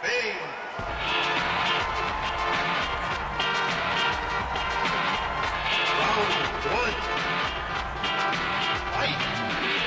Bang! Round one. Fight! Round two.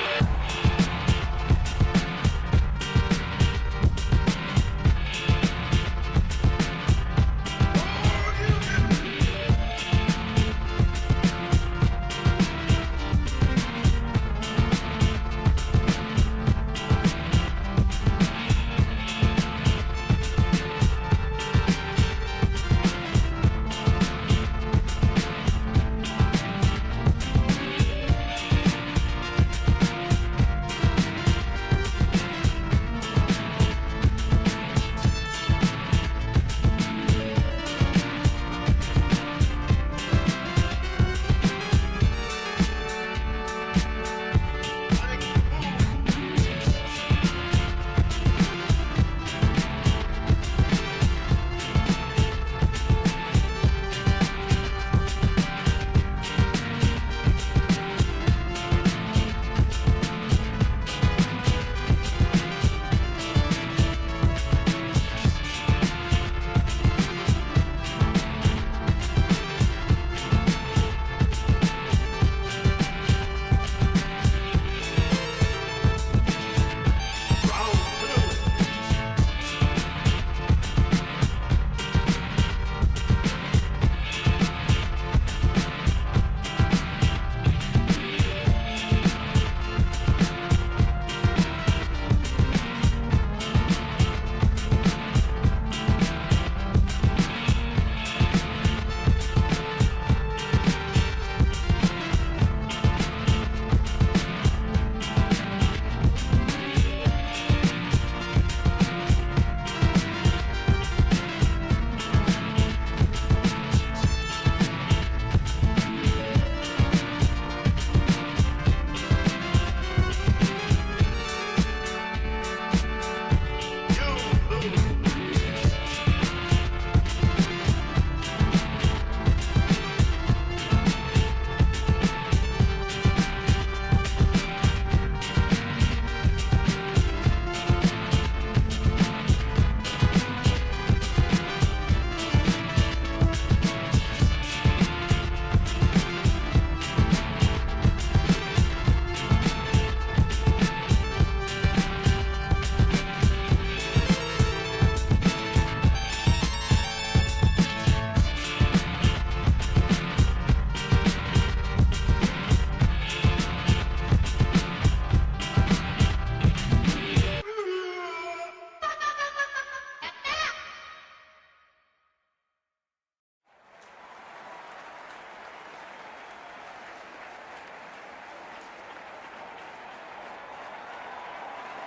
You lose.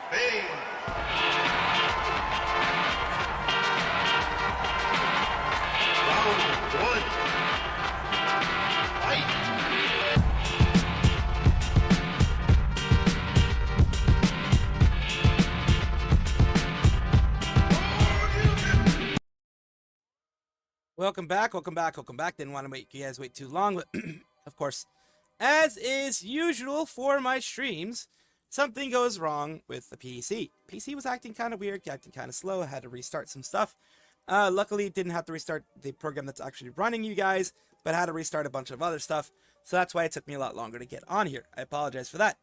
Bang! Round one. Fight! Welcome back, welcome back, welcome back. Didn't want to make you guys wait too long, but of course, as is usual for my streams, something goes wrong with the PC. PC was acting kind of weird, acting kind of slow. I had to restart some stuff. Luckily, didn't have to restart the program that's actually running you guys, but I had to restart a bunch of other stuff. So that's why it took me a lot longer to get on here. I apologize for that.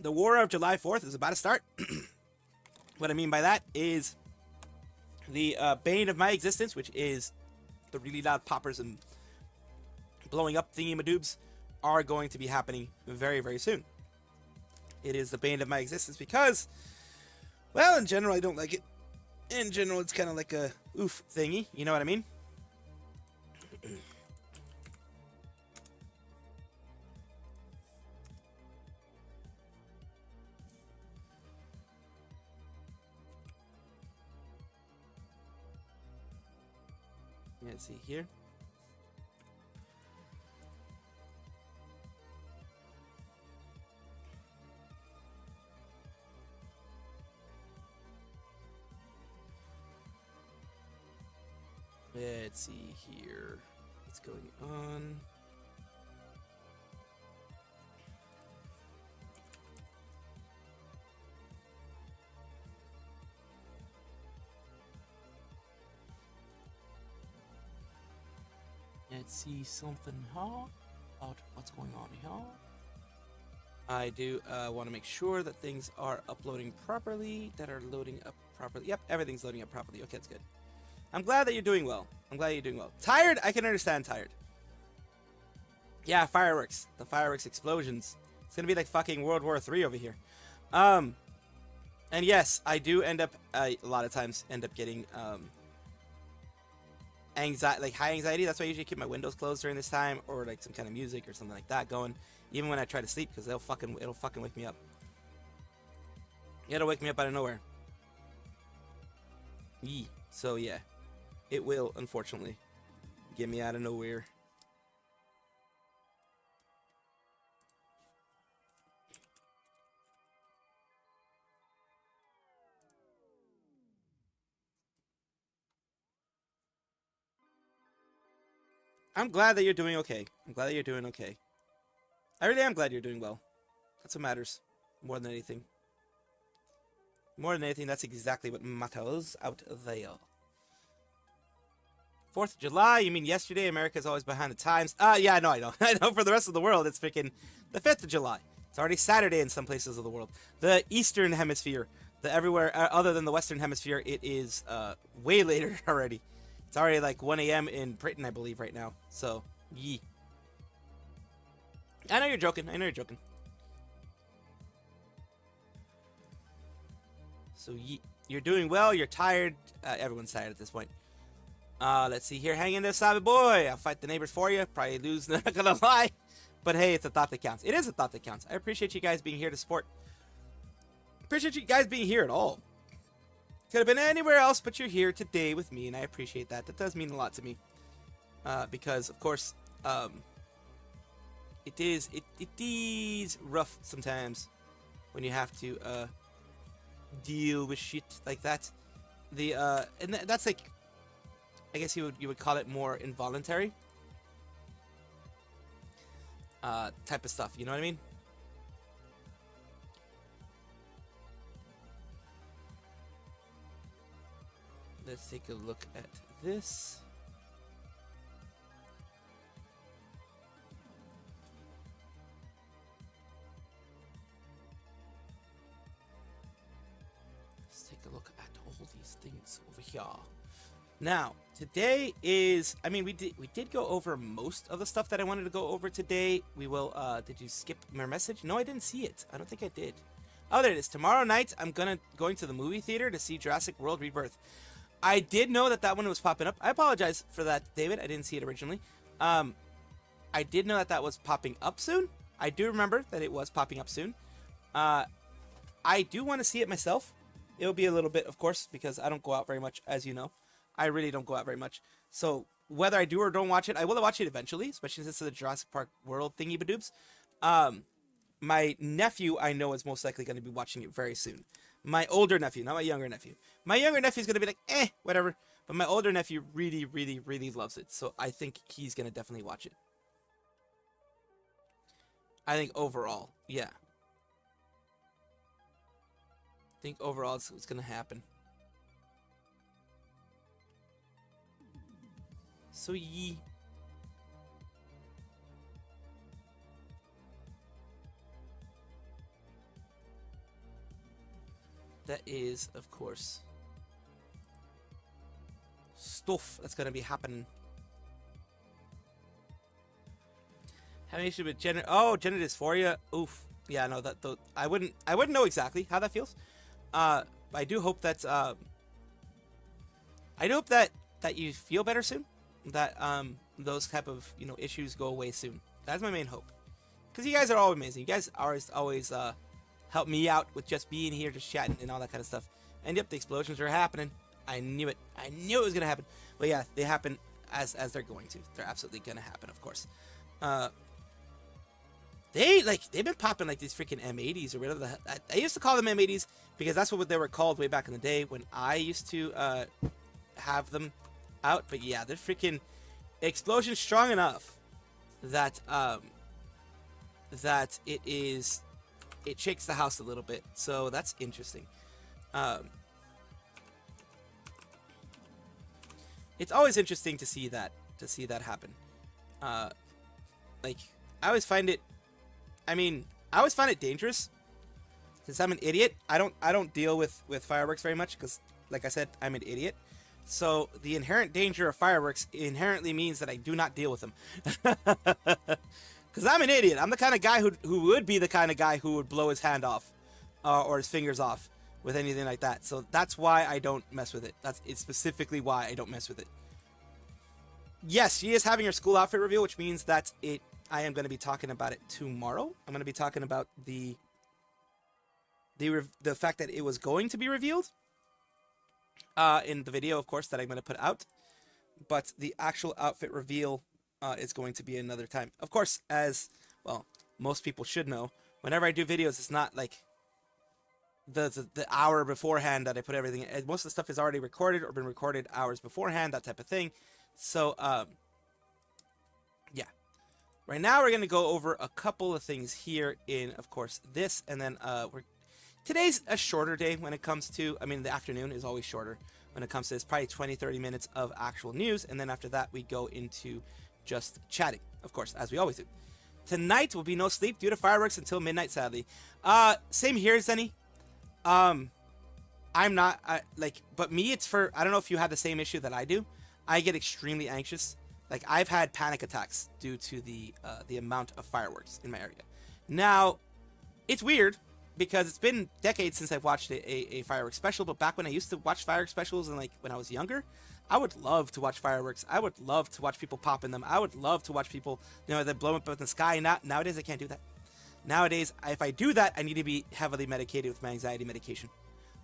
The War of July 4th is about to start. What I mean by that is the bane of my existence, which is the really loud poppers and blowing up thingy-madoobs, are going to be happening very, very soon. It is the bane of my existence because, well, in general, I don't like it. In general, it's kind of like a oof thingy, you know what I mean? Let's see here. Let's see here. What's going on? Let's see something here about what's going on here. I do want to make sure that things are uploading properly, that are loading up properly. Yep, everything's loading up properly. Okay, that's good. I'm glad that you're doing well. I'm glad you're doing well. Tired? I can understand tired. Yeah, fireworks. The fireworks explosions. It's gonna be like fucking World War III over here. And yes, I do end up a lot of times end up getting anxiety, like high anxiety. That's why I usually keep my windows closed during this time, or like some kind of music or something like that going, even when I try to sleep, because it'll fucking wake me up. It'll wake me up out of nowhere. Yee. So yeah, it will unfortunately get me out of nowhere. I'm glad that you're doing okay. I'm glad that you're doing okay. I really am glad you're doing well. That's what matters. More than anything. More than anything, that's exactly what matters out there. 4th of July, you mean yesterday? America's always behind the times. Yeah, no, I know. I know for the rest of the world, it's freaking the 5th of July. It's already Saturday in some places of the world. The Eastern Hemisphere, everywhere other than the Western Hemisphere, it is way later already. It's already like 1 a.m. in Britain, I believe, right now. So, yee. I know you're joking. I know you're joking. So, yee. You're doing well. You're tired. Everyone's tired at this point. Let's see here. Hang in there, Sabi boy. I'll fight the neighbors for you. Probably lose, not gonna lie. But hey, it's a thought that counts. It is a thought that counts. I appreciate you guys being here to support. Appreciate you guys being here at all. Could have been anywhere else, but you're here today with me, and I appreciate that. That does mean a lot to me. Because, of course, it is rough sometimes when you have to deal with shit like that. And that's like, I guess you would call it more involuntary type of stuff. You know what I mean? Let's take a look at this. Let's take a look at all these things over here. Now, today is, I mean, we did go over most of the stuff that I wanted to go over today. We will, did you skip my message? No, I didn't see it. I don't think I did. Oh, there it is. Tomorrow night, I'm going to the movie theater to see Jurassic World Rebirth. I did know that one was popping up. I apologize for that, David. I didn't see it originally. I did know that was popping up soon. I do remember that it was popping up soon. I do want to see it myself. It'll be a little bit, of course, because I don't go out very much, as you know. I really don't go out very much. So whether I do or don't watch it, I will watch it eventually, especially since it's the Jurassic Park World thingy badoobs. My nephew, I know, is most likely going to be watching it very soon. My older nephew, not my younger nephew. My younger nephew's going to be like, whatever. But my older nephew really, really, really loves it. So I think he's going to definitely watch it. I think overall, yeah. I think overall it's going to happen. So, yee. That is, of course, stuff that's going to be happening. Having issue with gender dysphoria. Oof. Yeah, no, I wouldn't know exactly how that feels. I do hope that you feel better soon. That those type of issues go away soon. That's my main hope. Because you guys are all amazing. You guys always help me out with just being here, just chatting and all that kind of stuff. And yep, the explosions are happening. I knew it. I knew it was gonna happen. But yeah, they happen as they're going to. They're absolutely gonna happen, of course. They've been popping like these freaking M80s or whatever the hell. I used to call them M80s because that's what they were called way back in the day when I used to have them out. But yeah, they're freaking explosions strong enough that it shakes the house a little bit. So that's interesting. It's always interesting to see that happen. Uh, like I always find it. I mean, I always find it dangerous since I'm an idiot. I don't deal with fireworks very much because, like I said, I'm an idiot. So the inherent danger of fireworks inherently means that I do not deal with them. Because I'm an idiot. I'm the kind of guy who would be the kind of guy who would blow his hand off or his fingers off with anything like that. So that's why I don't mess with it. It's specifically why I don't mess with it. Yes, she is having her school outfit reveal, which means that I am going to be talking about it tomorrow. I'm going to be talking about the fact that it was going to be revealed in the video, of course, that I'm going to put out. But the actual outfit reveal is going to be another time. Of course, as well, most people should know, whenever I do videos, it's not like the hour beforehand that I put everything in. Most of the stuff is already recorded or been recorded hours beforehand, that type of thing. So, yeah. Right now, we're going to go over a couple of things here in, of course, this, and then today's a shorter day when it comes to, the afternoon is always shorter when it comes to this, probably 20-30 minutes of actual news, and then after that, we go into just chatting, of course, as we always do. Tonight will be no sleep due to fireworks until midnight, sadly. Same here, Zenny. I'm not, but me, it's for, I don't know if you have the same issue that I do. I get extremely anxious. Like, I've had panic attacks due to the amount of fireworks in my area. Now, it's weird, because it's been decades since I've watched a fireworks special, but back when I used to watch fireworks specials and, like, when I was younger, I would love to watch fireworks. I would love to watch people popping them. I would love to watch people, that blow up in the sky. Nowadays, I can't do that. Nowadays, if I do that, I need to be heavily medicated with my anxiety medication.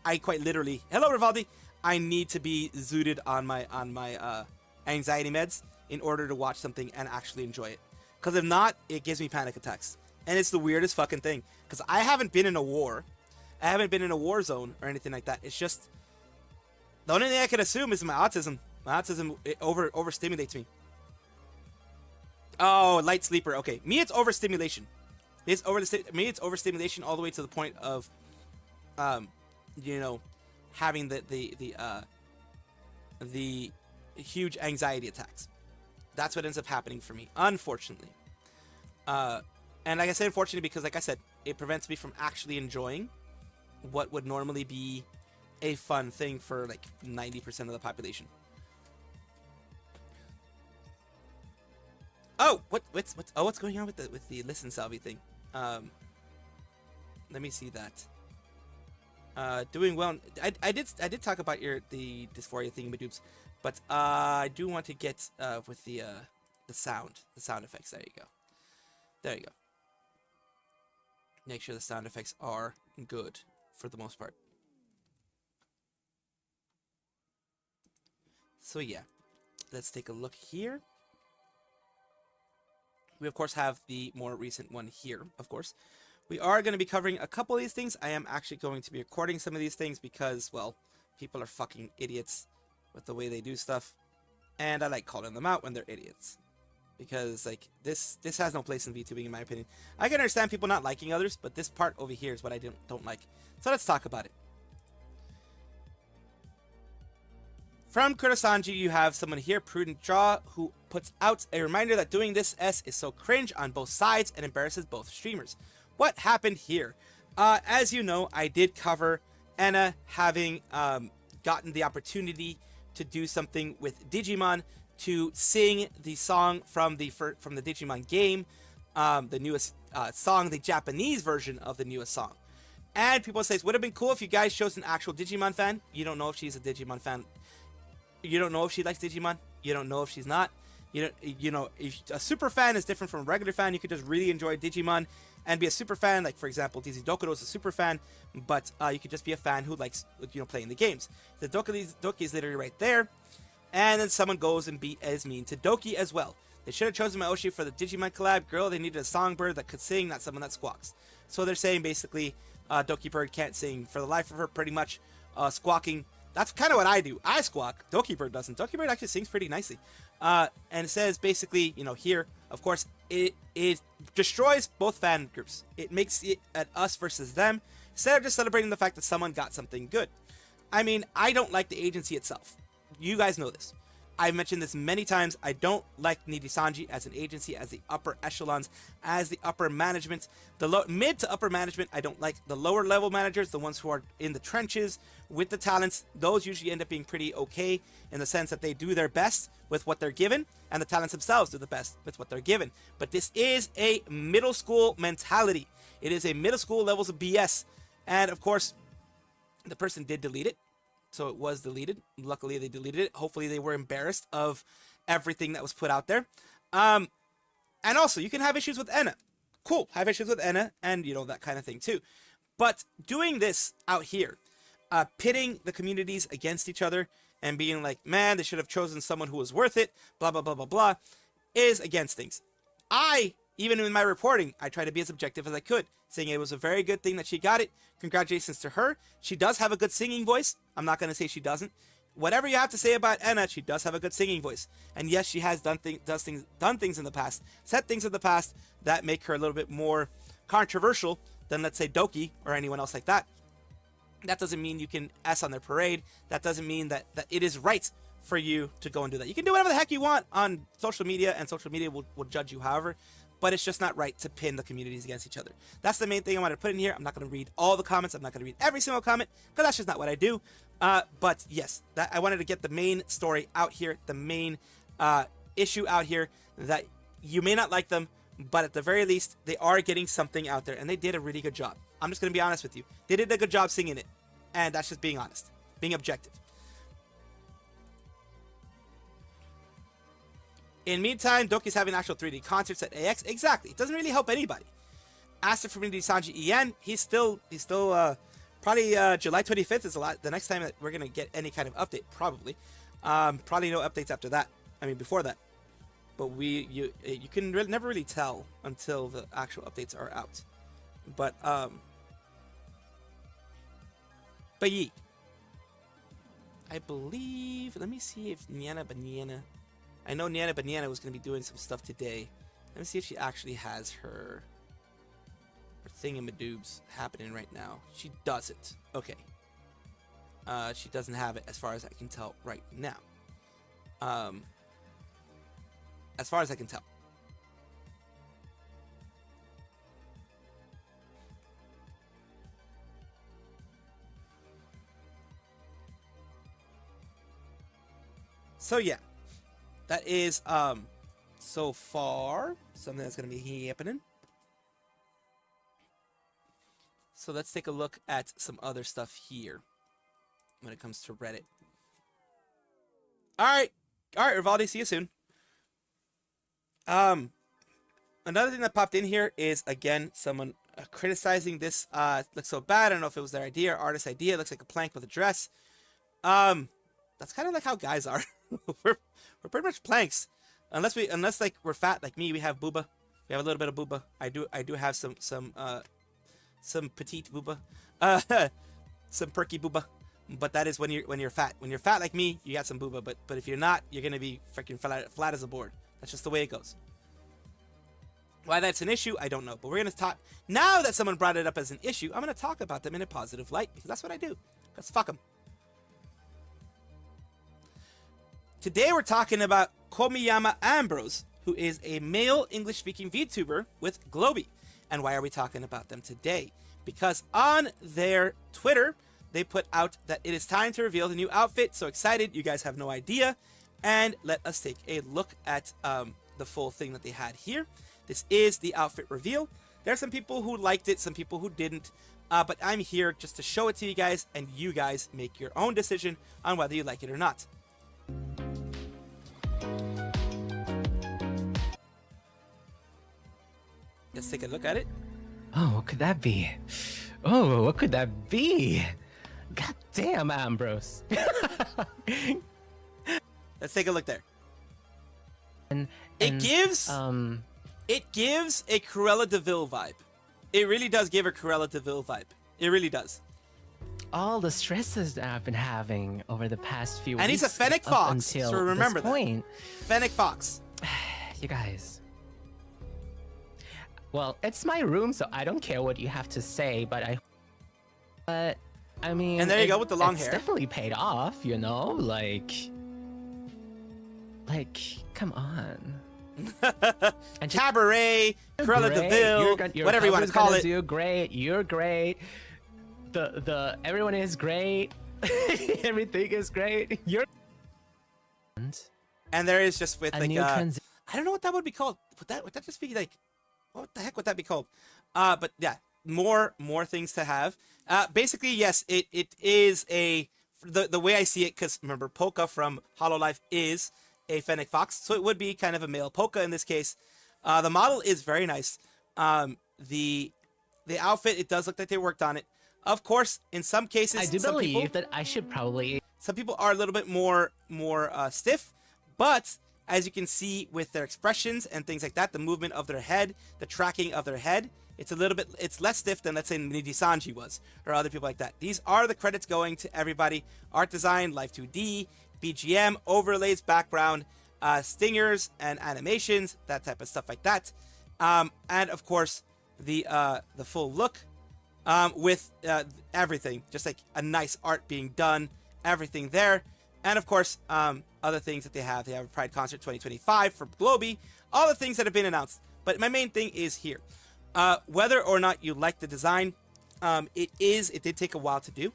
I quite literally, hello, Rivaldi, I need to be zooted on my anxiety meds in order to watch something and actually enjoy it. Because if not, it gives me panic attacks. And it's the weirdest fucking thing. Because I haven't been in a war. I haven't been in a war zone or anything like that. It's just, the only thing I can assume is my autism. My autism, it overstimulates me. Oh, light sleeper. Okay. Me, it's overstimulation. It's overstimulation all the way to the point of, having the huge anxiety attacks. That's what ends up happening for me, unfortunately. And like I said, unfortunately, because like I said, it prevents me from actually enjoying what would normally be a fun thing for like 90% of the population. Oh, what's going on with the listen salvi thing? Let me see that. Doing well. I did talk about the dysphoria thing, dupes, but I do want to get with the sound effects. There you go. Make sure the sound effects are good for the most part. So yeah, let's take a look here. We of course have the more recent one here, of course. We are going to be covering a couple of these things. I am actually going to be recording some of these things because, well, people are fucking idiots with the way they do stuff. And I like calling them out when they're idiots. Because, like, this has no place in VTubing, in my opinion. I can understand people not liking others, but this part over here is what I don't like. So let's talk about it. From Kurosanji, you have someone here, Prudent Jaw, who puts out a reminder that doing this S is so cringe on both sides and embarrasses both streamers. What happened here? As you know, I did cover Anna having gotten the opportunity to do something with Digimon to sing the song from the Digimon game, the newest song, the Japanese version of the newest song. And people say it would have been cool if you guys chose an actual Digimon fan. You don't know if she's a Digimon fan. You don't know if she likes Digimon. You don't know if she's not. You know, if a super fan is different from a regular fan. You could just really enjoy Digimon and be a super fan. Like, for example, DZ Dokuro is a super fan, but you could just be a fan who likes, playing the games. The Doki is literally right there. And then someone goes and is mean to Doki as well. They should have chosen Maoshi for the Digimon collab. Girl, they needed a songbird that could sing, not someone that squawks. So they're saying basically Doki Bird can't sing for the life of her, pretty much. Squawking. That's kind of what I do. I squawk. Doki Bird doesn't. Doki Bird actually sings pretty nicely. And it says basically, here, of course, it destroys both fan groups. It makes it an us versus them, instead of just celebrating the fact that someone got something good. I mean, I don't like the agency itself. You guys know this. I've mentioned this many times. I don't like Nidisanji as an agency, as the upper echelons, as the upper management. The mid to upper management, I don't like. The lower level managers, the ones who are in the trenches with the talents, those usually end up being pretty okay in the sense that they do their best with what they're given, and the talents themselves do the best with what they're given. But this is a middle school mentality. It is a middle school levels of BS. And of course, the person did delete it. So it was deleted. Luckily, they deleted it. Hopefully, they were embarrassed of everything that was put out there. And also, you can have issues with Enna. Cool, have issues with Enna and, you know, that kind of thing too. But doing this out here, pitting the communities against each other and being like, man, they should have chosen someone who was worth it, blah, blah, blah, blah, blah, is against things. Even in my reporting, I try to be as objective as I could, saying it was a very good thing that she got it. Congratulations to her. She does have a good singing voice. I'm not going to say she doesn't. Whatever you have to say about Enna, she does have a good singing voice. And yes, she has done things in the past, said things in the past that make her a little bit more controversial than, let's say, Doki or anyone else like that. That doesn't mean you can S on their parade. That doesn't mean that it is right for you to go and do that. You can do whatever the heck you want on social media, and social media will judge you however. But it's just not right to pin the communities against each other. That's the main thing I wanted to put in here. I'm not going to read all the comments. I'm not going to read every single comment, because that's just not what I do. But yes, I wanted to get the main story out here, the main issue out here, that you may not like them, but at the very least, they are getting something out there, and they did a really good job. I'm just going to be honest with you. They did a good job singing it, and that's just being honest, being objective. In meantime, Doki's having actual 3D concerts at AX. Exactly. It doesn't really help anybody. Asked for Sanji Ien. He's still probably July 25th is the next time that we're going to get any kind of update, probably. Probably no updates after that. I mean, before that. But you can never really tell until the actual updates are out. But ye. I believe, let me see if Niana Baniana, I know Niana Baniana was going to be doing some stuff today. Let me see if she actually has her thingamadoobs happening right now. She doesn't. Okay. She doesn't have it as far as I can tell right now. As far as I can tell. So yeah. That is, so far, something that's going to be happening. So let's take a look at some other stuff here when it comes to Reddit. Alright, Rivaldi, see you soon. Another thing that popped in here is, again, someone criticizing this. It looks so bad. I don't know if it was their idea or artist's idea. It looks like a plank with a dress. That's kind of like how guys are. we're pretty much planks, unless like we're fat like me. We have booba. We have a little bit of booba. I do have some petite booba, some perky booba. But that is when you're fat. When you're fat like me, you got some booba. But if you're not, you're gonna be freaking flat as a board. That's just the way it goes. Why that's an issue, I don't know. But we're gonna talk now that someone brought it up as an issue. I'm gonna talk about them in a positive light, because that's what I do. Because fuck them. Today we're talking about Komiyama Ambrose, who is a male English-speaking VTuber with Globy. And why are we talking about them today? Because on their Twitter, they put out that it is time to reveal the new outfit. So excited, you guys have no idea. And let us take a look at the full thing that they had here. This is the outfit reveal. There are some people who liked it, some people who didn't. But I'm here just to show it to you guys, and you guys make your own decision on whether you like it or not. Let's take a look at it. Oh, what could that be? Oh, what could that be? God damn, Ambrose. Let's take a look there. It gives a Cruella de Vil vibe. It really does give a Cruella de Vil vibe. It really does. All the stresses that I've been having over the past few weeks. And he's a Fennec Fox, so remember that. Point. Fennec Fox. You guys. Well, it's my room, so I don't care what you have to say, but I mean... And there you go with the long hair. It's definitely paid off, you know? Like... Like, come on. And just- Cabaret, Cruella Great. Deville, Your whatever you want to cover's call gonna it. Do great. You're great. The everyone is great. Everything is great. You're. And there is just with A like new transi- I don't know what that would be called. Would that just be like, what the heck would that be called? But yeah, more things to have. Basically, yes, it is the way I see it, because remember, Polka from Hololive is a Fennec Fox, so it would be kind of a male Polka in this case. The model is very nice. The outfit, it does look like they worked on it. Of course, in some cases, I do believe that I should probably. some people are a little bit more stiff, but as you can see with their expressions and things like that, the movement of their head, the tracking of their head, it's less stiff than, let's say, Niji Sanji was, or other people like that. These are the credits going to everybody: art design, Live 2D, BGM, overlays, background, stingers and animations, that type of stuff like that, and of course the full look, with everything, just like a nice art being done, everything there. And of course, other things that they have a Pride Concert 2025 for Globy, all the things that have been announced. But my main thing is here, whether or not you like the design, it did take a while to do.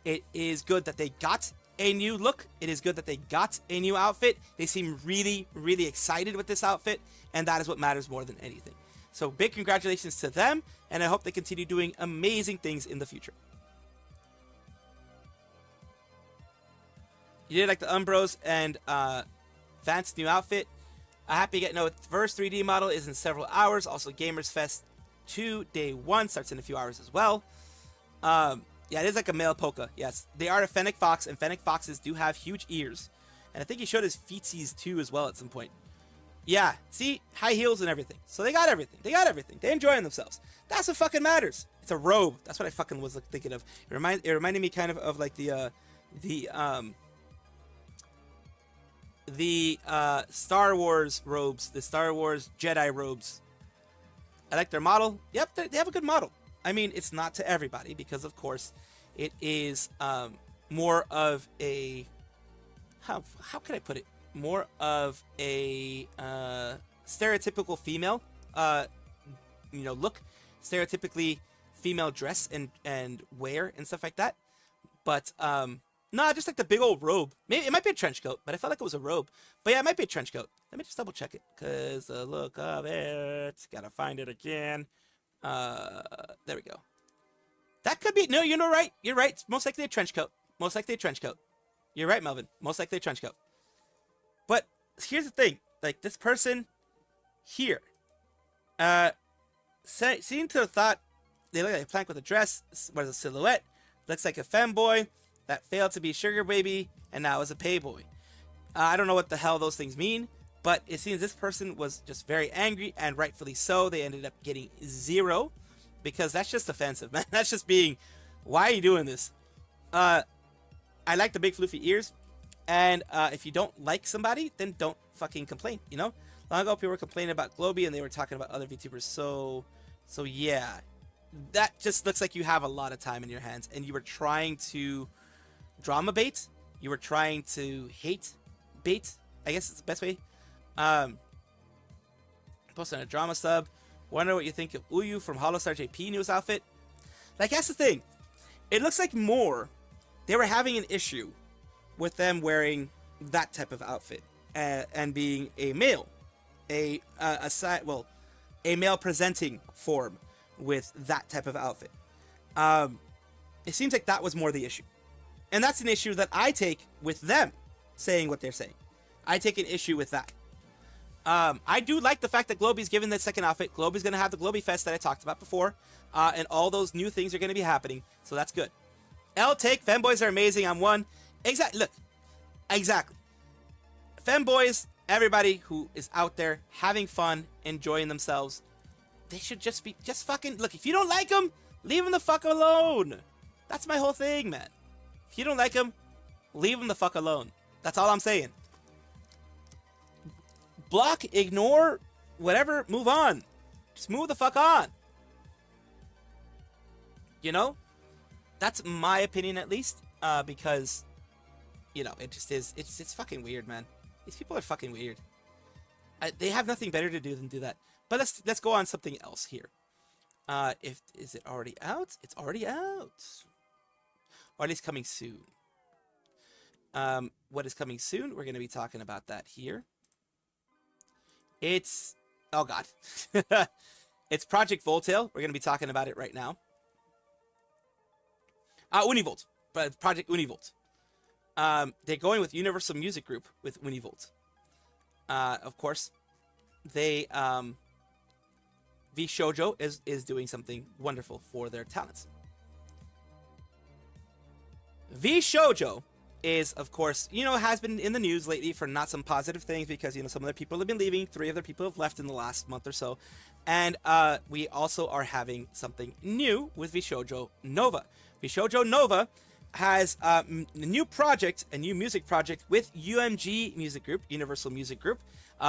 It is good that they got a new look. It is good that they got a new outfit. They seem really, really excited with this outfit, and that is what matters more than anything. So big congratulations to them, and I hope they continue doing amazing things in the future. You did like the Umbros and Vance new outfit. Happy to get no first 3D model is in several hours. Also, Gamers Fest 2 day 1 starts in a few hours as well. Yeah, it is like a male polka. Yes, they are a Fennec Fox, and Fennec Foxes do have huge ears. And I think he showed his feetsies too as well at some point. Yeah, see, high heels and everything. So they got everything. They got everything. They're enjoying themselves. That's what fucking matters. It's a robe. That's what I fucking was thinking of. It reminded me kind of like the Star Wars robes, the Star Wars Jedi robes. I like their model. Yep, they have a good model. I mean, it's not to everybody, because of course it is more of a, how can I put it? More of a stereotypical female look, stereotypically female dress and wear and stuff like that. But nah, just like the big old robe. Maybe it might be a trench coat, but I felt like it was a robe. But yeah, it might be a trench coat. Let me just double check it, because the look of it, gotta find it again. There we go. That could be, no, you know, right? You're right. It's most likely a trench coat. Most likely a trench coat. You're right, Melvin. Most likely a trench coat. But here's the thing. Like, this person here, seemed to have thought they look like a plank with a dress, was a silhouette, looks like a femboy that failed to be sugar baby and now is a pay boy. I don't know what the hell those things mean, but it seems this person was just very angry, and rightfully so. They ended up getting 0, because that's just offensive, man. That's just being, why are you doing this? I like the big floofy ears, and if you don't like somebody, then don't fucking complain, you know? Long ago, people were complaining about Globy, and they were talking about other VTubers, so yeah. That just looks like you have a lot of time in your hands, and you were trying to drama bait. You were trying to hate bait, I guess it's the best way. Posted on a drama sub. Wonder what you think of Uyu from Holostar JP news outfit. Like, that's the thing. It looks like more they were having an issue with them wearing that type of outfit and being a male, a male presenting form with that type of outfit. It seems like that was more the issue, and that's an issue that I take with them saying what they're saying. I take an issue with that. I do like the fact that Globy's given that second outfit. Globy's going to have the Globy Fest that I talked about before, and all those new things are going to be happening, so that's good. Take femboys are amazing. I'm one. Exactly. Femboys, everybody who is out there having fun, enjoying themselves, they should just fucking, look, if you don't like them, leave them the fuck alone. That's my whole thing, man. If you don't like them, leave them the fuck alone. That's all I'm saying. Block, ignore, whatever, move on. Just move the fuck on. You know? That's my opinion, at least. Because, you know, it just is, it's fucking weird, man. These people are fucking weird. They have nothing better to do than do that. But let's go on something else here. Is it already out? It's already out. Or at least coming soon. What is coming soon? We're going to be talking about that here. It's... Oh, God. It's Project Voltail. We're going to be talking about it right now. Univolt. Project Univolt. They're going with Universal Music Group with Univolt. Of course, they... Vshoujo is doing something wonderful for their talents. Vshoujo is, of course, has been in the news lately for not some positive things because, some of their people have been leaving. 3 other people have left in the last month or so. And we also are having something new with Vshoujo Nova. Vshoujo Nova has a new project, a new music project with UMG Music Group, Universal Music Group,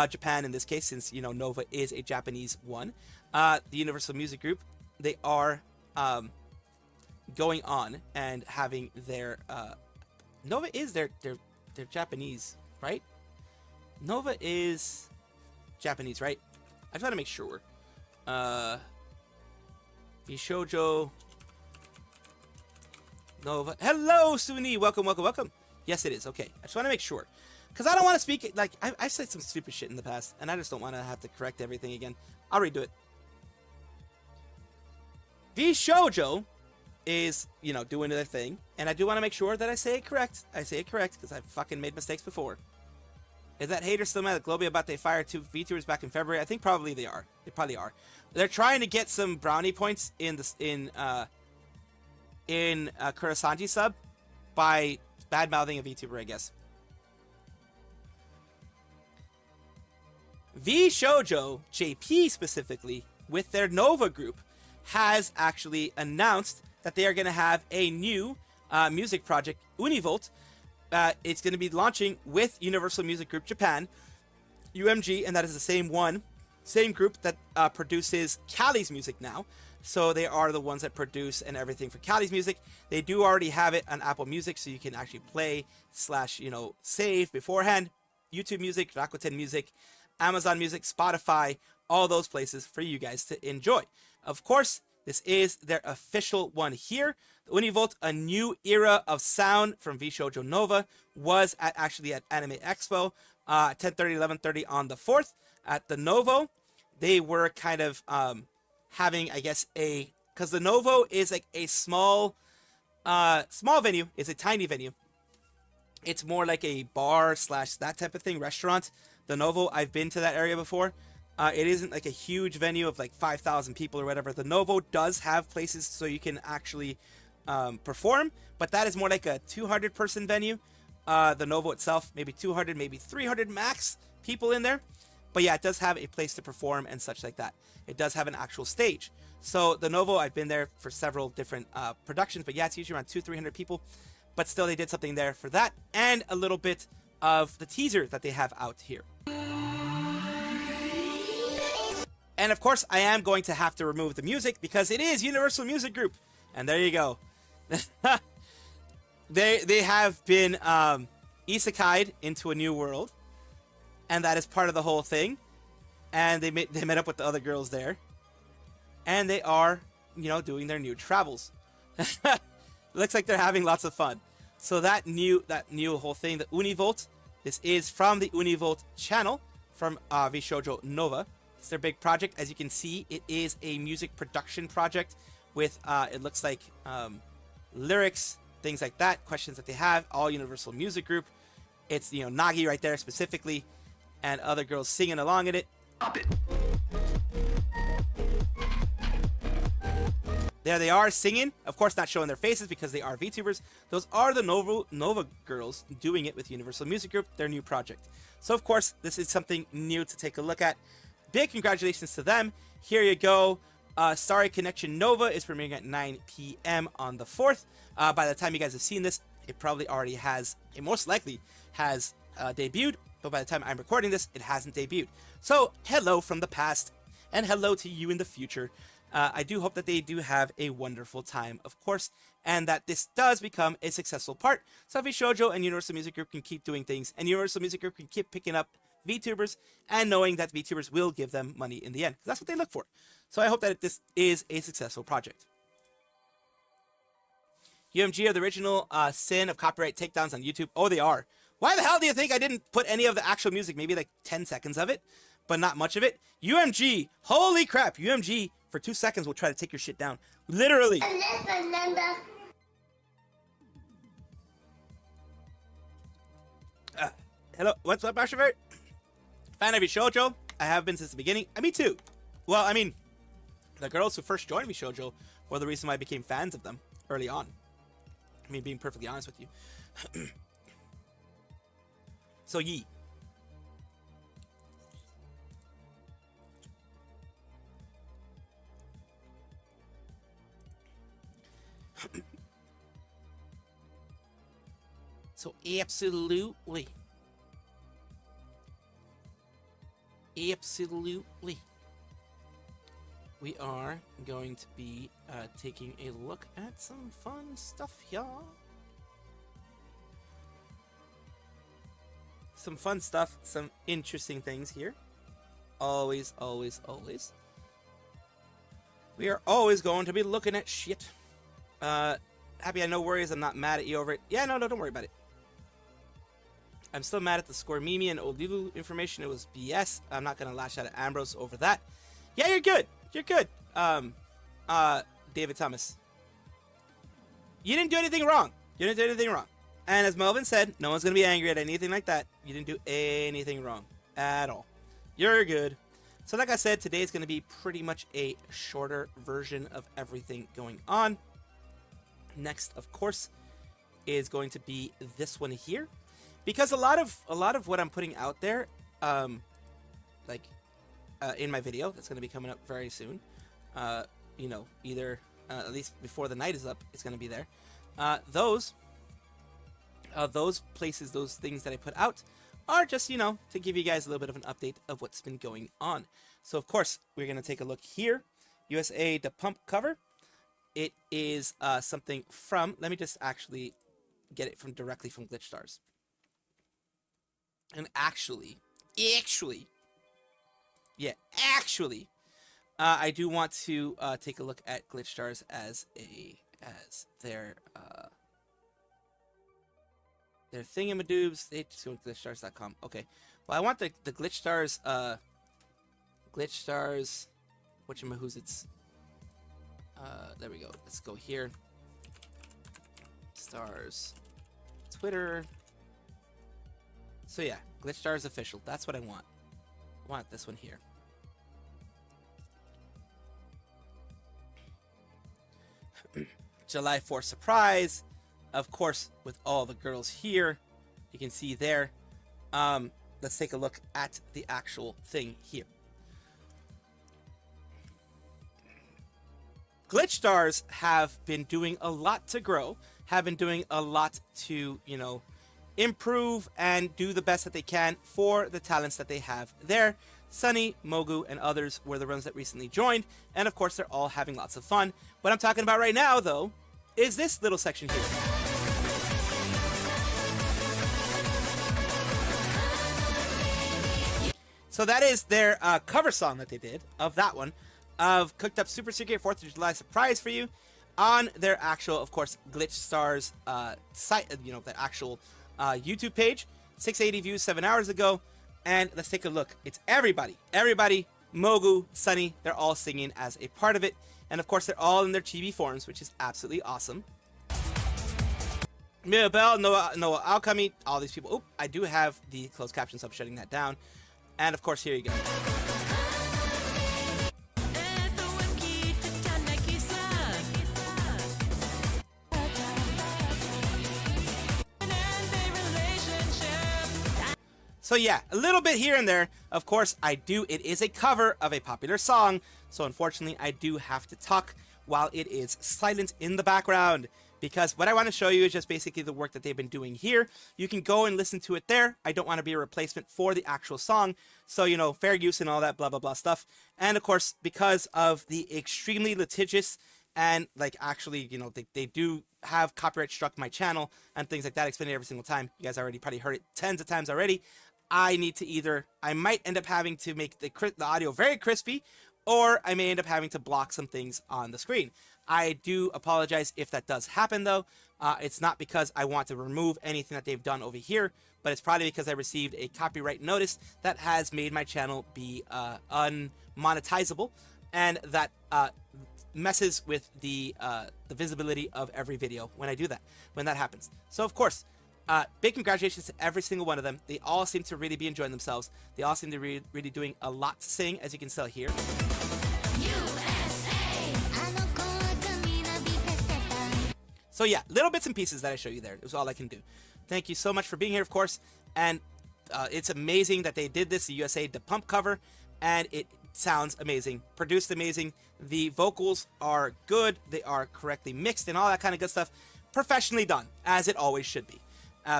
Japan in this case, since, Nova is a Japanese one. The Universal Music Group, they are going on and having their... Nova is their Japanese, right? Nova is Japanese, right? I just want to make sure. Vshoujo Nova. Hello, Suni. Welcome, welcome, welcome. Yes, it is. Okay. I just want to make sure. Because I don't want to speak... Like, I've said some stupid shit in the past, and I just don't want to have to correct everything again. I'll redo it. Vshoujo is, doing their thing. And I do want to make sure that I say it correct. I say it correct because I've fucking made mistakes before. Is that hater still mad at Globia about they fired 2 VTubers back in February? I think probably they are. They probably are. They're trying to get some brownie points in Kurasanji sub by bad-mouthing a VTuber, I guess. Vshoujo, JP specifically, with their Nova group, has actually announced that they are going to have a new music project, Univolt. It's going to be launching with Universal Music Group Japan, UMG, and that is the same group that produces Cali's music now. So they are the ones that produce and everything for Cali's music. They do already have it on Apple Music, so you can actually play / save beforehand. YouTube Music, Rakuten Music, Amazon Music, Spotify, all those places for you guys to enjoy. Of course, this is their official one here. The Univolt, a new era of sound from Vshoujo Nova, was actually at Anime Expo, 10:30, 11:30 on the 4th at the Novo. They were kind of having, I guess, because the Novo is like a small venue. It's a tiny venue. It's more like a bar / that type of thing, restaurant. The Novo, I've been to that area before. It isn't like a huge venue of like 5,000 people or whatever. The Novo does have places so you can actually perform, but that is more like a 200-person venue. The Novo itself, maybe 200, maybe 300 max people in there. But yeah, it does have a place to perform and such like that. It does have an actual stage. So the Novo, I've been there for several different productions, but yeah, it's usually around 200-300 people. But still, they did something there for that, and a little bit of the teaser that they have out here. And of course, I am going to have to remove the music because it is Universal Music Group. And there you go. They have been isekai'd into a new world. And that is part of the whole thing. And they met up with the other girls there. And they are, doing their new travels. Looks like they're having lots of fun. So that new whole thing, the Univolt, this is from the Univolt channel from Vshoujo Nova. It's their big project. As you can see, it is a music production project with, it looks like, lyrics, things like that, questions that they have, all Universal Music Group. It's, Nagi right there specifically, and other girls singing along in it. There they are singing, of course not showing their faces because they are VTubers. Those are the Nova girls doing it with Universal Music Group, their new project. So of course, this is something new to take a look at. Big congratulations to them. Here you go. Starry Connection Nova is premiering at 9 p.m. on the 4th. By the time you guys have seen this, it probably already has, it most likely has debuted. But by the time I'm recording this, it hasn't debuted. So, hello from the past, and hello to you in the future. I do hope that they do have a wonderful time, of course. and that this does become a successful part. So Shoujo and Universal Music Group can keep doing things, and Universal Music Group can keep picking up VTubers and knowing that VTubers will give them money in the end. That's what they look for. So I hope that this is a successful project. UMG are the original sin of copyright takedowns on YouTube. Oh, they are. Why the hell do you think I didn't put any of the actual music? Maybe like 10 seconds of it, but not much of it. UMG, holy crap. UMG, for 2 seconds, will try to take your shit down. Literally. Hello, what's up, Mastervert? Fan of Shoujo. I have been since the beginning. Me too. Well, I mean, the girls who first joined Shoujo were the reason why I became fans of them early on. I mean, being perfectly honest with you. So, Yi. So, absolutely. Absolutely. We are going to be taking a look at some fun stuff, y'all. Some fun stuff, some interesting things here. Always, always, always. We are always going to be looking at shit. Happy, no worries, I'm not mad at you over it. Yeah, no, don't worry about it. I'm still mad at the Score Mimi and Olivu information. It was BS. I'm not going to lash out at Ambrose over that. Yeah, you're good. You're good. David Thomas. You didn't do anything wrong. You didn't do anything wrong. And as Melvin said, no one's going to be angry at anything like that. You didn't do anything wrong at all. You're good. So like I said, today is going to be pretty much a shorter version of everything going on. Next, of course, is going to be this one here. Because a lot of what I'm putting out there, in my video, that's going to be coming up very soon. You know, either at least before the night is up, it's going to be there. Those places, those things that I put out are just, you know, to give you guys a little bit of an update of what's been going on. So, of course, we're going to take a look here. USA The Pump cover. It is something from, let me just actually get it from directly from Glitch Stars. And actually, I do want to take a look at Glitch Stars as their thingamadoobs. They just go to glitchstars.com. Okay. Well, I want the Glitch Stars, whatchamahoots. There we go. Let's go here. Stars, Twitter. So yeah, Glitch Stars official. That's what I want. I want this one here. July 4th surprise. Of course, with all the girls here, you can see there. Let's take a look at the actual thing here. Glitch Stars have been doing a lot to grow, have been doing a lot to, you know, improve and do the best that they can for the talents that they have there. Sunny, Mogu, and others were the ones that recently joined, and of course they're all having lots of fun. What I'm talking about right now, though, is this little section here. So that is their cover song that they did of that one, of Cooked Up Super Secret 4th of July surprise for you on their actual, of course, Glitch Stars site, you know, the actual YouTube page. 680 views 7 hours ago. And let's take a look. It's everybody, Mogu, Sunny, they're all singing as a part of it. And of course, they're all in their chibi forms, which is absolutely awesome. Mirabelle, Noah Alchemy, all these people. Oh, I do have the closed captions, so I'm shutting that down. And of course, here you go. So yeah, a little bit here and there. Of course, it is a cover of a popular song, so unfortunately I do have to talk while it is silent in the background, because what I want to show you is just basically the work that they've been doing here. You can go and listen to it there. I don't want to be a replacement for the actual song, so, you know, fair use and all that blah blah blah stuff. And of course, because of the extremely litigious and like actually, you know, they do have copyright struck my channel and things like that. I explain it every single time. You guys already probably heard it tens of times already. I need to I might end up having to make the audio very crispy, or I may end up having to block some things on the screen. I do apologize if that does happen, though. It's not because I want to remove anything that they've done over here, but it's probably because I received a copyright notice that has made my channel be unmonetizable, and that messes with the visibility of every video when I do that, when that happens. So, of course, big congratulations to every single one of them. They all seem to really be enjoying themselves. They all seem to be really doing a lot to sing, as you can still hear. So yeah, little bits and pieces that I show you there. It was all I can do. Thank you so much for being here, of course. And it's amazing that they did this, the USA The Pump cover, and it sounds amazing. Produced amazing. The vocals are good. They are correctly mixed and all that kind of good stuff. Professionally done, as it always should be.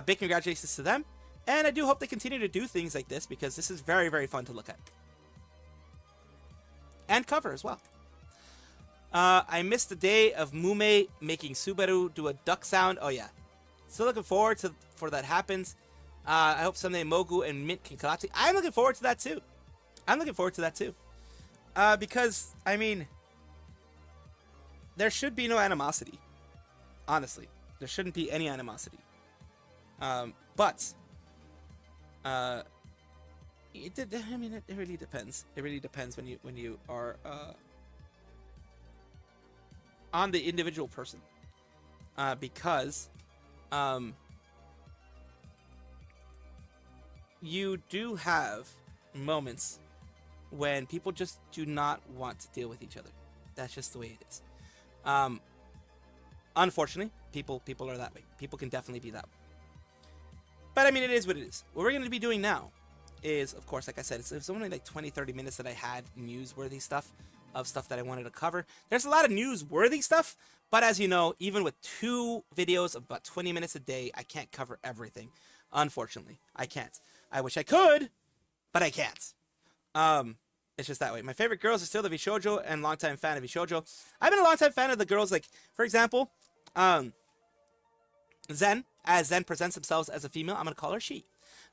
Big congratulations to them. And I do hope they continue to do things like this, because this is very, very fun to look at. And cover as well. I missed the day of Mume making Subaru do a duck sound. Oh yeah, still looking forward for that happens. I hope someday Mogu and Mint can collapse. I'm looking forward to that too. Because I mean, there should be no animosity. Honestly, there shouldn't be any animosity. But it really depends. It really depends when you are on the individual person, because you do have moments when people just do not want to deal with each other. That's just the way it is. Unfortunately, people are that way. People can definitely be that way. But I mean, it is what it is. What we're going to be doing now is, of course, like I said, it's only like 20-30 minutes that I had newsworthy stuff that I wanted to cover. There's a lot of newsworthy stuff, but as you know, even with 2 videos of about 20 minutes a day, I can't cover everything. Unfortunately, I can't. I wish I could, but I can't. It's just that way. My favorite girls are still the Vshoujo, and longtime fan of Vshoujo. I've been a longtime fan of the girls, like, for example, Zen. As Zen presents themselves as a female, I'm going to call her she.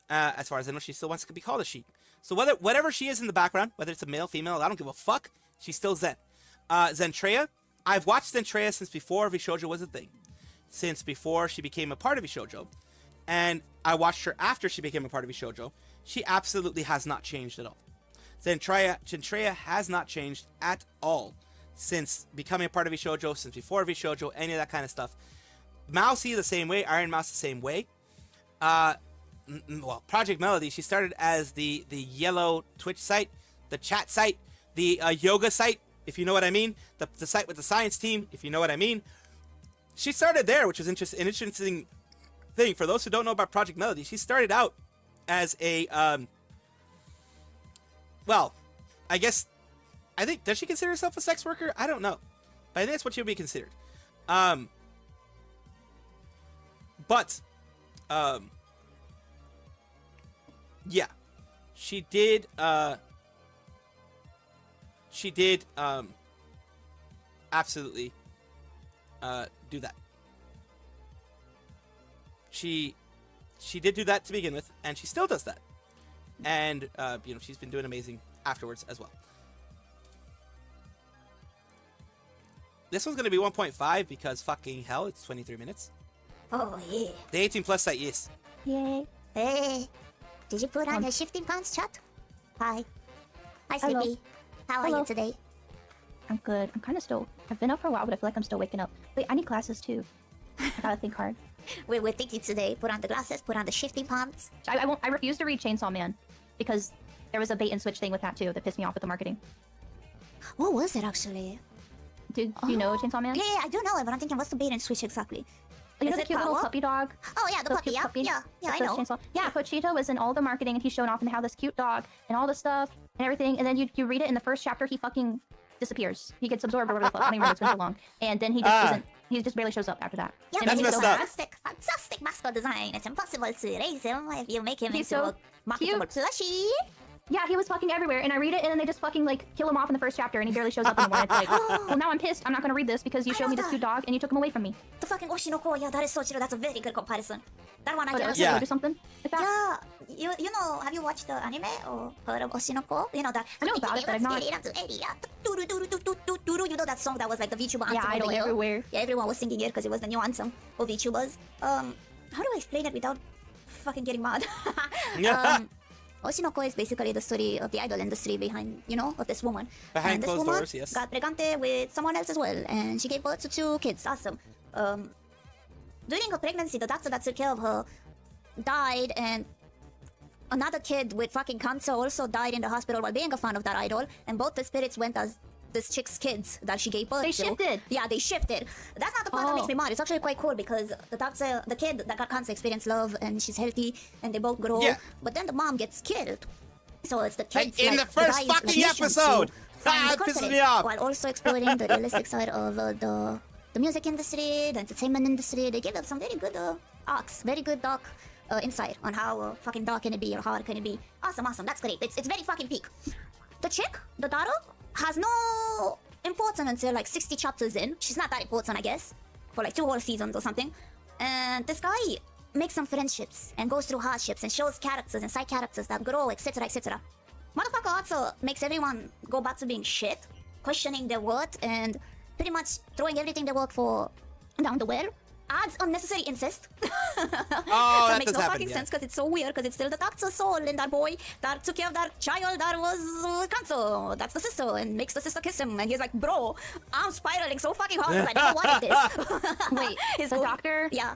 As far as I know, she still wants to be called a she. So whatever she is in the background, whether it's a male, female, I don't give a fuck. She's still Zen. Zentreya. I've watched Zentreya since before Vshoujo was a thing. Since before she became a part of Vshoujo. And I watched her after she became a part of Vshoujo. She absolutely has not changed at all. Zentreya has not changed at all since becoming a part of Vshoujo, since before Vshoujo, any of that kind of stuff. Mousy the same way, Iron Mouse the same way. Well, Project Melody, she started as the yellow Twitch site, the chat site, the yoga site, if you know what I mean, the site with the science team, if you know what I mean. She started there, which was an interesting thing. For those who don't know about Project Melody, she started out as a, well, I think, does she consider herself a sex worker? I don't know. But I think that's what she would be considered. Yeah, she did absolutely do that. She did do that to begin with, and she still does that. And she's been doing amazing afterwards as well. This one's gonna be 1.5 because fucking hell, it's 23 minutes. Oh, yeah. The 18 plus site, yes. Yay. Hey. Did you put on the shifting pants, chat? Hi. Hi, Hello. Slippy. How are Hello. you today? I'm good. I'm kind of still... I've been up for a while, but I feel like I'm still waking up. Wait, I need classes too. I gotta think hard. We're thinking today. Put on the glasses, put on the shifting pants. I refuse to read Chainsaw Man because there was a bait and switch thing with that too that pissed me off with the marketing. What was it, actually? Do you know Chainsaw Man? Yeah, I do know it, but I'm thinking, what's the bait and switch exactly? You know Is the it cute little power? puppy dog? Oh, yeah, the So puppy, cute yeah. puppy. Yeah, I So know. Chainsaw. Yeah, Pochito was in all the marketing and he's showing off and how this cute dog and all this stuff and everything. And then you read it in the first chapter, he fucking disappears. He gets absorbed or whatever the fuck. I don't even remember, it's been so long. And then he just isn't... He just barely shows up after that. Yeah, And but That's he's he's a messed up. fantastic mascot design. It's impossible to erase him if you make him He's into so a marketable plushie. Yeah, he was fucking everywhere, and I read it, and then they just fucking like kill him off in the first chapter, and he barely shows up anymore. It's like, well, now I'm pissed. I'm not gonna read this because you I showed know me this that. cute dog, and you took him away from me. The fucking Oshinoko, yeah, that is so true. That's a very good comparison. That one I But can Yeah. do something like that. Yeah, you know, have you watched the anime or heard of Oshinoko? You know that. I know about it, but I've not. You know that song that was like the VTuber anthem Yeah, of the idol year? everywhere. Yeah, everyone was singing it because it was the new anthem of VTubers. How do I explain it without fucking getting mad? Oshinoko is basically the story of the idol industry behind, you know, of this woman. Behind and this closed woman doors, yes. got pregnant with someone else as well, and she gave birth to 2 kids. Awesome. During her pregnancy, the doctor that took care of her died, and another kid with fucking cancer also died in the hospital while being a fan of that idol, and both the spirits went as this chick's kids that she gave birth They to. shifted. Yeah, they shifted. That's not the part that makes Oh. me mad. It's actually quite cool because the kid that got cancer experienced love, and she's healthy, and they both grow. Yeah. But then the mom gets killed. So it's the Like, kids in the first guy's, fucking mission episode. to find Ah, the it pisses continent, me off. while also exploring the realistic side of the music industry, the entertainment industry. They give them some very good arcs, very good dark insight on how fucking dark can it be or hard can it be. Awesome, awesome. That's great. It's very fucking peak. The chick, the daughter, has no importance until like 60 chapters in. She's not that important, I guess, for like 2 whole seasons or something. And this guy makes some friendships and goes through hardships and shows characters and side characters that grow, etc., etc. Motherfucker also makes everyone go back to being shit, questioning their worth, and pretty much throwing everything they work for down the well. Adds unnecessary incest. Oh, that that makes does no happen, fucking yeah. sense because it's so weird because it's still the doctor's soul in that boy that took care of that child that was cancer. That's the sister and makes the sister kiss him, and he's like, bro, I'm spiraling so fucking hard because I never wanted this. Wait, His the whole- doctor Yeah.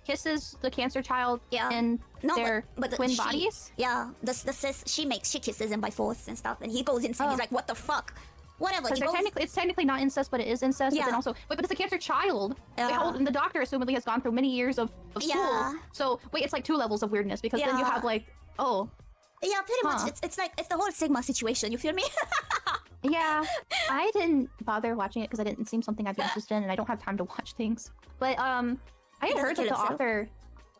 kisses the cancer child Yeah. in No, their but twin she- bodies? Yeah, the sis she kisses him by force and stuff, and he goes insane. Oh. He's like, what the fuck? Whatever. Because He goes, it's technically not incest, but it is incest. Yeah. But then also, wait, but it's a cancer child. Wait, Yeah. how old- and the doctor assumedly has gone through many years of school. Yeah. So wait, it's like 2 levels of weirdness because then you Yeah. have like, oh, yeah, pretty Huh. much. It's like it's the whole Sigma situation. You feel me? yeah. I didn't bother watching it because I didn't seem something I'd be interested in, and I don't have time to watch things. But I had doesn't heard that kill the himself. author.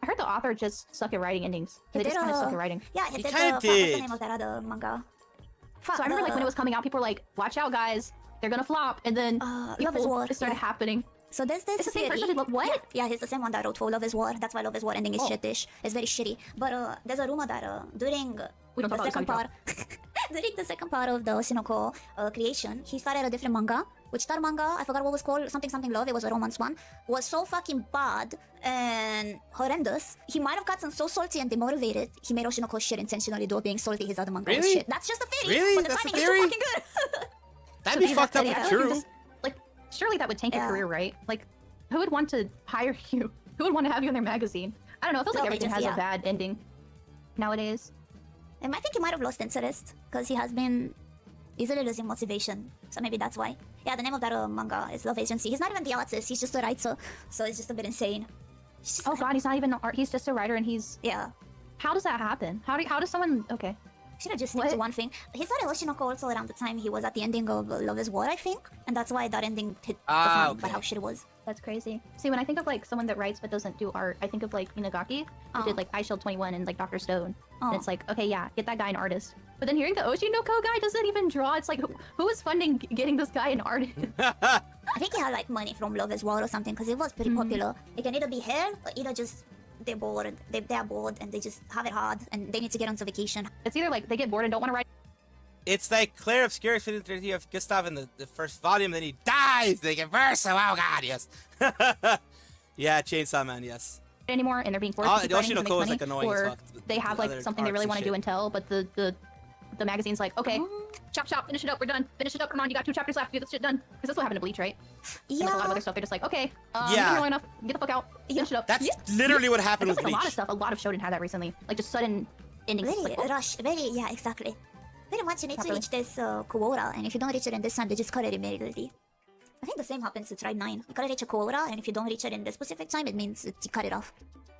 I heard the author just suck at writing endings. He They just did, kind of suck at writing. Yeah, he He did. kinda What's the did. name of that other manga? So I remember like when it was coming out, people were like, "Watch out, guys! They're gonna flop," and then Love is War, it started yeah. happening. So there's this It's the same theory. person who did what? Yeah, he's the same one that wrote for Love is War. That's why Love is War ending is Oh. shitish. It's very shitty. But there's a rumor that during We don't the talk about second this on part, during the second part of the Oshinoko creation, he started a different manga. Which that manga, I forgot what it was called, something love. It was a romance one. Was so fucking bad and horrendous. He might have gotten so salty and demotivated. He made Oshinoko shit intentionally, though being salty. His other manga was Really? shit. That's just a theory. Really? But the That's a timing theory? is too fucking good. That'd be So fucked up yeah, if I feel like true. you just- like, surely that would tank Yeah. a career, right? Like, who would want to hire you? Who would want to have you in their magazine? I don't know. It feels like Love everything agency, has a yeah. bad ending nowadays. And I think he might have lost interest because he has been easily losing motivation. So maybe that's why. Yeah, the name of that manga is Love Agency. He's not even the artist. He's just a writer. So it's just a bit insane. It's just Oh like- god, he's not even an art. He's just a writer, and he's. Yeah. How does that happen? How does someone? Okay. Should have just stick to What? one thing. He started Oshinoko also around the time he was at the ending of Love is War, I think. And that's why that ending hit the Ah, fan by okay. how shit it was. That's crazy. See, when I think of like someone that writes but doesn't do art, I think of like Inagaki, who Oh. did like I Shield 21 and like Dr. Stone. Oh. And it's like, okay, yeah, get that guy an artist. But then hearing the Oshinoko guy doesn't even draw. It's like, who is funding getting this guy an artist? I think he had like money from Love is War or something because it was Mm. pretty popular. It can either be hell or either just they're bored. They're bored and they just have it hard and they need to get onto vacation. It's either like they get bored and don't want to write. It's like Claire Obscure you have Gustav in the first volume, then he dies. They get verse. Oh god, yes. Yeah, Chainsaw Man, yes. Anymore, and they're being forced Oh, to keep the writing to Oshinoko make is, money, like, annoying as or fuck, the- they have the like other something they arcs really and want to do shit. and tell, but the magazine's like, okay, chop, finish it up, we're done, finish it up, come on, you got 2 chapters left, get this shit done, because that's what happened to Bleach, right? And like a lot of Yeah. other stuff, they're just like, okay, Yeah. you've been here long enough, get the fuck out, finish it up. That's Yeah. literally what happened That's with like a lot of Bleach. stuff. A lot of shonen had that recently, like just sudden endings. It's Very like, oh, rush. Very, yeah, exactly. Very much you need to Properly. reach this quota, and if you don't reach it in this time, they just cut it immediately. I think the same happens to Tribe 9. You gotta reach a quota, and if you don't reach it in this specific time, it means that you cut it off.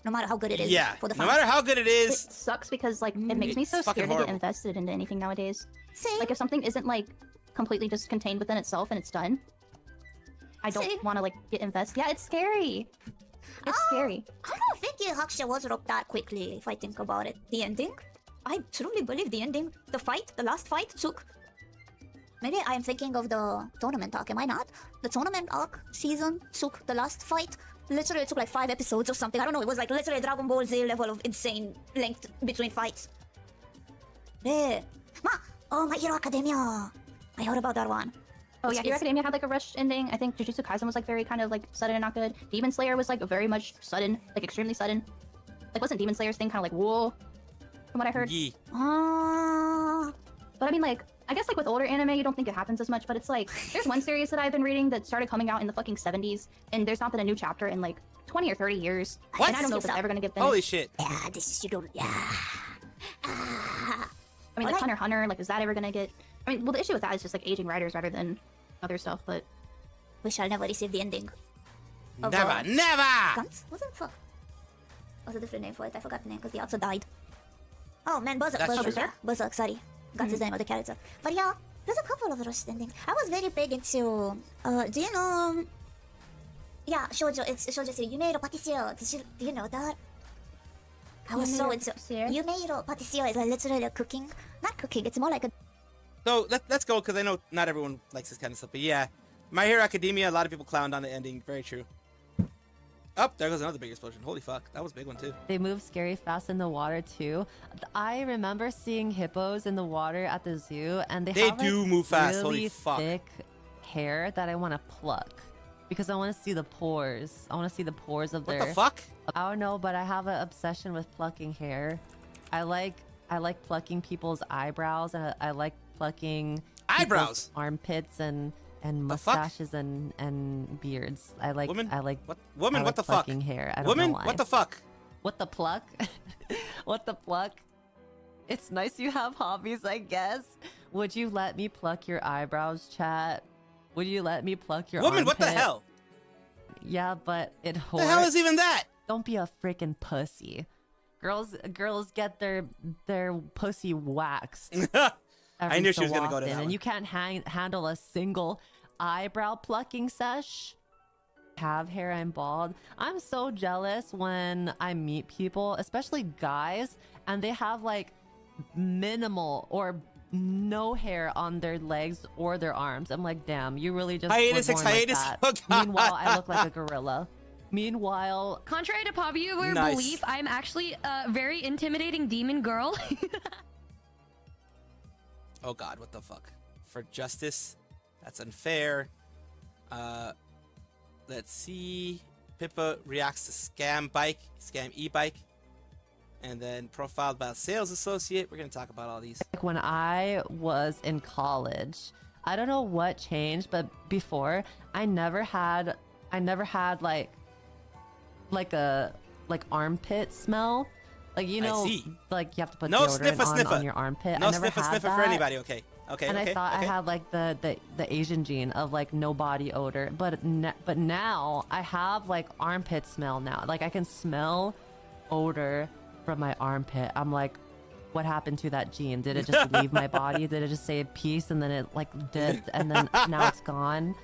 No matter how good it is Yeah, for the no fans. matter how good it it is, sucks because like it makes me It's so fucking scared to horrible. get invested into anything nowadays. See? Like if something isn't like completely just contained within itself and it's done, I See? don't want to like get invested. Yeah, it's scary. It's scary. I don't think Yu Hakusho was wrote that quickly, if I think about it. The ending? I truly believe the ending, the last fight took. Maybe I am thinking of the tournament arc. Am I not? The tournament arc season took the last fight. Literally, it took like 5 episodes or something. I don't know. It was like literally Dragon Ball Z level of insane length between fights. Yeah. Oh, My Hero Academia. I heard about that one. Oh yeah, Hero Academia had like a rushed ending. I think Jujutsu Kaisen was like very kind of like sudden and not good. Demon Slayer was like very much sudden, like extremely sudden. Like wasn't Demon Slayer's thing kind of like whoa? From what I heard. Yeah. But I mean like, I guess like with older anime you don't think it happens as much, but it's like, there's one series that I've been reading that started coming out in the fucking 70s, and there's not been a new chapter in like 20 or 30 years. What? And I don't know if it's ever gonna get finished. Holy shit. Yeah, this is you don't. Yeah. I mean like Hunter x Hunter, like is that ever gonna get... I mean, well the issue with that is just like aging writers rather than other stuff, but... We shall never receive the ending. Of, Never, never! Guns? What's it for? What's a different name for it? I forgot the name because he also died. Oh man, Berserk. That's Berserk, true. yeah. Berserk, sorry. Guns is the name of the character. But yeah, there's a couple of rushed endings. I was very big into. Do you know? Yeah, shoujo. It's shoujo series. Yumeiro Patissier. Do you know that? I was so Yumeiro into. Patissier? Yumeiro Patissier is like literally a cooking. Not cooking. It's more like a. So let's go, because I know not everyone likes this kind of stuff. But yeah, My Hero Academia, a lot of people clowned on the ending. Very true. Oh, there goes another big explosion. Holy fuck. That was a big one too. They move scary fast in the water too. I remember seeing hippos in the water at the zoo, and they have do like, move fast. really Holy fuck. thick hair that I want to pluck because I want to see the pores. I want to see the pores of What their. the fuck? I don't know, but I have an obsession with plucking hair. I like plucking people's eyebrows, and I like plucking Eyebrows? people's armpits and The fuck? mustaches and beards. I like Woman? I like What? Woman, I what like the fuck? plucking hair. I don't Woman, know why. what the fuck? What the pluck? What the pluck? It's nice you have hobbies, I guess. Would you let me pluck your eyebrows, chat? Would you let me pluck your Woman, what the armpit? hell? Yeah, but it The hell is even that? Don't be a freaking pussy. Girls get their pussy waxed. I knew she so was gonna go to often, that and one. you can't handle a single eyebrow plucking sesh. Have hair, I'm bald. I'm so jealous when I meet people, especially guys, and they have like minimal or no hair on their legs or their arms. I'm like, damn, you really just Hiatus, were born hiatus. like Oh, that. God. Meanwhile, I look like a gorilla. Meanwhile, Contrary to popular Nice. belief, I'm actually a very intimidating demon girl. Oh god, what the fuck? For justice? That's unfair. Let's see. Pippa reacts to scam e-bike. And then profiled by a sales associate. We're gonna talk about all these. like when I was in college, I don't know what changed, but before I never had like a armpit smell. Like you I know, see. like you have to put No deodorant sniffa. on your armpit. No I never sniffa had for that. anybody, okay. Okay, And okay. I thought okay. I had like the Asian gene of like no body odor, but now I have like armpit smell now. Like I can smell odor from my armpit. I'm like, what happened to that gene? Did it just leave my body? Did it just say peace and then it like dipped and then now it's gone?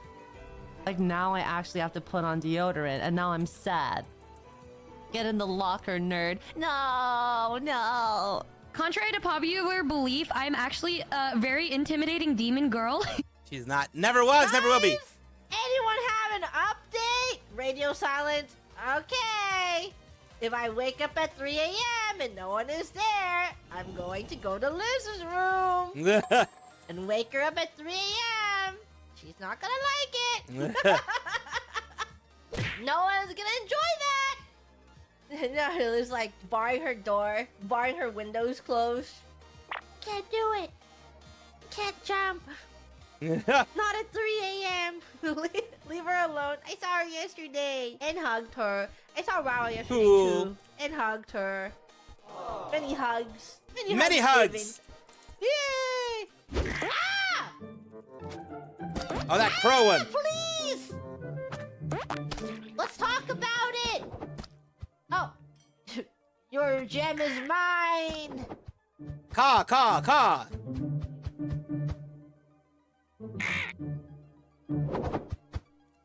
Like now I actually have to put on deodorant and now I'm sad. Get in the locker, nerd. No. Contrary to popular belief, I'm actually a very intimidating demon girl. She's not. Never was, never will be. Anyone have an update? Radio silent. Okay. If I wake up at 3 a.m. and no one is there, I'm going to go to Liz's room and wake her up at 3 a.m. She's not gonna like it. No one's gonna enjoy that. No, Liz like barring her door, barring her windows closed. Can't do it. Can't jump. Not at 3 a.m. Leave her alone. I saw her yesterday and hugged her. I saw Rao yesterday Cool. too and hugged her. Many hugs. Many hugs. Given. Yay! Ah! Oh, that crow one. Please! Let's talk about it! Oh. Your gem is mine! Caw.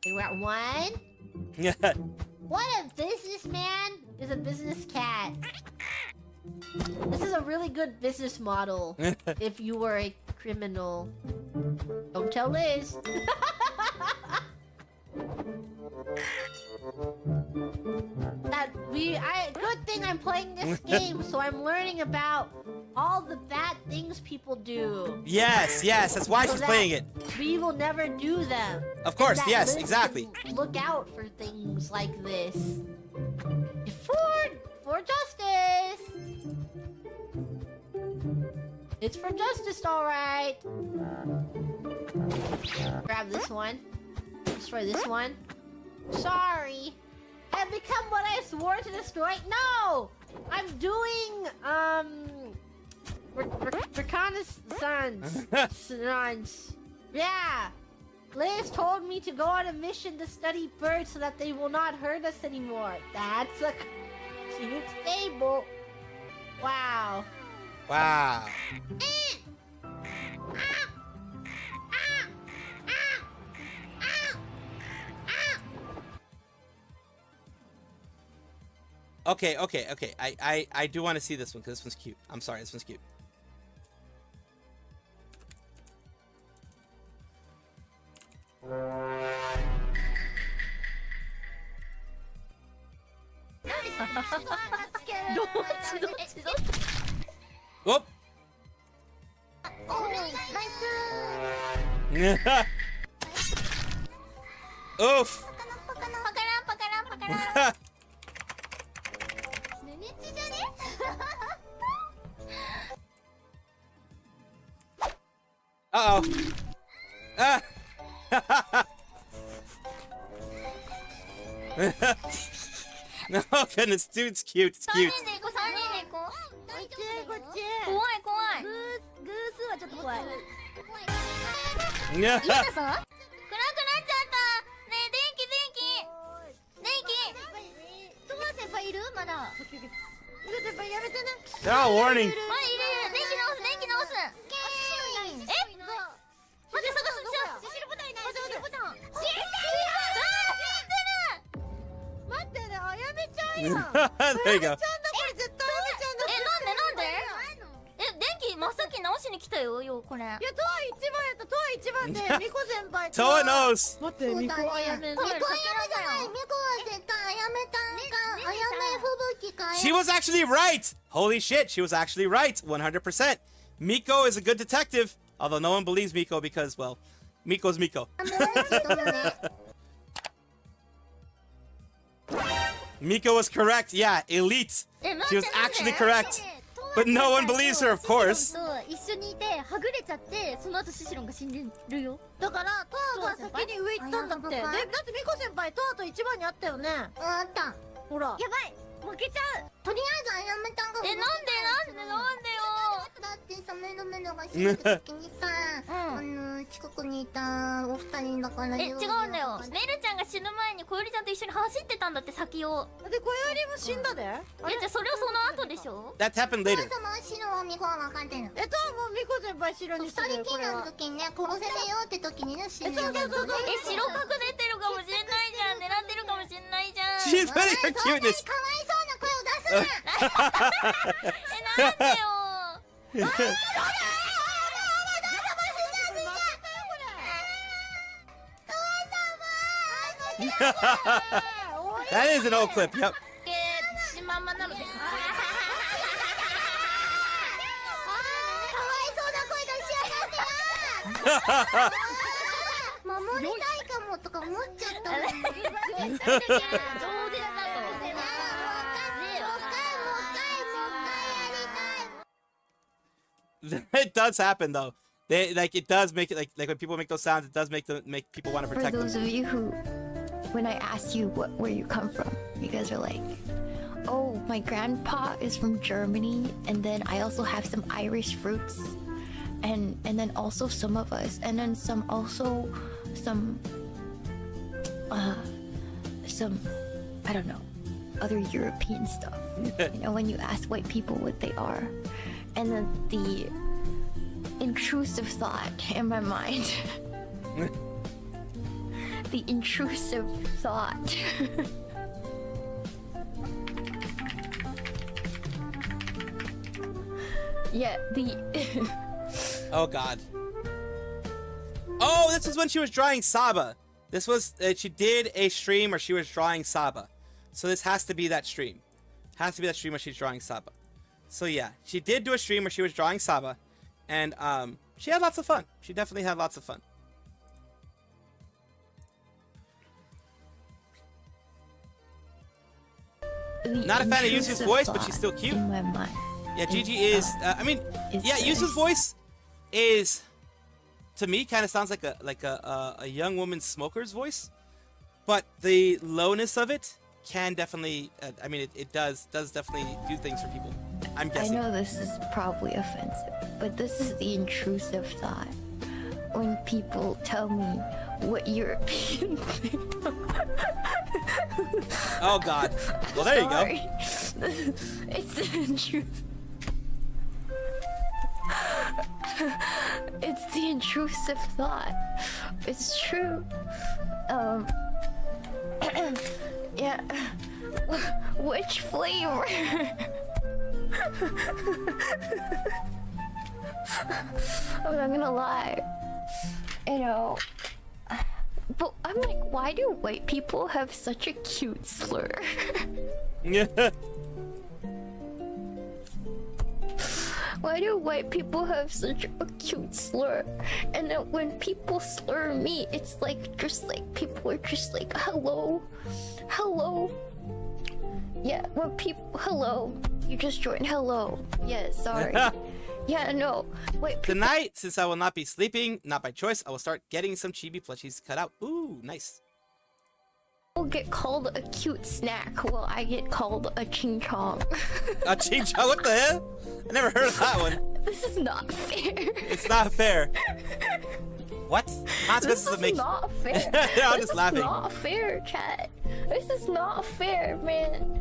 We were at one? What a businessman is a business cat. This is a really good business model if you were a criminal. Don't tell Liz. Good thing I'm playing this game, so I'm learning about all the bad things people do. Yes, that's why So she's that playing it. We will never do them. Of course, That yes, Liz exactly. can look out for things like this. For justice. It's for justice, all right. Grab this one. Destroy this one. Sorry. And become what I swore to destroy. No, I'm doing reconnaissance. Yeah. Liz told me to go on a mission to study birds so that they will not hurt us anymore. That's a cute stable. Wow. Wow. Okay. I do want to see this one because this one's cute. I'm sorry, this one's cute. Whoop. Oof. Uh-oh. Ah. Oh goodness, dude, it's cute, it's cute. やだぞ。暗くなっちゃった。ねえ、電気。トマ先輩いる？まだ。先輩やめてね。Oh, warning. まだいる。電気直す。え？待って、探す。シルボタンいない。シルボタン。死んでる。待ってね、あ、やめちゃうよ。There you go. なんで？電気真っ先直しに来たよ、これ。いや、トア一番で、ミコ先輩。Toa knows. 待って、ミコあやめ。ミコあやめじゃない。ミコは絶対あやめたんか。あやめ吹雪か。 She was actually right. Holy shit, she was actually right. 100%. Miko is a good detective, although no one believes Miko because, well, Miko's Miko. Miko was correct. Yeah, elite. She was actually correct. But no one believes her, of course. 一緒にいてはぐれちゃってその後シシロンが死んでるよ。だからトアが先に上行ったんだって。で、だってミコ先輩トアと一番に会ったよね。あった。ほら。やばい。負けちゃう。とりあえずあやめたんが。なんでよ。だってさメロが死んだ時にさ、近くにいたお二人だから。違うんだよ。メルちゃんが死ぬ前に小よりちゃんと一緒に走ってたんだって先を。で小よりも死んだで。じゃそれをその後でしょ。 That happened later. その白はミコは分かってる。トアもミコ先輩白にしてる。二人きりの時にね殺せてよって時にね死ぬ。白隠れてるかもしれないじゃん。狙ってるかもしれないじゃん。 She's putting her cuteness. かわいそうな声を出すな。なんでよ。That is an old clip. Yep. しまんまなので。かわいそうな声出しやがってな。守りたいかもとか思っちゃったもん。It does happen though. It does make it like when people make those sounds, it does make people want to protect them. For those of you who, when I ask you where you come from, you guys are like, oh, my grandpa is from Germany, and then I also have some Irish roots, and then also some of us, and then some I don't know, other European stuff. You know, when you ask white people what they are, and then the intrusive thought in my mind. The intrusive thought. Yeah, the. Oh God. Oh, this was when she was drawing Saba. This was she did a stream where she was drawing Saba. So this has to be that stream. Has to be that stream where she's drawing Saba. So yeah, she did do a stream where she was drawing Saba, and she had lots of fun. She definitely had lots of fun. Not a fan of Yusu's voice, but she's still cute. In my mind. Yeah, Gigi is. I mean, yeah, Yusu's voice is, to me, kind of sounds like a young woman smoker's voice, but the lowness of it can definitely. I mean, it does definitely do things for people. I'm guessing. I know this is probably offensive, but this is the intrusive thought. When people tell me what European think. Oh God. Well, there Sorry. you go. It's the intrusive. It's the intrusive thought. It's true. Yeah. Which flavor? I'm not gonna lie. You know. But I'm like, why do white people have such a cute slur? Yeah. Why do white people have such a cute slur? And then when people slur me, it's like, just like, people are just like, hello, hello. Yeah, when people, hello, you just joined, hello. Yeah, sorry. Yeah, no, wait. Tonight, since I will not be sleeping, not by choice, I will start getting some chibi plushies cut out. Ooh, nice. People get called a cute snack while I get called a ching chong. A ching chong? What the hell? I never heard of that one. This is not fair. It's not fair. What? Consequences This of making. is not fair. I'm This just laughing. is not fair, chat. This is not fair, man.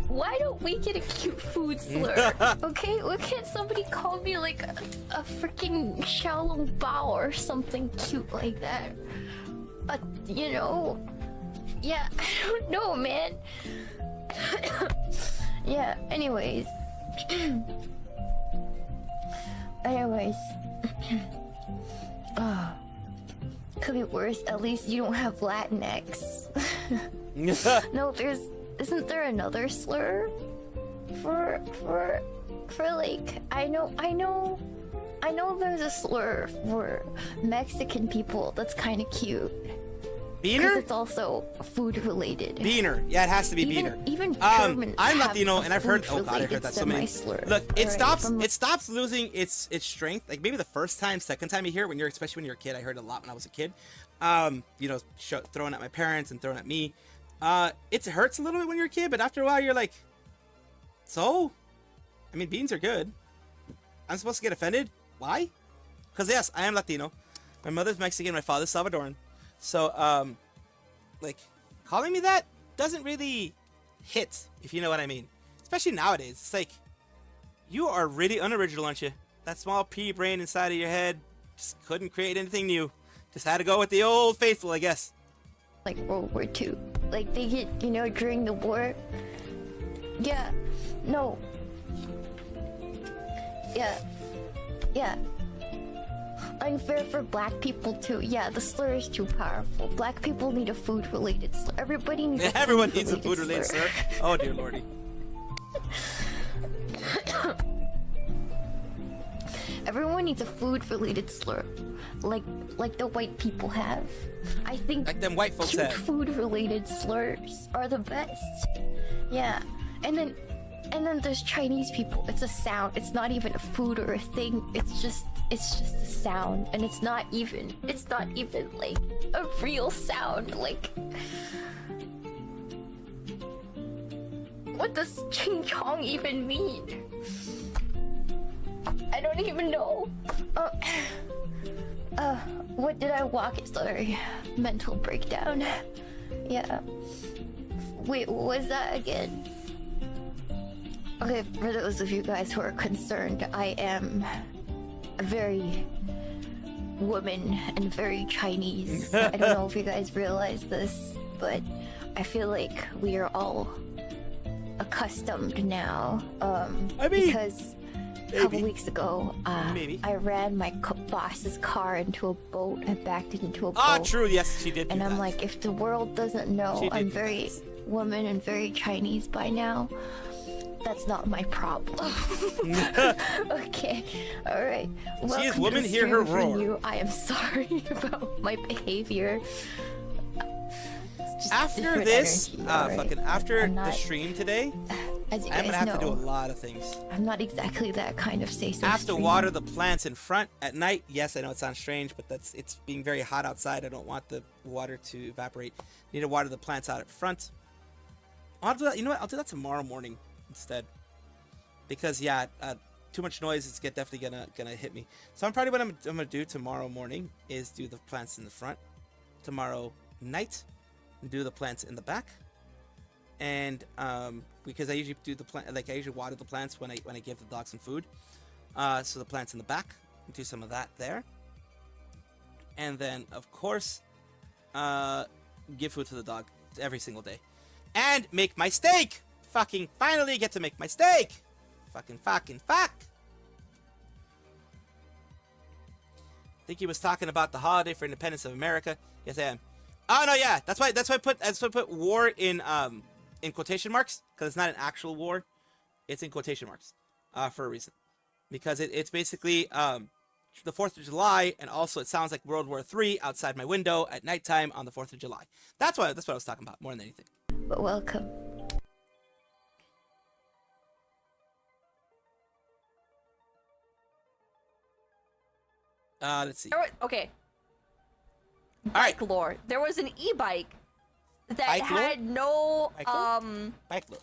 Why don't we get a cute food slur? Okay, why can't somebody call me like a freaking Xiaolong Bao or something cute like that? You know, yeah, I don't know, man. Yeah. Anyways. Could be worse. At least you don't have Latinx. No, isn't there another slur for like I know there's a slur for Mexican people that's kind of cute. Beaner? Because it's also food related. Beaner. Yeah, it has to be Beaner. Even Germans I'm have Latino, a and I've heard. Oh God, I food-related heard that so many. semi-slur. Look, it Alright, stops losing its strength. Like maybe the first time, second time you hear it, when you're especially when you're a kid. I heard it a lot when I was a kid. You know, throwing at my parents and throwing at me. It hurts a little bit when you're a kid, but after a while you're like, so? I mean, beans are good. I'm supposed to get offended? Why? Because yes, I am Latino. My mother's Mexican, my father's Salvadoran. So, like, calling me that doesn't really hit, if you know what I mean. Especially nowadays. It's like, you are really unoriginal, aren't you? That small pea brain inside of your head just couldn't create anything new. Just had to go with the old faithful, I guess. like World War II. Like they get, you know, during the war. Yeah. No. Yeah. Yeah. Unfair for black people too. Yeah, the slur is too powerful. Black people need a food-related slur. Everybody needs. Everyone needs a food-related slur. Oh dear lordy. Everyone needs a food-related slur, like the white people have. I think like them white folks cute have. food-related slurs are the best. Yeah, and then there's Chinese people. It's a sound. It's not even a food or a thing. It's just a sound, and it's not even like a real sound. Like, what does ching chong even mean? I don't even know. What did I walk? Sorry, mental breakdown. Yeah. Wait, what was that again? Okay, for those of you guys who are concerned, I am very woman and very Chinese. I don't know if you guys realize this, but I feel like we are all accustomed now. I mean, because a couple weeks ago, Maybe. I ran my boss's car into a boat and backed it into a boat. Ah, true. Yes, she did. Do And I'm that. like, if the world doesn't know She did I'm do very that. woman and very Chinese by now, that's not my problem. Okay, all right. She is Welcome to woman, the hear her stream for roar. you. I am sorry about my behavior. It's just After different this, energy, all right? fucking after I'm the not- stream today, As you I'm guys gonna have know, to do a lot of things. I'm not exactly that kind of say-so I have to streamer. water the plants in front at night. Yes, I know it sounds strange, but it's being very hot outside. I don't want the water to evaporate. Need to water the plants out at front. I'll do that. You know what? I'll do that tomorrow morning instead. Because yeah, too much noise is definitely gonna hit me. So I'm probably what I'm gonna do tomorrow morning is do the plants in the front. Tomorrow night, do the plants in the back. And because I usually do the plant, like I usually water the plants when I give the dog some food. So the plants in the back, do some of that there. And then of course, give food to the dog every single day. And make my steak! Fucking finally get to make my steak! Fuck. I think he was talking about the holiday for independence of America. Yes, I am. Oh no, yeah, that's why I put war in quotation marks, because it's not an actual war. It's in quotation marks for a reason, because it's basically the 4th of July, and also it sounds like World War III outside my window at nighttime on the 4th of July. That's what I was talking about more than anything. But welcome. Let's see. Okay. All right. Bike lore. There was an e-bike that Bike lore? had no Bike lore? Bike lore.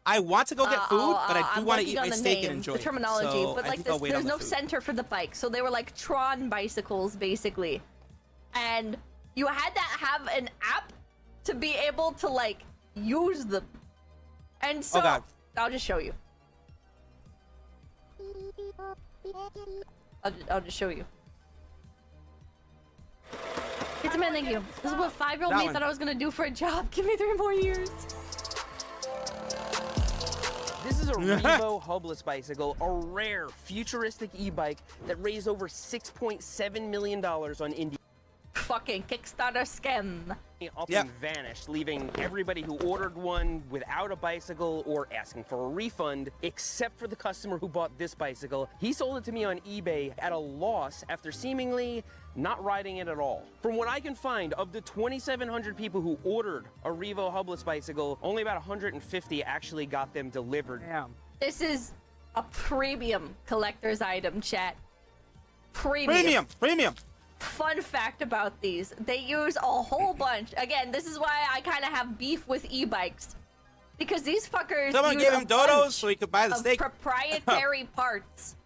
I want to go get food, but I do I'm want to blanking eat on my the steak name, and enjoy the terminology, it. So but I like think I'll wait there's on the no food. center for the bike, so they were like Tron bicycles basically, and you had to have an app to be able to like use them. And so Oh, God. I'll just show you. I'll just show you. It's a man, thank you. This is what 5-year-old That me one. thought I was gonna do for a job. Give me 3 more years. This is a Revo hubless bicycle, a rare futuristic e-bike that raised over $6.7 million on India. Fucking Kickstarter scam. Up Yep. and vanished, leaving everybody who ordered one without a bicycle or asking for a refund, except for the customer who bought this bicycle. He sold it to me on eBay at a loss after seemingly not riding it at all. From what I can find, of the 2,700 people who ordered a Revo hubless bicycle, only about 150 actually got them delivered. This is a premium collector's item, chat. Premium. Premium. Fun fact about these, they use a whole bunch. Again, this is why I kind of have beef with e-bikes. Because these fuckers Someone use gave a him donos bunch so he could buy the of steak. proprietary parts.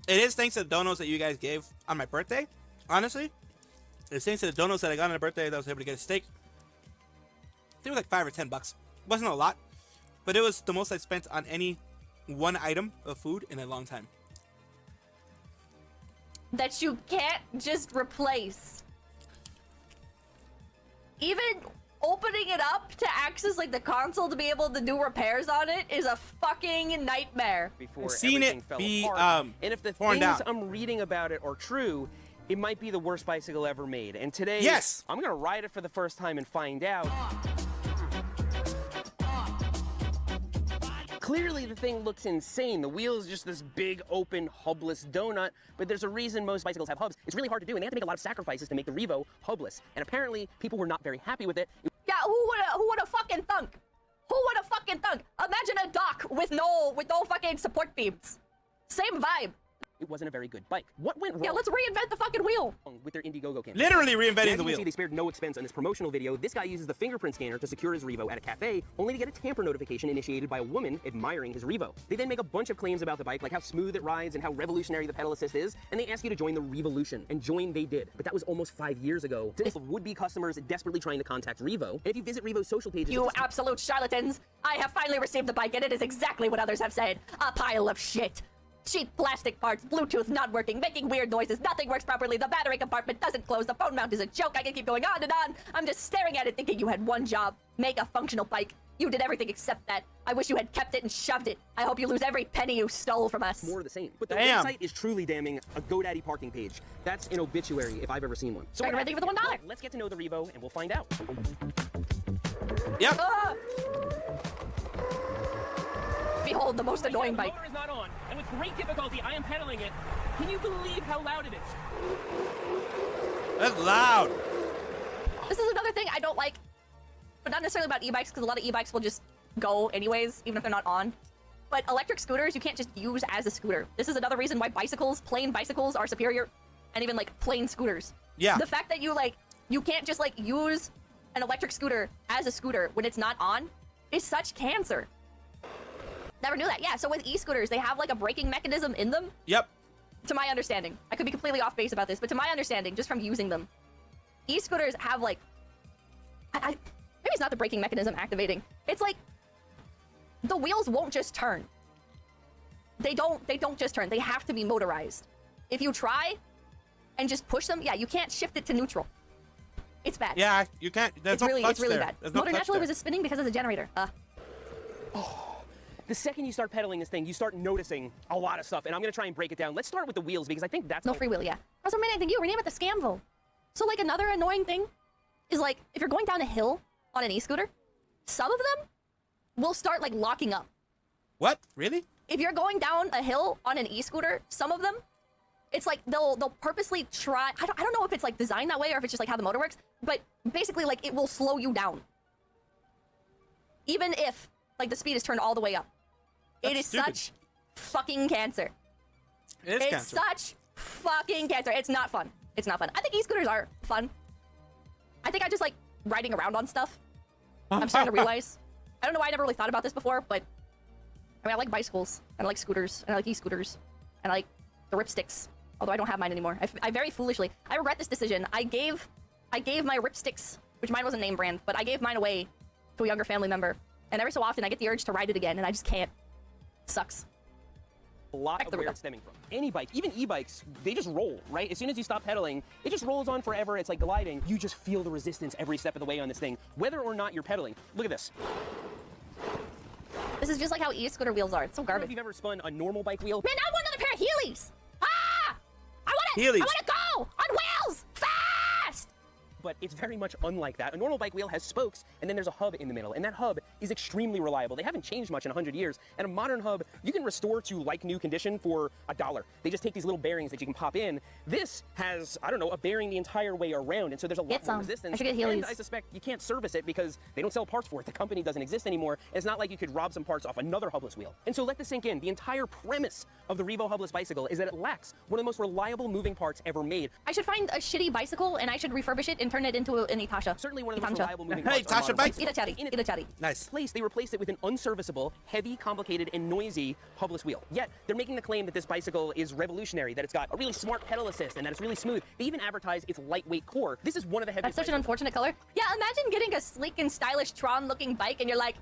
It is thanks to the donos that you guys gave on my birthday. Honestly, it's thanks to the donos that I got on my birthday that I was able to get a steak. I think it was like $5 or $10. It wasn't a lot, but it was the most I spent on any one item of food in a long time. That you can't just replace. Even opening it up to access like the console to be able to do repairs on it is a fucking nightmare. Before I've seen everything it fell be, apart. And if the torn things down. I'm reading about it are true, it might be the worst bicycle ever made. And today, Yes! I'm gonna ride it for the first time and find out. Clearly, the thing looks insane. The wheel is just this big, open, hubless donut, but there's a reason most bicycles have hubs. It's really hard to do, and they have to make a lot of sacrifices to make the Revo hubless. And apparently, people were not very happy with it. Yeah, who would have fucking thunk? Who would have fucking thunk? Imagine a dock with no fucking support beams. Same vibe. It wasn't a very good bike. What went wrong Yeah, let's reinvent the fucking wheel. with their Indiegogo campaign? Literally reinventing As the you can wheel. see, they spared no expense on this promotional video. This guy uses the fingerprint scanner to secure his Revo at a cafe, only to get a tamper notification initiated by a woman admiring his Revo. They then make a bunch of claims about the bike, like how smooth it rides and how revolutionary the pedal assist is, and they ask you to join the Revolution. And join they did. But that was almost 5 years ago. This would-be customers desperately trying to contact Revo. And if you visit Revo's social pages... You absolute charlatans. I have finally received the bike, and it is exactly what others have said. A pile of shit. Cheap plastic parts, Bluetooth not working, making weird noises, nothing works properly, the battery compartment doesn't close, the phone mount is a joke, I can keep going on and on. I'm just staring at it thinking you had one job, make a functional bike. You did everything except that. I wish you had kept it and shoved it. I hope you lose every penny you stole from us. More of the same. But the Damn. website is truly damning. A GoDaddy parking page. That's an obituary if I've ever seen one. So Right, ready for the $1. Well, let's get to know the Revo and we'll find out. Yep. Ah! Behold, the most annoying bike. The motor is not on, and with great difficulty, I am pedaling it. Can you believe how loud it is? That's loud. This is another thing I don't like, but not necessarily about e-bikes, because a lot of e-bikes will just go anyways, even if they're not on. But electric scooters, you can't just use as a scooter. This is another reason why bicycles, plain bicycles, are superior, and even like plain scooters. Yeah. The fact that you can't just like use an electric scooter as a scooter when it's not on is such cancer. Never knew that. Yeah, so with e-scooters, they have like a braking mechanism in them. Yep. To my understanding, I could be completely off base about this, but to my understanding, just from using them, e-scooters have like, maybe it's not the braking mechanism activating. It's like the wheels won't just turn. They don't just turn. They have to be motorized. If you try and just push them, yeah, you can't shift it to neutral. It's bad. Yeah, you can't. There's no clutch it's really there. bad. There's no Motor clutch naturally there. was spinning because of the generator. The second you start pedaling this thing, you start noticing a lot of stuff, and I'm gonna try and break it down. Let's start with the wheels, because I think that's... No freewheel, yeah. Also, rename you rename it the Scamvo. So like another annoying thing is like if you're going down a hill on an e-scooter, some of them will start like locking up. What? Really? If you're going down a hill on an e-scooter, some of them, it's like they'll purposely try. I don't know if it's like designed that way or if it's just like how the motor works, but basically like it will slow you down, even if like the speed is turned all the way up. That's it is stupid. such fucking cancer. It's cancer. Such fucking cancer. It's not fun. It's not fun. I think e-scooters are fun. I think I just like riding around on stuff. I'm starting to realize. I don't know why I never really thought about this before, but I mean, I like bicycles, and I like scooters, and I like e-scooters, and I like the ripsticks. Although I don't have mine anymore. I very foolishly, I regret this decision. I gave my ripsticks, which mine wasn't name brand, but I gave mine away to a younger family member. And every so often I get the urge to ride it again, and I just can't. Sucks. A lot of where it's stemming from. Any bike, even e-bikes, they just roll, right? As soon as you stop pedaling, it just rolls on forever. It's like gliding. You just feel the resistance every step of the way on this thing, whether or not you're pedaling. Look at this. This is just like how e-scooter wheels are. It's so I don't know garbage. if you've ever spun a normal bike wheel. Man, I want another pair of Heelys! Ah! I Heelys. wanna go! On wheels! Fast! But it's very much unlike that. A normal bike wheel has spokes, and then there's a hub in the middle, and that hub is extremely reliable. They haven't changed much in 100 years, and a modern hub you can restore to like new condition for $1. They just take these little bearings that you can pop in. This has, I don't know, a bearing the entire way around, and so there's a lot Get more some. resistance. I should get And Heelys. I suspect you can't service it because they don't sell parts for it. The company doesn't exist anymore. It's not like you could rob some parts off another hubless wheel. And so let this sink in. The entire premise of the Revo hubless bicycle is that it lacks one of the most reliable moving parts ever made. I should find a shitty bicycle and I should refurbish it and turn it into an Itasha. Certainly one of the most Itancha. reliable moving Hey, parts. on Tasha modern bike. bicycles. Itachari. In its Itachari. Nice. place, they replaced it with an unserviceable, heavy, complicated, and noisy hubless wheel. Yet, they're making the claim that this bicycle is revolutionary, that it's got a really smart pedal assist, and that it's really smooth. They even advertise its lightweight core. This is one of the heaviest. That's such an unfortunate color. Yeah, imagine getting a sleek and stylish Tron-looking bike and you're like,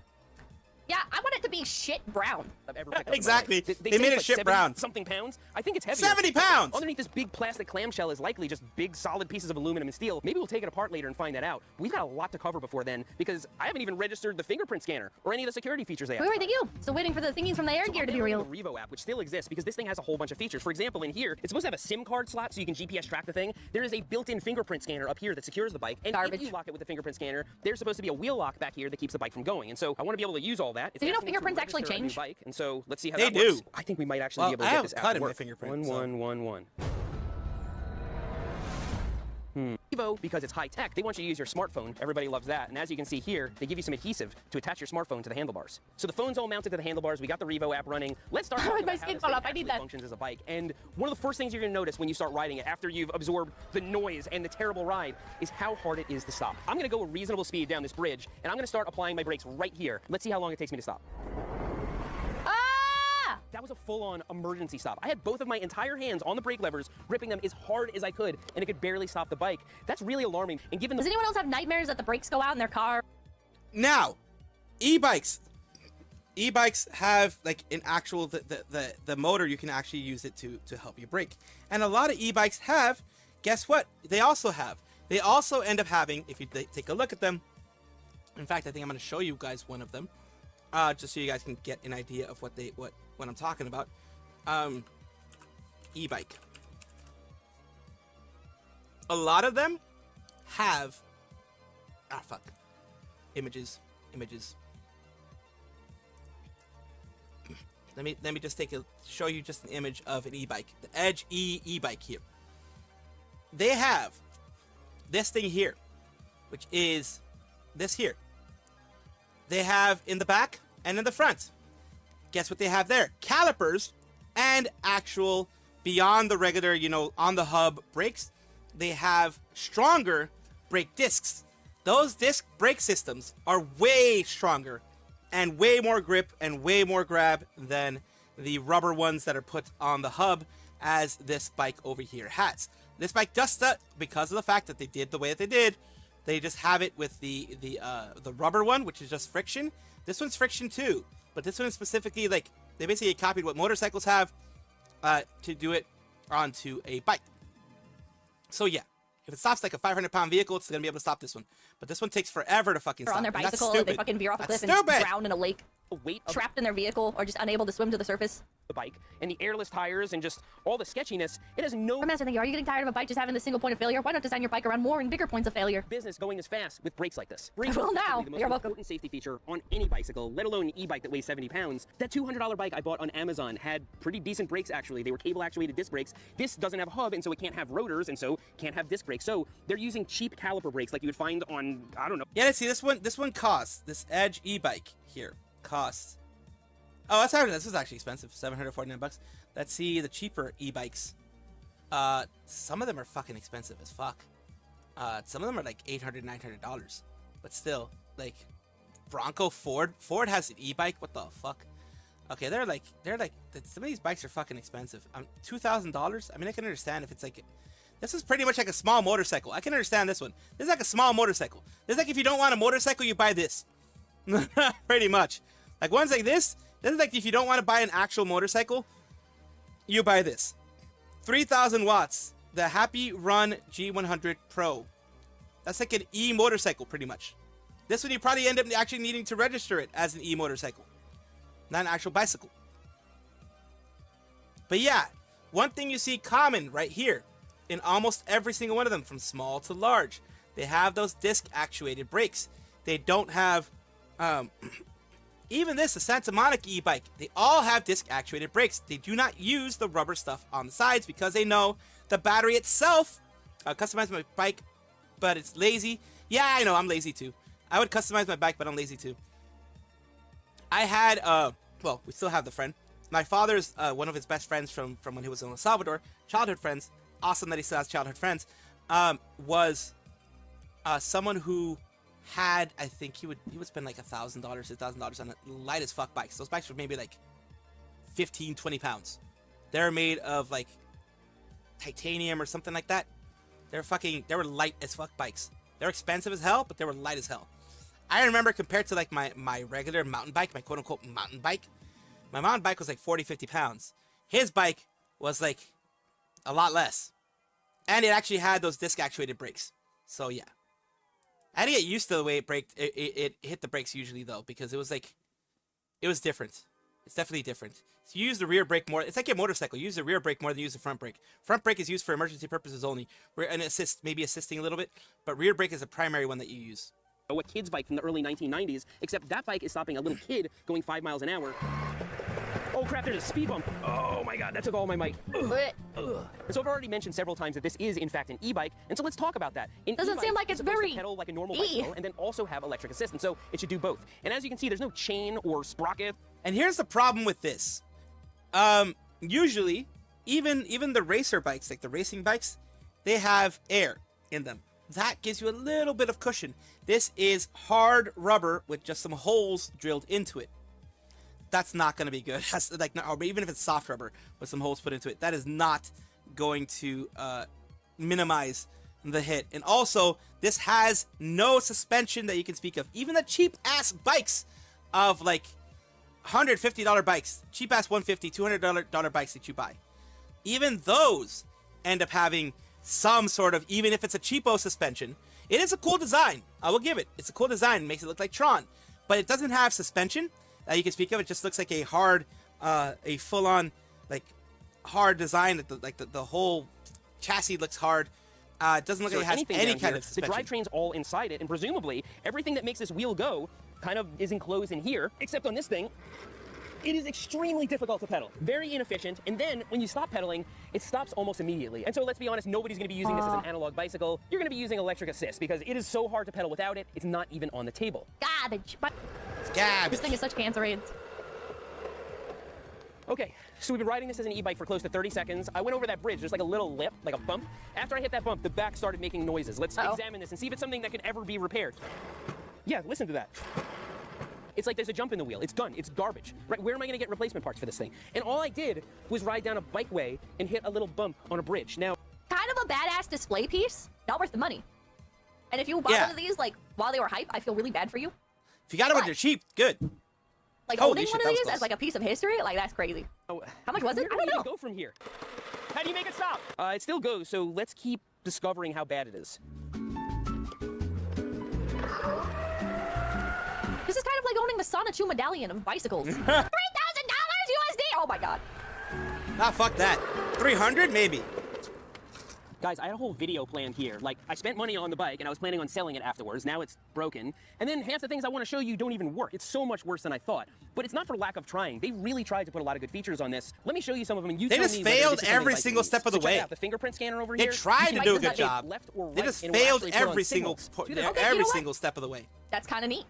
yeah, I want it to be shit brown. I've ever picked up in my Exactly. life. They say made it's it like shit 70 brown. Something pounds. I think it's heavier. 70 pounds! Underneath this big plastic clamshell is likely just big solid pieces of aluminum and steel. Maybe we'll take it apart later and find that out. We've got a lot to cover before then because I haven't even registered the fingerprint scanner or any of the security features they have. Wait, where are you? Still waiting for the thingies from the air gear to be real. The Revo app, which still exists because this thing has a whole bunch of features. For example, in here, it's supposed to have a SIM card slot so you can GPS track the thing. There is a built-in fingerprint scanner up here that secures the bike. And Garbage. if you lock it with the fingerprint scanner, there's supposed to be a wheel lock back here that keeps the bike from going. And so I want to be able to use all that. It's Did you know asking me to fingerprints actually register a new change? Bike, and so let's see how They that works. do. I think we might actually Well, be able to I get have this cut app in to my work. fingerprint, so- 1111. Evo, because it's high tech, they want you to use your smartphone. Everybody loves that. And as you can see here, they give you some adhesive to attach your smartphone to the handlebars. So the phone's all mounted to the handlebars. We got the Revo app running. Let's start talking My about how skin this fell thing off. I need actually that. functions as a bike. And one of the first things you're going to notice when you start riding it after you've absorbed the noise and the terrible ride is how hard it is to stop. I'm going to go a reasonable speed down this bridge, and I'm going to start applying my brakes right here. Let's see how long it takes me to stop. That was a full-on emergency stop. I had both of my entire hands on the brake levers, gripping them as hard as I could, and it could barely stop the bike. That's really alarming. And given the Does anyone else have nightmares that the brakes go out in their car? Now, e-bikes have like an actual the motor. You can actually use it to help you brake. And a lot of e-bikes have, guess what? They also end up having, if you take a look at them, In fact, I think I'm going to show you guys one of them, just so you guys can get an idea of what I'm talking about. E-bike. A lot of them have images. Let me just show you just an image of an e-bike, the Edge e-bike here. They have this thing here, which is this here. They have in the back and in the front. Guess what they have there? Calipers and actual beyond the regular, on the hub brakes. They have stronger brake discs. Those disc brake systems are way stronger and way more grip and way more grab than the rubber ones that are put on the hub as this bike over here has. This bike does that because of the fact that they did the way that they did. They just have it with the rubber one, which is just friction. This one's friction too, but this one is specifically like they basically copied what motorcycles have to do it onto a bike. So yeah, if it stops like a 500-pound vehicle, it's gonna be able to stop this one. But this one takes forever to fucking stop. Or on their bicycle, they fucking veer off a cliff and drown in a lake. Weight trapped in their vehicle or just unable to swim to the surface. The bike and the airless tires and just all the sketchiness, it has no... I'm asking you, are you getting tired of a bike just having the single point of failure? Why not design your bike around more and bigger points of failure? Business going as fast with brakes like this. Well, now, the most you're welcome. important safety feature on any bicycle, let alone an e-bike that weighs 70 pounds. That $200 bike I bought on Amazon had pretty decent brakes, actually. They were cable-actuated disc brakes. This doesn't have a hub, and so it can't have rotors, and so can't have disc brakes. So they're using cheap caliper brakes like you would find on, I don't know. Yeah, see, this one costs, this Edge e-bike here costs... Oh, that's how this is actually expensive, $749. Let's see the cheaper e-bikes. Some of them are fucking expensive as fuck. Some of them are like $800, $900. But still, like Bronco, Ford has an e-bike. What the fuck? Okay, they're like some of these bikes are fucking expensive. $2,000. I mean, I can understand if it's like this is pretty much like a small motorcycle. I can understand this one. This is like a small motorcycle. This is like if you don't want a motorcycle, you buy this. Pretty much. Like ones like this. This is like if you don't want to buy an actual motorcycle, you buy this. 3,000 watts. The Happy Run G100 Pro. That's like an e-motorcycle, pretty much. This one you probably end up actually needing to register it as an e-motorcycle, not an actual bicycle. But yeah, one thing you see common right here in almost every single one of them, from small to large, they have those disc actuated brakes. They don't have... Even this, the Santa Monica e-bike, they all have disc-actuated brakes. They do not use the rubber stuff on the sides because they know the battery itself. Customize my bike, but it's lazy. Yeah, I know, I'm lazy too. I would customize my bike, but I'm lazy too. I had, well, we still have the friend. My father's, one of his best friends from when he was in El Salvador, childhood friends, awesome that he still has childhood friends, was someone who had, I think he would spend like $1,000, $2,000 on light as fuck bikes. Those bikes were maybe like 15, 20 pounds. They're made of like titanium or something like that. They were light as fuck bikes. They're expensive as hell, but they were light as hell. I remember compared to like my regular mountain bike, my quote unquote mountain bike, my mountain bike was like 40, 50 pounds. His bike was like a lot less. And it actually had those disc actuated brakes. So yeah. I had to get used to the way it braked. It hit the brakes usually though, because it was different. It's definitely different. So you use the rear brake more. It's like your motorcycle. You use the rear brake more than you use the front brake. Front brake is used for emergency purposes only, and maybe assisting a little bit. But rear brake is the primary one that you use. A kid's bike from the early 1990s, except that bike is stopping a little kid going 5 miles an hour. Oh crap, there's a speed bump. Oh my god, that took all my might. So I've already mentioned several times that this is in fact an e-bike, and so let's talk about that. Doesn't seem like it's very pedal like a normal bicycle, and then also have electric assist, and so it should do both. And as you can see, there's no chain or sprocket. And here's the problem with this. Usually, even the racer bikes, like the racing bikes, they have air in them. That gives you a little bit of cushion. This is hard rubber with just some holes drilled into it. That's not going to be good. That's like, or even if it's soft rubber with some holes put into it, that is not going to minimize the hit. And also, this has no suspension that you can speak of. Even the cheap ass bikes of like $150 bikes, cheap ass $150, $200 bikes that you buy, even those end up having some sort of, even if it's a cheapo suspension, It is a cool design. I will give it. It's a cool design. It makes it look like Tron, but it doesn't have suspension that you can speak of. It just looks like a hard, a full-on, like, hard design. The whole chassis looks hard. It doesn't look like it has any kind of suspension. The drivetrain's all inside it, and presumably everything that makes this wheel go kind of is enclosed in here, except on this thing. It is extremely difficult to pedal, very inefficient, and then when you stop pedaling, it stops almost immediately. And so let's be honest, nobody's going to be using this as an analog bicycle. You're going to be using electric assist because it is so hard to pedal without it, it's not even on the table. Garbage. But It's garbage. this thing is such cancer aids. Okay, so we've been riding this as an e-bike for close to 30 seconds. I went over that bridge, there's like a little lip, like a bump. After I hit that bump, the back started making noises. Let's examine this and see if it's something that could ever be repaired. Yeah, listen to that. It's like there's a jump in the wheel. It's done. It's garbage. Right? Where am I going to get replacement parts for this thing? And all I did was ride down a bikeway and hit a little bump on a bridge. Now, Kind of a badass display piece, not worth the money. And if you bought one of these, like, while they were hype, I feel really bad for you. If you got it when they're cheap, good. Like, Holy owning shit, one that of was these close. as, like, a piece of history, like, that's crazy. How much was it? I where don't do we know. go from here? How do you make it stop? It still goes, so let's keep discovering how bad it is. This is kind of like owning the Sonichu medallion of bicycles. $3,000 USD! Oh my god. Ah, fuck that. 300 maybe. Guys, I had a whole video planned here. Like, I spent money on the bike, and I was planning on selling it afterwards. Now it's broken. And then half the things I want to show you don't even work. It's so much worse than I thought. But it's not for lack of trying. They really tried to put a lot of good features on this. Let me show you some of them. And you They tell just me whether failed this is something every like single these. step of the So check way. it out. The fingerprint scanner over They here. tried you to can do a use good that job. left or right, They just and it will failed actually put on every single signals. Okay, you every know what? single step of the way. That's kind of neat.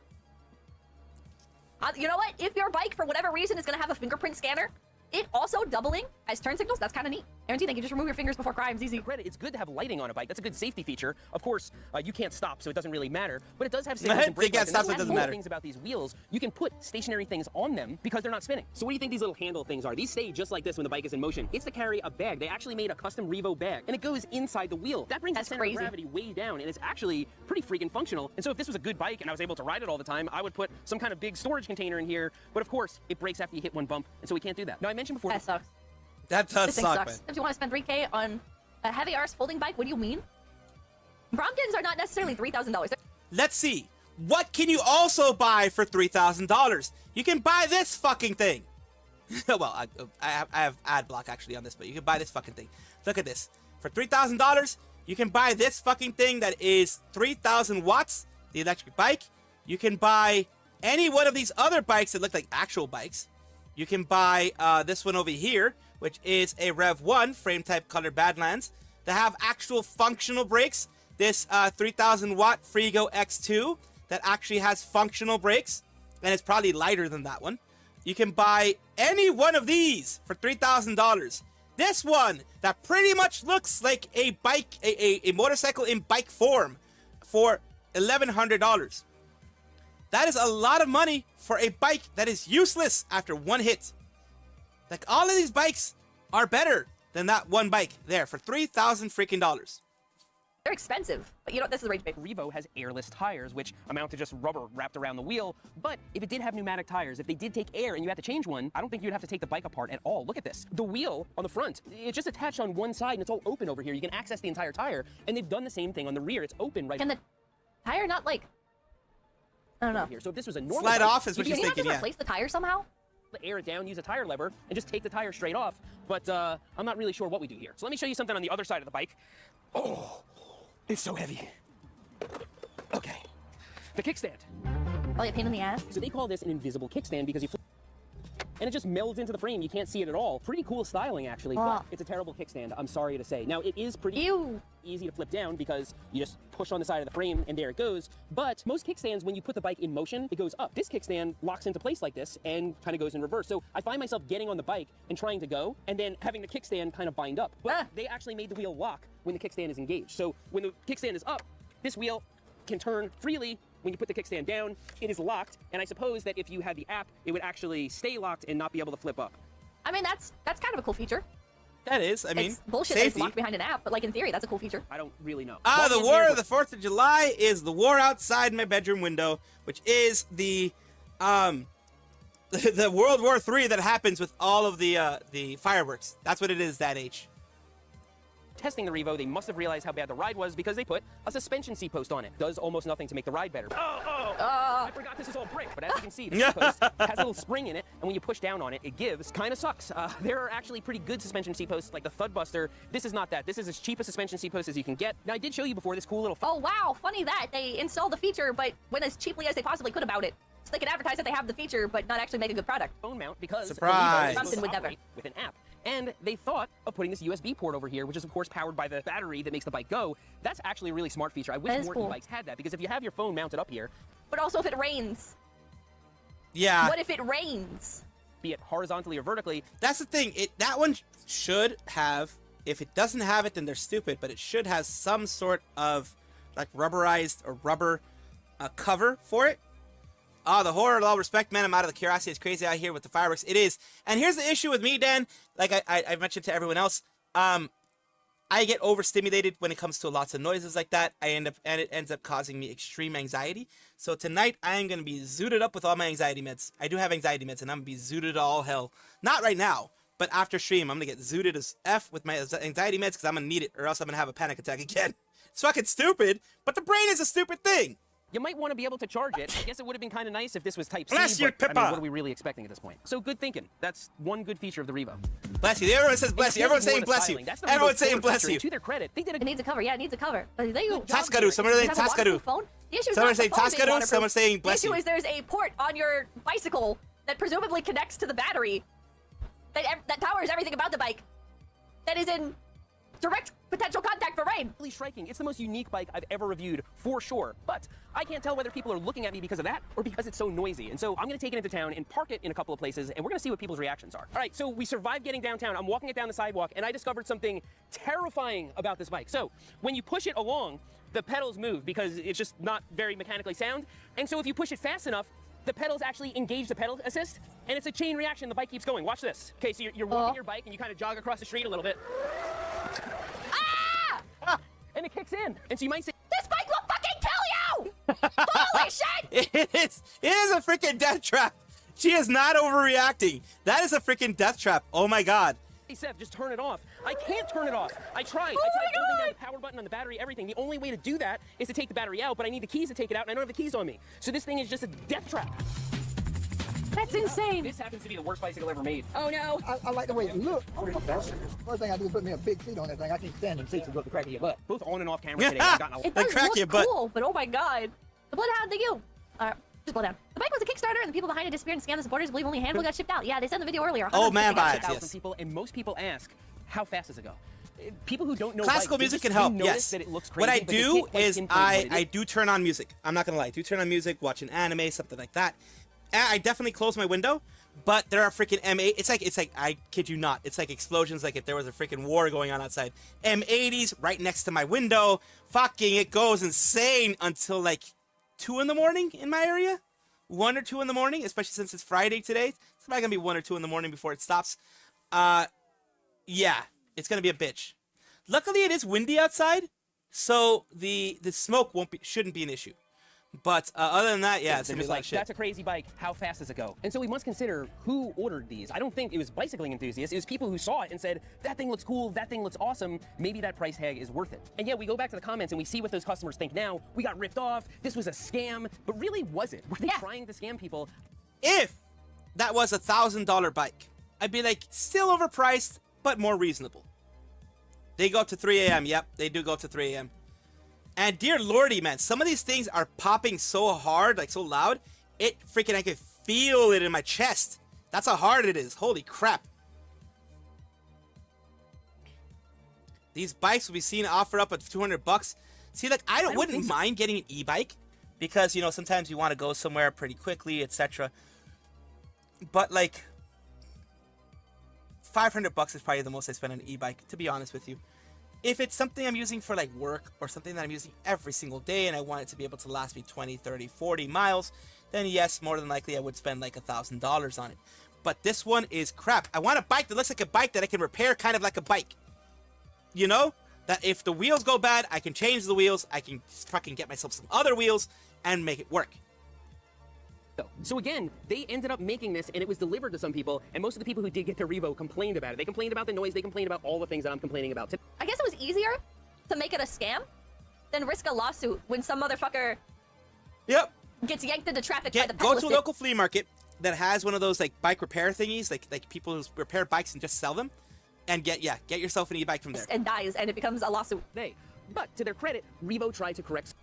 You know what? If your bike, for whatever reason, is going to have a fingerprint scanner, it also doubling as turn signals, that's kind of neat. Guarantee they can just remove your fingers before crimes, easy. Credit, it's good to have lighting on a bike. That's a good safety feature. Of course, you can't stop, so it doesn't really matter. But it does have signals and They brake can't lights. stop, And so it that's doesn't one of the matter. things about these wheels, you can put stationary things on them because they're not spinning. So what do you think these little handle things are? These stay just like this when the bike is in motion. It's to carry a bag. They actually made a custom Revo bag, and it goes inside the wheel. That brings That's the center crazy. of gravity way down, and it's actually pretty freaking functional. And so if this was a good bike and I was able to ride it all the time, I would put some kind of big storage container in here. But of course, it breaks after you hit one bump, and so we can't do that. Now, I mentioned before... That sucks. That does This thing suck, sucks. man. If you want to spend $3K on a heavy arse folding bike, what do you mean? Bromptons are not necessarily $3,000. Let's see. What can you also buy for $3,000? You can buy this fucking thing. Well, I have ad block actually on this, but you can buy this fucking thing. Look at this. For $3,000, you can buy this fucking thing that is 3,000 watts, the electric bike. You can buy any one of these other bikes that look like actual bikes. You can buy this one over here, which is a Rev 1 frame type color Badlands that have actual functional brakes. This 3,000 watt Frigo X2 that actually has functional brakes, and it's probably lighter than that one. You can buy any one of these for $3,000. This one that pretty much looks like a bike, a motorcycle in bike form for $1,100. That is a lot of money for a bike that is useless after one hit. Like, all of these bikes are better than that one bike there for $3,000 freaking dollars. They're expensive, but you know what? This is rage bait. Revo has airless tires, which amount to just rubber wrapped around the wheel. But if it did have pneumatic tires, if they did take air and you had to change one, I don't think you'd have to take the bike apart at all. Look at this. The wheel on the front, it's just attached on one side and it's all open over here. You can access the entire tire. And they've done the same thing on the rear. It's open right Can the tire not, like... I don't know. here. So if this was a normal Slide bike, off is what you she's could thinking, Just yeah. replace the tire somehow? air it down, use a tire lever, and just take the tire straight off. But I'm not really sure what we do here. So let me show you something on the other side of the bike. Oh, it's so heavy. Okay, the kickstand. Probably a pain in the ass. So they call this an invisible kickstand because you flip and it just melds into the frame. You can't see it at all. Pretty cool styling, actually, but it's a terrible kickstand, I'm sorry to say. Now, it is pretty easy to flip down because you just push on the side of the frame and there it goes. But most kickstands, when you put the bike in motion, it goes up. This kickstand locks into place like this and kind of goes in reverse. So I find myself getting on the bike and trying to go and then having the kickstand kind of bind up. But they actually made the wheel lock when the kickstand is engaged. So when the kickstand is up, this wheel can turn freely. When you put the kickstand down, it is locked, and I suppose that if you had the app, it would actually stay locked and not be able to flip up. I mean, that's kind of a cool feature. That is, I mean, it's bullshit that it's safety. locked behind an app, but like in theory, that's a cool feature. I don't really know. The war of the 4th of July is the war outside my bedroom window, which is the the World War III that happens with all of the fireworks. That's what it is, that H. testing the Revo, they must have realized how bad the ride was because they put a suspension seat post on it. Does almost nothing to make the ride better. I forgot this is all brick, but as you can see, the seat post has a little spring in it, and when you push down on it, it gives. Kind of sucks. There are actually pretty good suspension seat posts, like the Thudbuster. This is not that. This is as cheap a suspension seat post as you can get. Now, I did show you before this cool little... Oh, wow. Funny that. They installed the feature, but went as cheaply as they possibly could about it. So they can advertise that they have the feature, but not actually make a good product. Phone mount because... Surprise! Something would never. With an app. And they thought of putting this USB port over here, which is, of course, powered by the battery that makes the bike go. That's actually a really smart feature. I wish more e-bikes had that, because if you have your phone mounted up here... But also if it rains. Yeah. What if it rains? Be it horizontally or vertically. That's the thing. That one should have... If it doesn't have it, then they're stupid, but it should have some sort of, like, rubberized or rubber cover for it. The horror, with all respect, man, I'm out of the curiosity. It's crazy out here with the fireworks. It is. And here's the issue with me, Dan. Like I mentioned to everyone else, I get overstimulated when it comes to lots of noises like that. And it ends up causing me extreme anxiety. So tonight, I am going to be zooted up with all my anxiety meds. I do have anxiety meds, and I'm going to be zooted all hell. Not right now, but after stream, I'm going to get zooted as F with my anxiety meds because I'm going to need it, or else I'm going to have a panic attack again. It's fucking stupid, but the brain is a stupid thing. You might want to be able to charge it. I guess it would have been kind of nice if this was Type C, Bless you, but I mean, Pippa. what are we really expecting at this point? So good thinking. That's one good feature of the Revo. Bless you. Everyone says bless you. Everyone's saying bless you. Everyone's saying bless you. To their credit, they did a... It needs a cover. Yeah, it needs a cover. But they Tascadoo. Someone saying Tascadoo. Someone saying Tascadoo. Someone saying bless you. The you. issue is there's a port on your bicycle that presumably connects to the battery that powers everything about the bike that is in direct potential contact for rain. Really striking. It's the most unique bike I've ever reviewed, for sure. But I can't tell whether people are looking at me because of that or because it's so noisy. And so I'm going to take it into town and park it in a couple of places, and we're going to see what people's reactions are. All right, so we survived getting downtown. I'm walking it down the sidewalk, and I discovered something terrifying about this bike. So when you push it along, the pedals move because it's just not very mechanically sound. And so if you push it fast enough, the pedals actually engage the pedal assist, and it's a chain reaction. The bike keeps going. Watch this. Okay, so you're walking your bike, and you kind of jog across the street a little bit. And it kicks in. And so you might say, this bike will fucking kill you! Holy shit! It is a freaking death trap. She is not overreacting. That is a freaking death trap. Oh my god. Hey, Seth, just turn it off. I can't turn it off. I tried. I tried holding down the power button on the battery, everything. The only way to do that is to take the battery out, but I need the keys to take it out, and I don't have the keys on me. So this thing is just a death trap. That's insane. This happens to be the worst bicycle ever made. Oh no. I like the way it looks. First thing I do is put me a big seat on that thing. I can't stand in seats and go to crack of your butt. Both on and off camera today. I've gotten a It does look cool, but oh my god. The Bloodhound, thank you. Just Bloodhound. The bike was a Kickstarter, and the people behind it disappeared and scammed the supporters. Believe only a handful got shipped out. Yeah, they sent the video earlier. Oh man, vibes. Yes. People, and most people ask, how fast does it go? People who don't know classical bikes, music can help. Yes. That it looks crazy, what I but they do can't quite is pinpoint what it I do turn on music. I'm not gonna lie. I do turn on music, watch an anime, something like that. And I definitely close my window. But there are freaking M8. It's like I kid you not. It's like explosions. Like if there was a freaking war going on outside. M80s right next to my window. Fucking it goes insane until like 2 in the morning in my area. 1 or 2 in the morning, especially since it's Friday today. It's probably gonna be 1 or 2 in the morning before it stops. Yeah, it's gonna be a bitch. Luckily, it is windy outside, so the smoke shouldn't be an issue. But other than that, yeah, it's gonna be like shit. That's a crazy bike. How fast does it go? And so we must consider who ordered these. I don't think it was bicycling enthusiasts. It was people who saw it and said, that thing looks cool, that thing looks awesome. Maybe that price tag is worth it. And yeah, we go back to the comments and we see what those customers think now. We got ripped off. This was a scam. But really, was it? Were they trying to scam people? If that was $1,000 bike, I'd be like, still overpriced, but more reasonable. They go up to 3 a.m. Yep, they do go up to 3 a.m. And dear lordy, man, some of these things are popping so hard, like so loud, I can feel it in my chest. That's how hard it is. Holy crap. These bikes will be seen offered up at $200. See, like, I wouldn't mind getting an e-bike because, you know, sometimes you want to go somewhere pretty quickly, etc. But, like, $500 is probably the most I spend on an e-bike, to be honest with you. If it's something I'm using for like work or something that I'm using every single day and I want it to be able to last me 20, 30, 40 miles, then yes, more than likely I would spend like $1,000 on it. But this one is crap. I want a bike that looks like a bike that I can repair kind of like a bike. You know? That if the wheels go bad, I can change the wheels. I can fucking get myself some other wheels and make it work. So again, they ended up making this and it was delivered to some people, and most of the people who did get their Revo complained about it. They complained about the noise, they complained about all the things that I'm complaining about. I guess it was easier to make it a scam than risk a lawsuit when some motherfucker gets yanked into traffic by the Go to a local flea market that has one of those like bike repair thingies, like people who repair bikes and just sell them, and get yourself an e-bike from there. And dies, and it becomes a lawsuit. But to their credit, Revo tried to correct.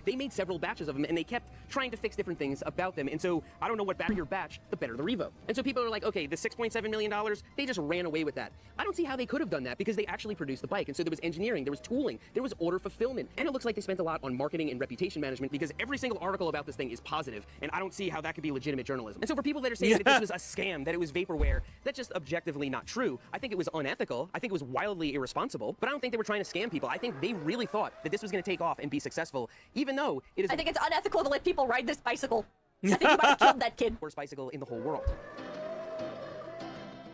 They made several batches of them, and they kept trying to fix different things about them. And so I don't know what your batch, the better the Revo. And so people are like, okay, the $6.7 million, they just ran away with that. I don't see how they could have done that because they actually produced the bike. And so there was engineering, there was tooling, there was order fulfillment. And it looks like they spent a lot on marketing and reputation management because every single article about this thing is positive, and I don't see how that could be legitimate journalism. And so for people that are saying that this was a scam, that it was vaporware, that's just objectively not true. I think it was unethical. I think it was wildly irresponsible, but I don't think they were trying to scam people. I think they really thought that this was going to take off and be successful, even though it is. I think it's unethical to let people ride this bicycle. I think you might have killed that kid. Worst bicycle in the whole world.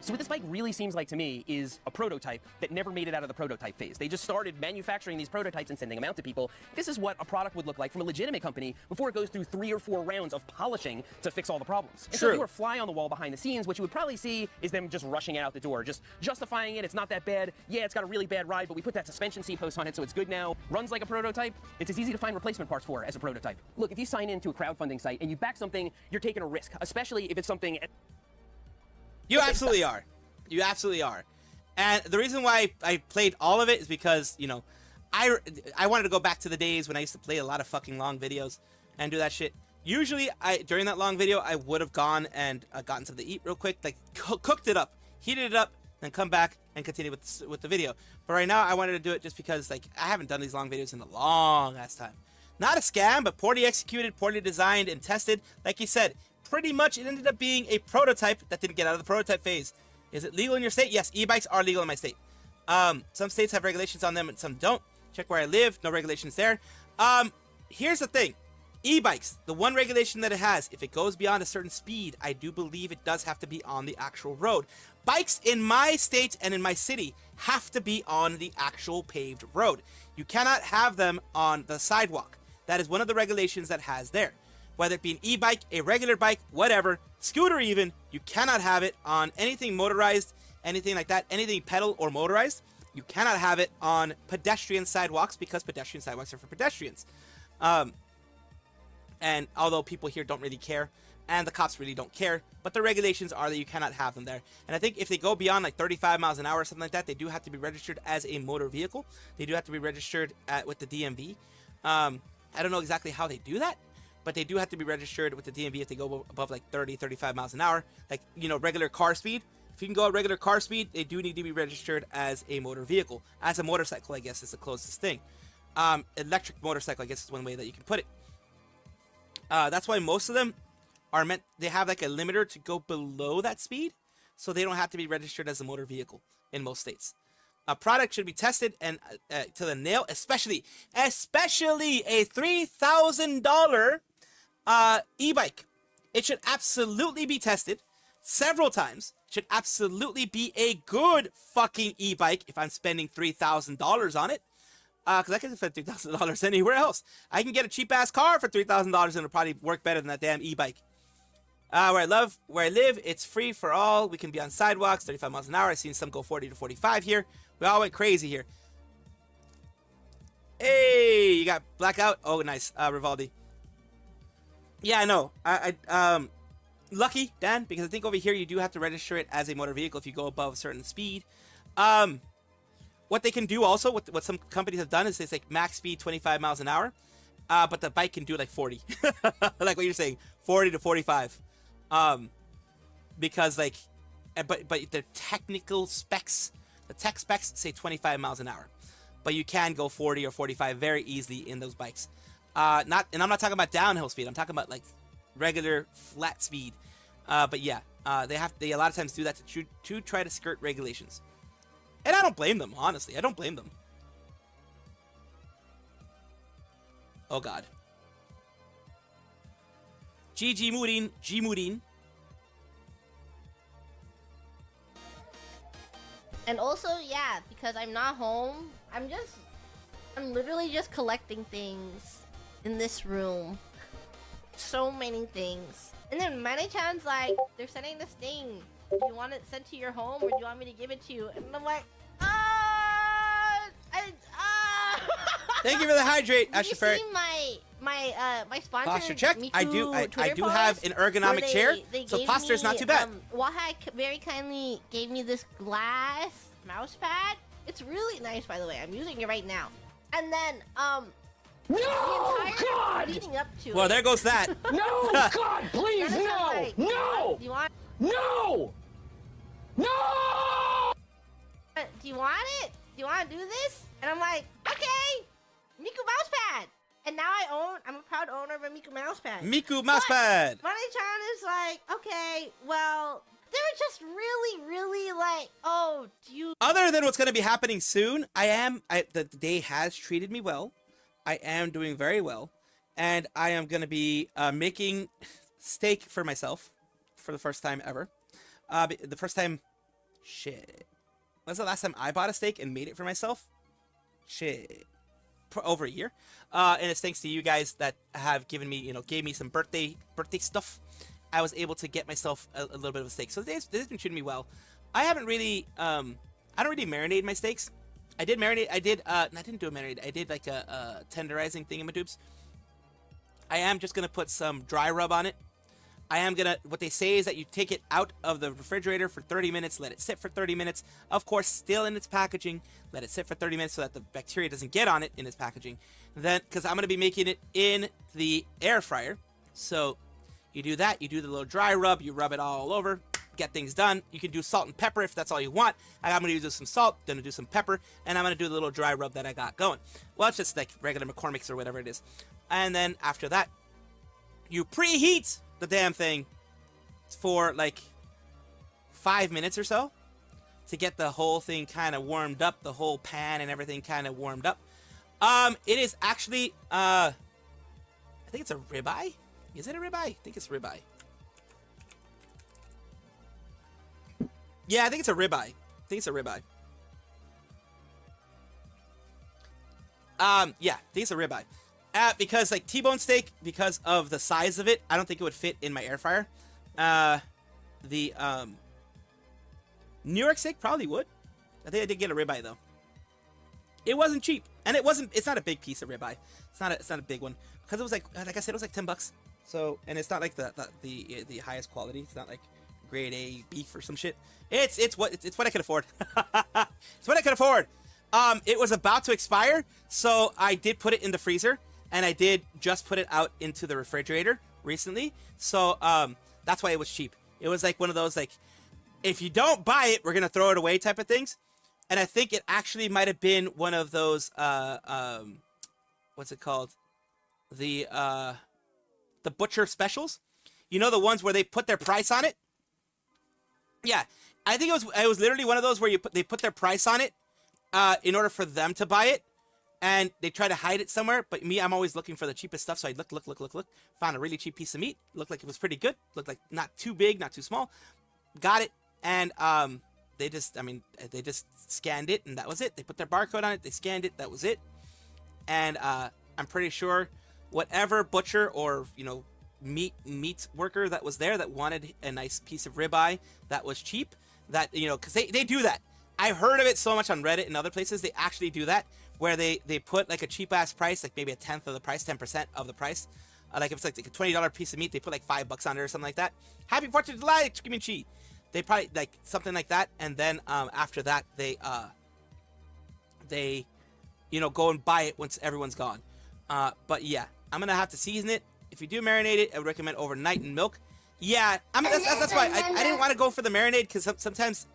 So what this bike really seems like to me is a prototype that never made it out of the prototype phase. They just started manufacturing these prototypes and sending them out to people. This is what a product would look like from a legitimate company before it goes through 3 or 4 rounds of polishing to fix all the problems. And so if you were a fly on the wall behind the scenes, what you would probably see is them just rushing it out the door, just justifying it. It's not that bad. Yeah, it's got a really bad ride, but we put that suspension seat post on it, so it's good now. Runs like a prototype. It's as easy to find replacement parts for as a prototype. Look, if you sign into a crowdfunding site and you back something, you're taking a risk, especially if it's something. You absolutely are. You absolutely are. And the reason why I played all of it is because, you know, I wanted to go back to the days when I used to play a lot of fucking long videos and do that shit. Usually, during that long video, I would have gone and gotten something to eat real quick, like cooked it up, heated it up, then come back and continue with the video. But right now, I wanted to do it just because, like, I haven't done these long videos in a long ass time. Not a scam, but poorly executed, poorly designed, and tested. Like you said, pretty much it ended up being a prototype that didn't get out of the prototype phase. Is it legal in your state? Yes, e-bikes are legal in my state. Some states have regulations on them and some don't. Check where I live, no regulations there. Here's the thing. E-bikes, the one regulation that it has, if it goes beyond a certain speed, I do believe it does have to be on the actual road. Bikes in my state and in my city have to be on the actual paved road. You cannot have them on the sidewalk. That is one of the regulations that has there. Whether it be an e-bike, a regular bike, whatever, scooter even, you cannot have it on anything motorized, anything like that, anything pedal or motorized. You cannot have it on pedestrian sidewalks because pedestrian sidewalks are for pedestrians. And although people here don't really care, and the cops really don't care, but the regulations are that you cannot have them there. And I think if they go beyond like 35 miles an hour or something like that, they do have to be registered as a motor vehicle. They do have to be registered with the DMV. I don't know exactly how they do that, but they do have to be registered with the DMV if they go above like 30, 35 miles an hour. Like, you know, regular car speed. If you can go at regular car speed, they do need to be registered as a motor vehicle. As a motorcycle, I guess, is the closest thing. Electric motorcycle, I guess, is one way that you can put it. That's why most of them are meant, they have like a limiter to go below that speed, so they don't have to be registered as a motor vehicle in most states. A product should be tested and to the nail, especially a $3,000 e-bike. It should absolutely be tested several times. It should absolutely be a good fucking e-bike if I'm spending $3,000 on it. Because I can spend $3,000 anywhere else. I can get a cheap-ass car for $3,000 and it'll probably work better than that damn e-bike. Where I live, it's free for all. We can be on sidewalks, 35 miles an hour. I've seen some go 40 to 45 here. We all went crazy here. Hey, you got blackout? Oh, nice, Rivaldi. Yeah, I know. Lucky, Dan, because I think over here you do have to register it as a motor vehicle if you go above a certain speed. What they can do also, what some companies have done is it's like max speed 25 miles an hour, but the bike can do like 40. Like what you're saying, 40 to 45. Because like, but the technical specs, the tech specs say 25 miles an hour, but you can go 40 or 45 very easily in those bikes. And I'm not talking about downhill speed. I'm talking about like regular flat speed. But yeah, they a lot of times do that to try to skirt regulations. And I don't blame them, honestly. I don't blame them. Oh, God. G Murin. And also, yeah, because I'm not home, I'm literally just collecting things in this room. so many things. And then Manny-chan's like, they're sending this thing. Do you want it sent to your home or do you want me to give it to you? And I'm like, Thank you for the hydrate, Did you Ashafari. see my sponsor? Posture check. I do. I do have an ergonomic chair, so posture's not too bad. Wahai very kindly gave me this glass mouse pad. It's really nice, by the way. I'm using it right now. And then No, the entire God! leading up to Well, it. there goes that. No, God, please, Then it's no, like, no, Do you want? no, no! Do you want it? Do you want to do this? And I'm like, okay, Miku mousepad. And now I'm a proud owner of a Miku mousepad. Miku mousepad. Money-chan is like, okay, well, they were just really, really like, oh, do you? Other than what's going to be happening soon, the day has treated me well. I am doing very well. And I am going to be making steak for myself for the first time ever. The first time, shit. When's the last time I bought a steak and made it for myself? Shit. For over a year. And it's thanks to you guys that have given me, gave me some birthday stuff. I was able to get myself a little bit of a steak. So this has been treating me well. I haven't really, I don't really marinate my steaks. I did marinate, I didn't do a marinade. I did like a tenderizing thing in my tubes. I am just going to put some dry rub on it. What they say is that you take it out of the refrigerator for 30 minutes, let it sit for 30 minutes. Of course, still in its packaging, let it sit for 30 minutes so that the bacteria doesn't get on it in its packaging. Then, because I'm going to be making it in the air fryer. So you do that, you do the little dry rub, you rub it all over, get things done. You can do salt and pepper if that's all you want. I'm going to do some salt, going to do some pepper, and I'm going to do the little dry rub that I got going. Well, it's just like regular McCormick's or whatever it is. And then after that, you preheat the damn thing for like 5 minutes or so to get the whole thing kind of warmed up, the whole pan and everything kind of warmed up. It is actually, I think it's a ribeye. Is it a ribeye? I think it's ribeye. Yeah, I think it's a ribeye. Yeah, I think it's a ribeye. Because like T-bone steak, because of the size of it, I don't think it would fit in my air fryer. The New York steak probably would. I think I did get a ribeye though. It wasn't cheap, and it's not a big piece of ribeye. It's not a big one because it was like I said, it was like $10. So, and it's not like the highest quality. It's not like grade A beef or some shit. It's what I can afford. It's what I can afford. It was about to expire, so I did put it in the freezer. And I did just put it out into the refrigerator recently. So that's why it was cheap. It was like one of those, like, if you don't buy it, we're going to throw it away type of things. And I think it actually might have been one of those, what's it called? The butcher specials. You know, the ones where they put their price on it? Yeah. I think it was literally one of those where they put their price on it in order for them to buy it. And they try to hide it somewhere, but me, I'm always looking for the cheapest stuff. So I look. Found a really cheap piece of meat. Looked like it was pretty good. Looked like not too big, not too small. Got it, and they just scanned it, and that was it. They put their barcode on it. They scanned it. That was it. And I'm pretty sure whatever butcher or meat worker that was there that wanted a nice piece of ribeye that was cheap, that because they do that. I heard of it so much on Reddit and other places. They actually do that, where they put like a cheap ass price, like maybe a tenth of the price, 10% of the price. Like if it's like a $20 piece of meat, they put like $5 on it or something like that. Happy 4th of July, chicken and cheese. They probably like something like that, and then after that they go and buy it once everyone's gone. But yeah, I'm gonna have to season it. If you do marinate it, I would recommend overnight in milk. Yeah, that's why I didn't want to go for the marinade, because sometimes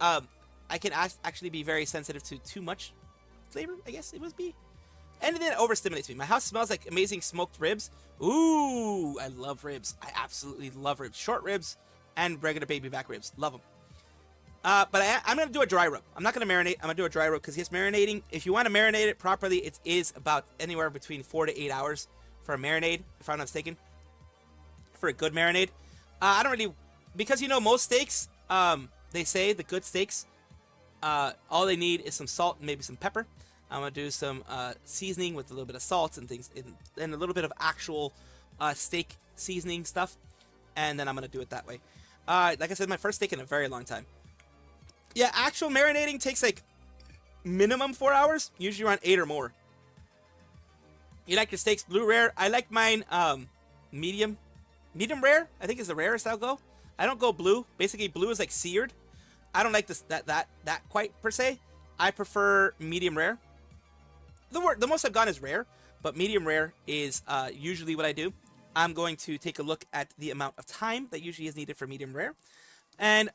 I can actually be very sensitive to too much flavor, I guess it must be. And then it overstimulates me. My house smells like amazing smoked ribs. Ooh, I love ribs. I absolutely love ribs. Short ribs and regular baby back ribs. Love them. But I'm going to do a dry rub. I'm not going to marinate. I'm going to do a dry rub because yes, marinating, if you want to marinate it properly, it is about anywhere between 4 to 8 hours for a marinade, if I'm not mistaken. For a good marinade. I don't really, because most steaks, they say the good steaks, all they need is some salt and maybe some pepper. I'm going to do some seasoning with a little bit of salt and things, and a little bit of actual steak seasoning stuff, and then I'm gonna do it that way. Like I said, my first steak in a very long time. Yeah, actual marinating takes like minimum 4 hours, usually around 8 or more. You like your steaks blue rare? I like mine medium rare. I think is the rarest I'll go. I don't go blue. Basically, blue is like seared. I don't like this that quite per se. I prefer medium rare. The most I've gone is rare, but medium rare is usually what I do. I'm going to take a look at the amount of time that usually is needed for medium rare, and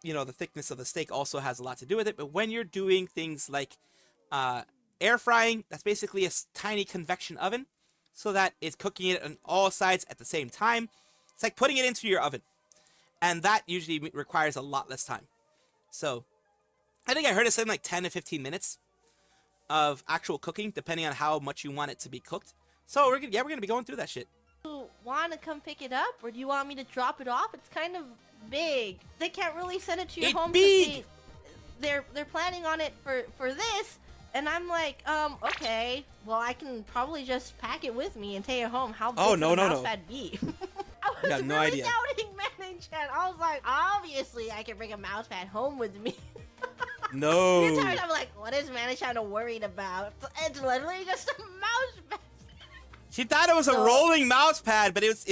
you know, the thickness of the steak also has a lot to do with it. But when you're doing things like air frying, that's basically a tiny convection oven, so that it's cooking it on all sides at the same time. It's like putting it into your oven, and that usually requires a lot less time. So I think I heard it saying like 10 to 15 minutes of actual cooking, depending on how much you want it to be cooked. So we're gonna be going through that shit. Do you want to come pick it up, or do you want me to drop it off? It's kind of big. They can't really send it to your home. Big. They're planning on it for this, and I'm like, okay, well, I can probably just pack it with me and take it home. How big Oh, could no, a no, mouse no. pad be? I was got no really idea. doubting Manny-chan. I was like, obviously, I can bring a mouse pad home with me. No. You're tired. I'm like, what is Manny-chan worried about? It's literally just a mouse pad. She thought it was a rolling mouse pad, but it's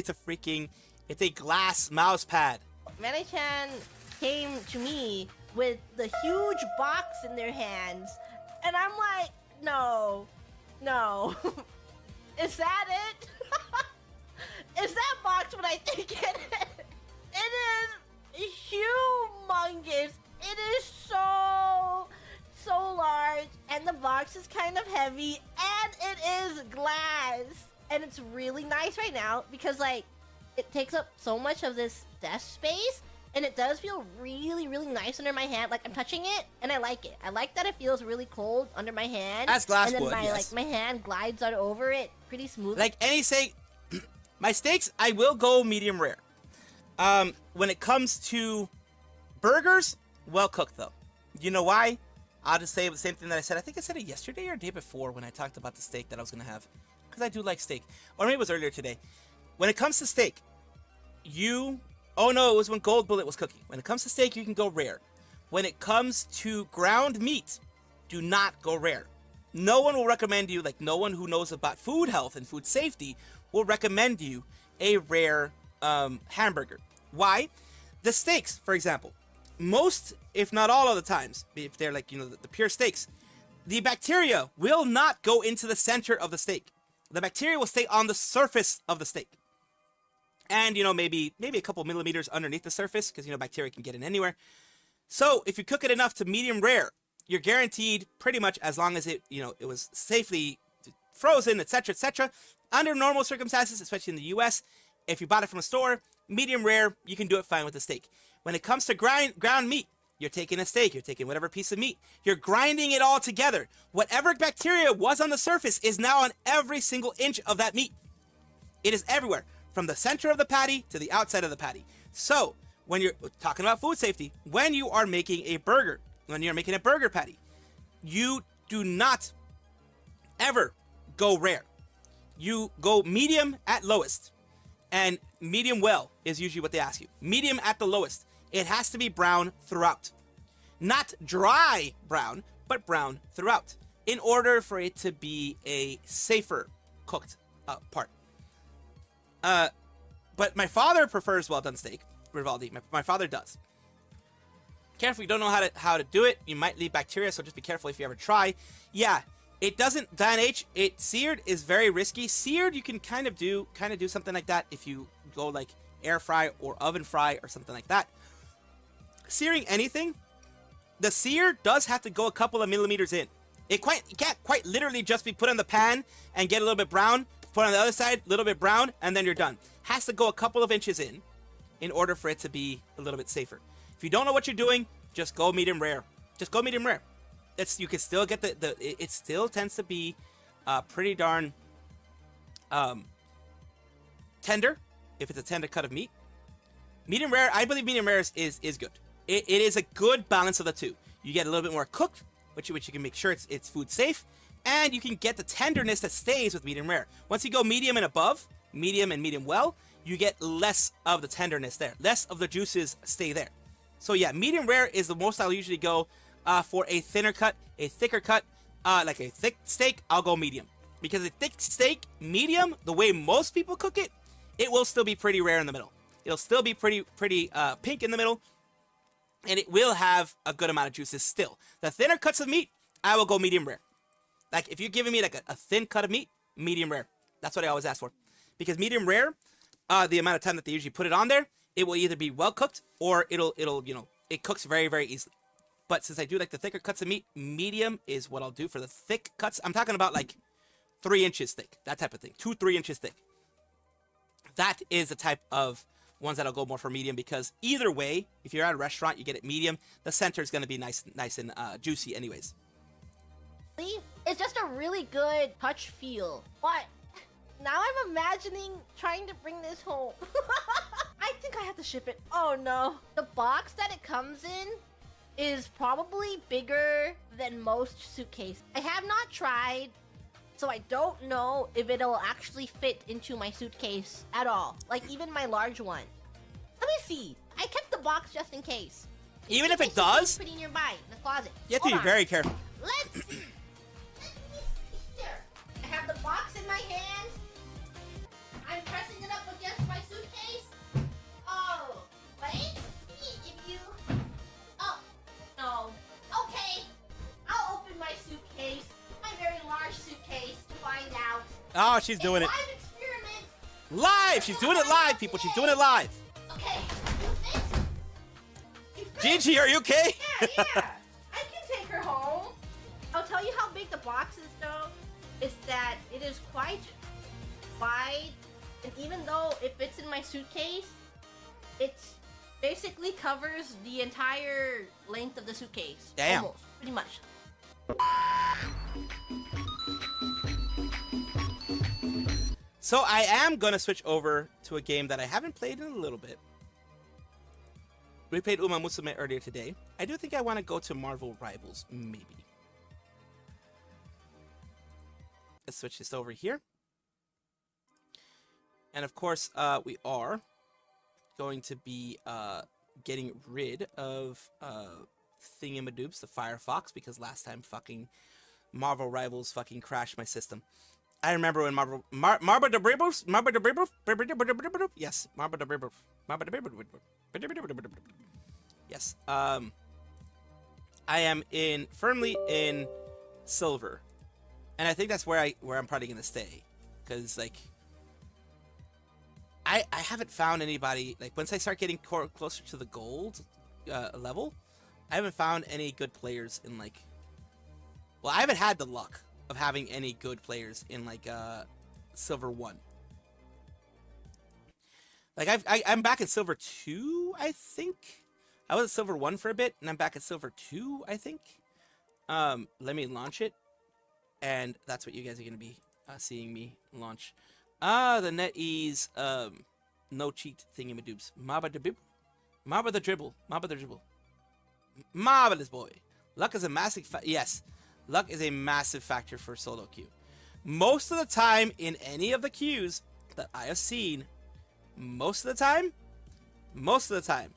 a glass mouse pad. Manny-chan came to me with the huge box in their hands, and I'm like, no. Is that it? Is that box what I think it is? It is humongous. It is so large, and the box is kind of heavy, and it is glass. And it's really nice right now because, like, it takes up so much of this desk space, and it does feel really, really nice under my hand. Like, I'm touching it, and I like it. I like that it feels really cold under my hand. That's glass and then wood, yes. my hand glides on over it pretty smoothly. Like any steak, my steaks, I will go medium rare. When it comes to burgers, well cooked though. You know why? I'll just say the same thing that I said. I think I said it yesterday or day before when I talked about the steak that I was gonna have, because I do like steak. Or maybe it was earlier today. When it comes to steak, oh no, it was when Gold Bullet was cooking. When it comes to steak, you can go rare. When it comes to ground meat, do not go rare. No one will recommend you, like no one who knows about food health and food safety will recommend you a rare hamburger. Why? The steaks, for example, most, if not all of the times, if they're like, you know, the pure steaks, the bacteria will not go into the center of the steak. The bacteria will stay on the surface of the steak. And, you know, maybe a couple millimeters underneath the surface, because, you know, bacteria can get in anywhere. So if you cook it enough to medium rare, you're guaranteed pretty much, as long as it, you know, it was safely frozen, etc., under normal circumstances, especially in the US, if you bought it from a store, medium rare, you can do it fine with the steak. When it comes to ground meat, you're taking a steak, you're taking whatever piece of meat, you're grinding it all together. Whatever bacteria was on the surface is now on every single inch of that meat. It is everywhere, from the center of the patty to the outside of the patty. So, when you're talking about food safety, when you are making a burger, when you're making a burger patty, you do not ever go rare. You go medium at lowest, and medium well is usually what they ask you. Medium at the lowest. It has to be brown throughout. Not dry brown, but brown throughout, in order for it to be a safer cooked part. But my father prefers well done steak, Rivaldi. My father does. Careful, you don't know how to do it. You might leave bacteria, so just be careful if you ever try. Yeah, it doesn't, Diane H, seared is very risky. Seared, you can kind of do something like that if you go like air fry or oven fry or something like that. Searing anything, the sear does have to go a couple of millimeters in. It can't quite literally just be put on the pan and get a little bit brown, put on the other side, a little bit brown, and then you're done. Has to go a couple of inches in order for it to be a little bit safer. If you don't know what you're doing, just go medium rare. Just go medium rare. You can still get it still tends to be pretty darn tender if it's a tender cut of meat. Medium rare, I believe medium rare is good. It is a good balance of the two. You get a little bit more cooked, which you can make sure it's food safe, and you can get the tenderness that stays with medium rare. Once you go medium and above, medium and medium well, you get less of the tenderness there. Less of the juices stay there. So yeah, medium rare is the most I'll usually go for a thinner cut. A thicker cut, like a thick steak, I'll go medium. Because a thick steak, medium, the way most people cook it, it will still be pretty rare in the middle. It'll still be pretty pink in the middle. And it will have a good amount of juices still. The thinner cuts of meat, I will go medium rare. Like, if you're giving me like a thin cut of meat, medium rare. That's what I always ask for. Because medium rare, the amount of time that they usually put it on there, it will either be well cooked or it'll it cooks very, very easily. But since I do like the thicker cuts of meat, medium is what I'll do for the thick cuts. I'm talking about like 3 inches thick, that type of thing. 2-3 inches thick. That is the type of ones that'll go more for medium, because either way, if you're at a restaurant, you get it medium. The center is going to be nice and juicy anyways. It's just a really good touch feel. But now I'm imagining trying to bring this home. I think I have to ship it. Oh no. The box that it comes in is probably bigger than most suitcases. I have not tried, so I don't know if it'll actually fit into my suitcase at all. Like, even my large one. Let me see. I kept the box just in case. Even if it does, pretty nearby in the closet. You have to be very careful. Let's see. Let me see here. I have the box in my hands. I'm pressing it up against my suitcase. Oh, wait. If you... Oh, no. Okay. I'll open my suitcase. My very large suitcase to find out. Oh, she's doing it. Live experiment. Live! She's doing it live, people. She's doing it live. Okay. Gigi, are you okay? Yeah. I can take her home. I'll tell you how big the box is, though. Is that it is quite wide, and even though it fits in my suitcase, it basically covers the entire length of the suitcase. Damn. Almost, pretty much. So I am gonna switch over to a game that I haven't played in a little bit. We played Uma Musume earlier today. I do think I want to go to Marvel Rivals, maybe. Let's switch this over here. And of course, we are going to be getting rid of Thingamadoobs, the Firefox, because last time fucking Marvel Rivals fucking crashed my system. I remember when Marvel the Bribbles, yes, Marvel the Bribbles, yes. I am firmly in silver, and I think that's where I'm probably gonna stay, because like I haven't found anybody, like once I start getting closer to the gold level, I haven't found any good players in like, well, I haven't had the luck of having any good players in like silver 1. Like I'm back at silver 2, I think. I was at silver 1 for a bit, and I'm back at silver 2, I think. Let me launch it, and that's what you guys are gonna be seeing me launch. The NetEase no cheat thingamadoobs. Maba the dribble. Marvelous boy. Luck is a massive yes. Luck is a massive factor for solo queue. Most of the time in any of the queues that I have seen, most of the time,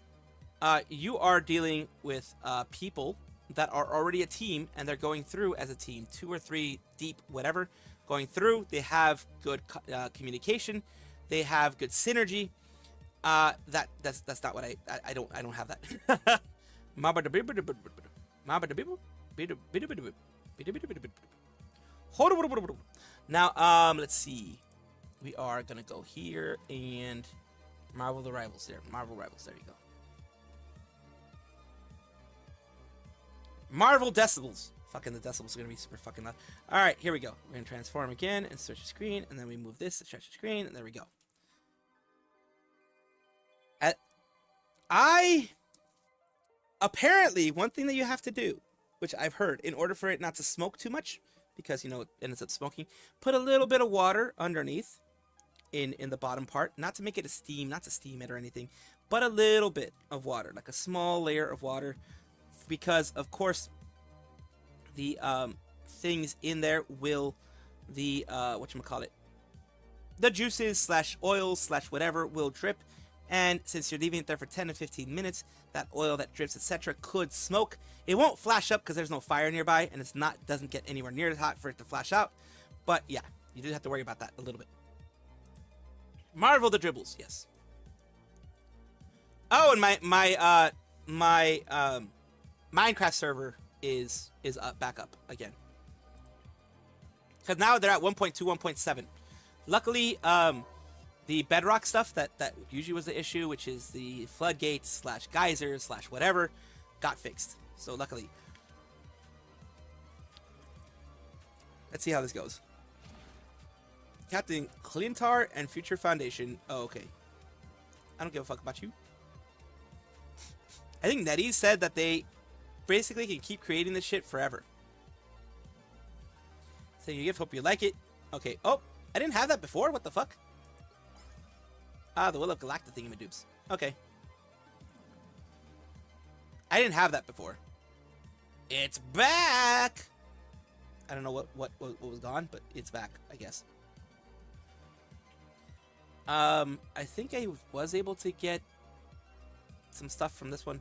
you are dealing with people that are already a team, and they're going through as a team, 2 or 3 deep, whatever, going through. They have good communication, they have good synergy. That's not what I don't have that. Now, let's see. We are gonna go here and Marvel the Rivals there. Marvel Rivals, there you go. Marvel Decibels. Fucking the decibels are gonna be super fucking loud. Alright, here we go. We're gonna transform again and stretch the screen, and then we move this to stretch the screen, and there we go. Apparently, one thing that you have to do, which I've heard, in order for it not to smoke too much, because, you know, it ends up smoking, put a little bit of water underneath in the bottom part, not to make it a steam, not to steam it or anything, but a little bit of water, like a small layer of water, because, of course, the things in there will, the the juices slash oils slash whatever will drip. And since you're leaving it there for 10 to 15 minutes, that oil that drips, etc., could smoke. It won't flash up because there's no fire nearby, and it's not doesn't get anywhere near as hot for it to flash out. But yeah, you do have to worry about that a little bit. Marvel the dribbles, yes. Oh, and my Minecraft server is back up again. Because now they're at 1.2, 1.7. Luckily, the bedrock stuff that usually was the issue, which is the floodgates slash geysers slash whatever, got fixed. So luckily. Let's see how this goes. Captain Clintar and Future Foundation. Oh, okay. I don't give a fuck about you. I think NetEase said that they basically can keep creating this shit forever. Send you a gift, hope you like it. Okay. Oh, I didn't have that before. What the fuck? Ah, the Will of Galacta thingamadoops. Okay. I didn't have that before. It's back! I don't know what was gone, but it's back, I guess. I think I was able to get some stuff from this one.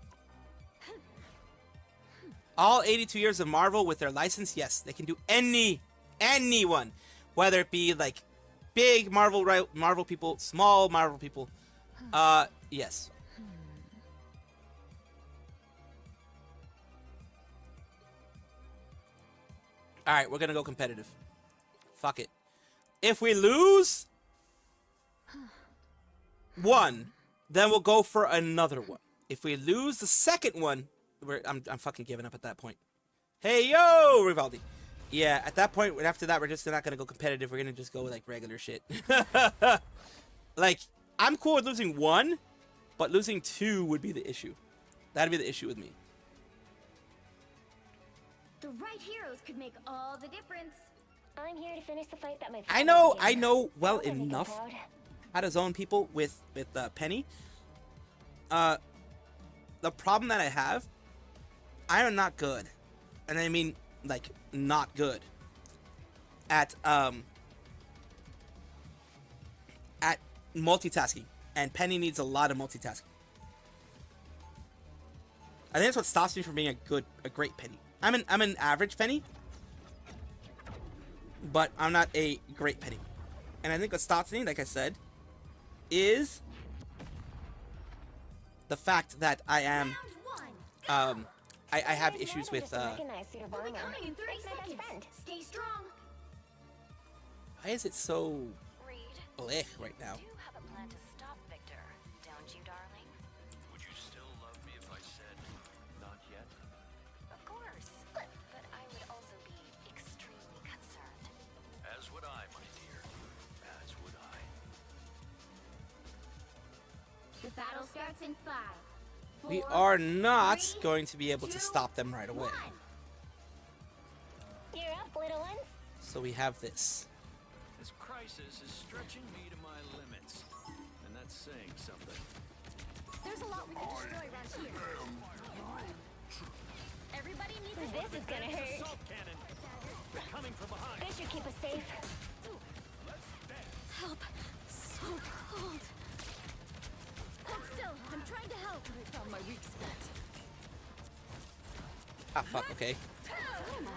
All 82 years of Marvel with their license, yes, they can do anyone, whether it be like big Marvel people, small Marvel people. Yes. All right, we're gonna go competitive. Fuck it. If we lose one, then we'll go for another one. If we lose the second one, I'm fucking giving up at that point. Hey yo, Rivaldi. Yeah, at that point, after that, we're just not gonna go competitive. We're gonna just go with like regular shit. Like, I'm cool with losing one, but losing two would be the issue. That'd be the issue with me. The right heroes could make all the difference. I'm here to finish the fight that my I know well enough how to zone people with Penny. The problem that I have, I am not good, and I mean like not good at multitasking, and Penny needs a lot of multitasking. I think that's what stops me from being a great Penny. I'm an average Penny, but I'm not a great Penny. And I think what stops me, like I said, is the fact that I am I have issues with Stay strong. why is it so blech right now? You have a plan to stop Victor, don't you, darling? Would you still love me if I said not yet? Of course. But I would also be extremely concerned. As would I, my dear. As would I. The battle starts in 5. We are not going to be able to stop them right away. You're up, little ones. So we have this. This crisis is stretching me to my limits. And that's saying something. There's a lot we can destroy around here. Everybody needs this is gonna hurt. Assault cannon. They're coming from behind. This should keep us safe. Help. So cold. Hold still. I'm trying to help. I found my weak spot. Ah, fuck, okay.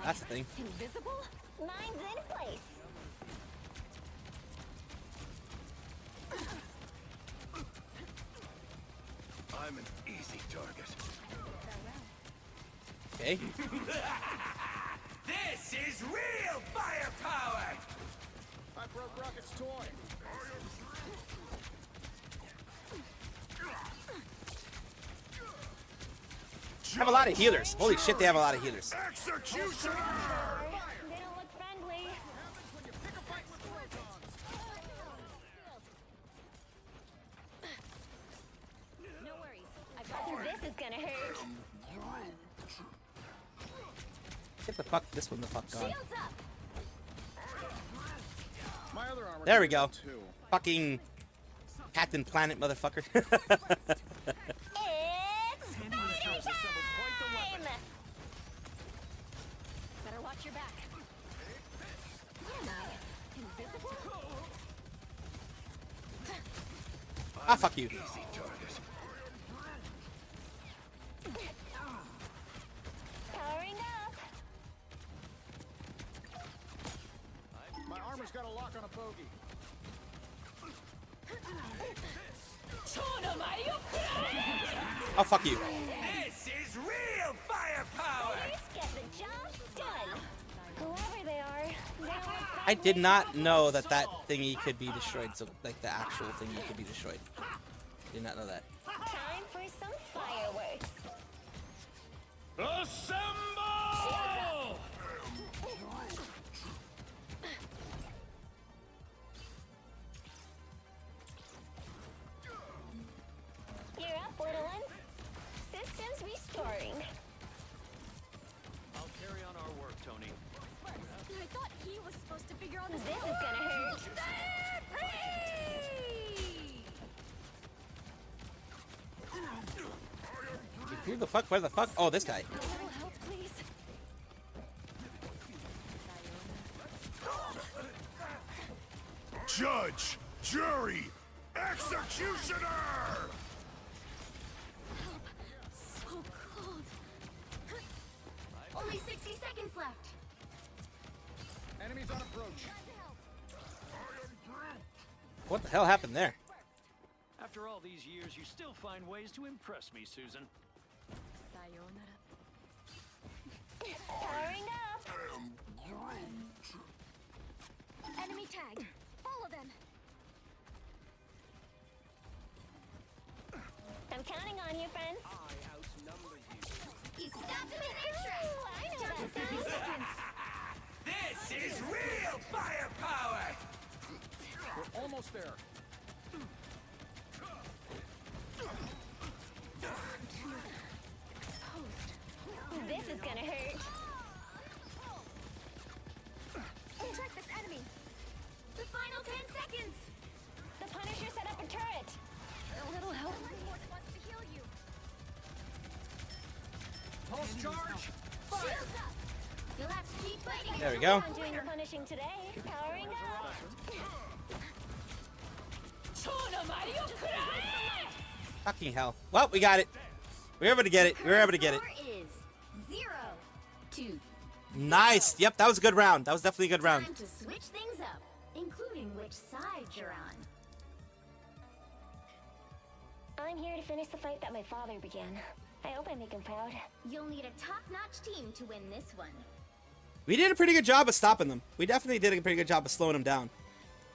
That's the thing. Invisible? Mine's in place. I'm an easy target. Okay. This is real firepower! I broke Rocket's toy. They have a lot of healers. Holy shit, they have a lot of healers. Execution! They don't look friendly. No worries. I got this is gonna hurt. Get the fuck this one the fuck gone. Shields up. My other armor There we go. too. Fucking Captain Planet motherfucker. It's fighting time! Better watch your back. What am I? Invisible? Ah, fuck you. Powering up. My armor's got a lock on a bogey. Oh, fuck you. This is real firepower. Get the job done. Whoever they are, I did not know that that thingy could be destroyed. So, like, the actual thingy could be destroyed. Did not know that. time for some fireworks. Assemble! You're up, little ones. Systems restoring. I'll carry on our work, Tony. I thought he was supposed to figure out this. This is gonna hurt. Who the fuck? Where the fuck? Oh, this guy. A little help, please. Judge, jury, executioner! So cold. Only 60 seconds left. Enemies on approach. What the hell happened there? After all these years, you still find ways to impress me, Susan. Powering up. Enemy tag. Follow them. I'm counting on you, friends. I outnumber you. You stopped them in their tracks. I know that 30 seconds. This is real firepower! We're almost there. This is gonna hurt. Track this enemy. The final 10 seconds. The Punisher set up a turret. A little help. Wants to heal you. Pulse charge. Shields up. You'll have to keep fighting. There we go. I'm doing the punishing today. Powering up. Fucking hell. Well, we got it. We were able to get it. We were able to get it. Is 0-2. Nice. Yep, that was a good round. That was definitely a good round. Time to switch things up, including which side you're on. I'm here to finish the fight that my father began. I hope I make him proud. You'll need a top-notch team to win this one. We did a pretty good job of stopping them. We definitely did a pretty good job of slowing them down.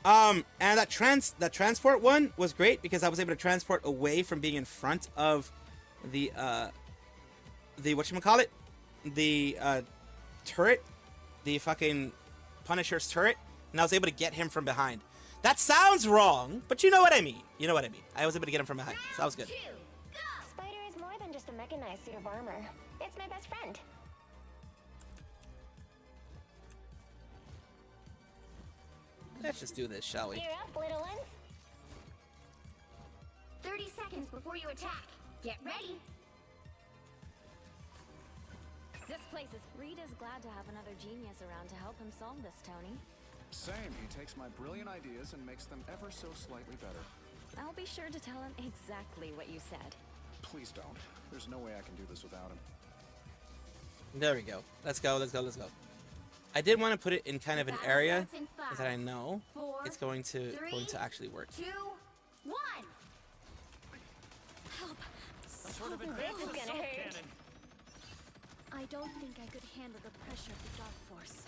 And that transport one was great because I was able to transport away from being in front of the whatchamacallit? The turret, the fucking Punisher's turret, and I was able to get him from behind. That sounds wrong, but you know what I mean. You know what I mean. I was able to get him from behind, so that was good. Spider is more than just a mechanized suit of armor. It's my best friend. Let's just do this, shall we? You're up, little ones. 30 seconds before you attack. Get ready. This place is... Reed is glad to have another genius around to help him solve this, Tony. Same. He takes my brilliant ideas and makes them ever so slightly better. I'll be sure to tell him exactly what you said. Please don't. There's no way I can do this without him. There we go. Let's go, let's go, let's go. I did want to put it in kind of an area that I know it's going to actually work. 2, 1. Help. Some sort of This advanced is gonna assault hurt. cannon. I don't think I could handle the pressure of the Dark Force.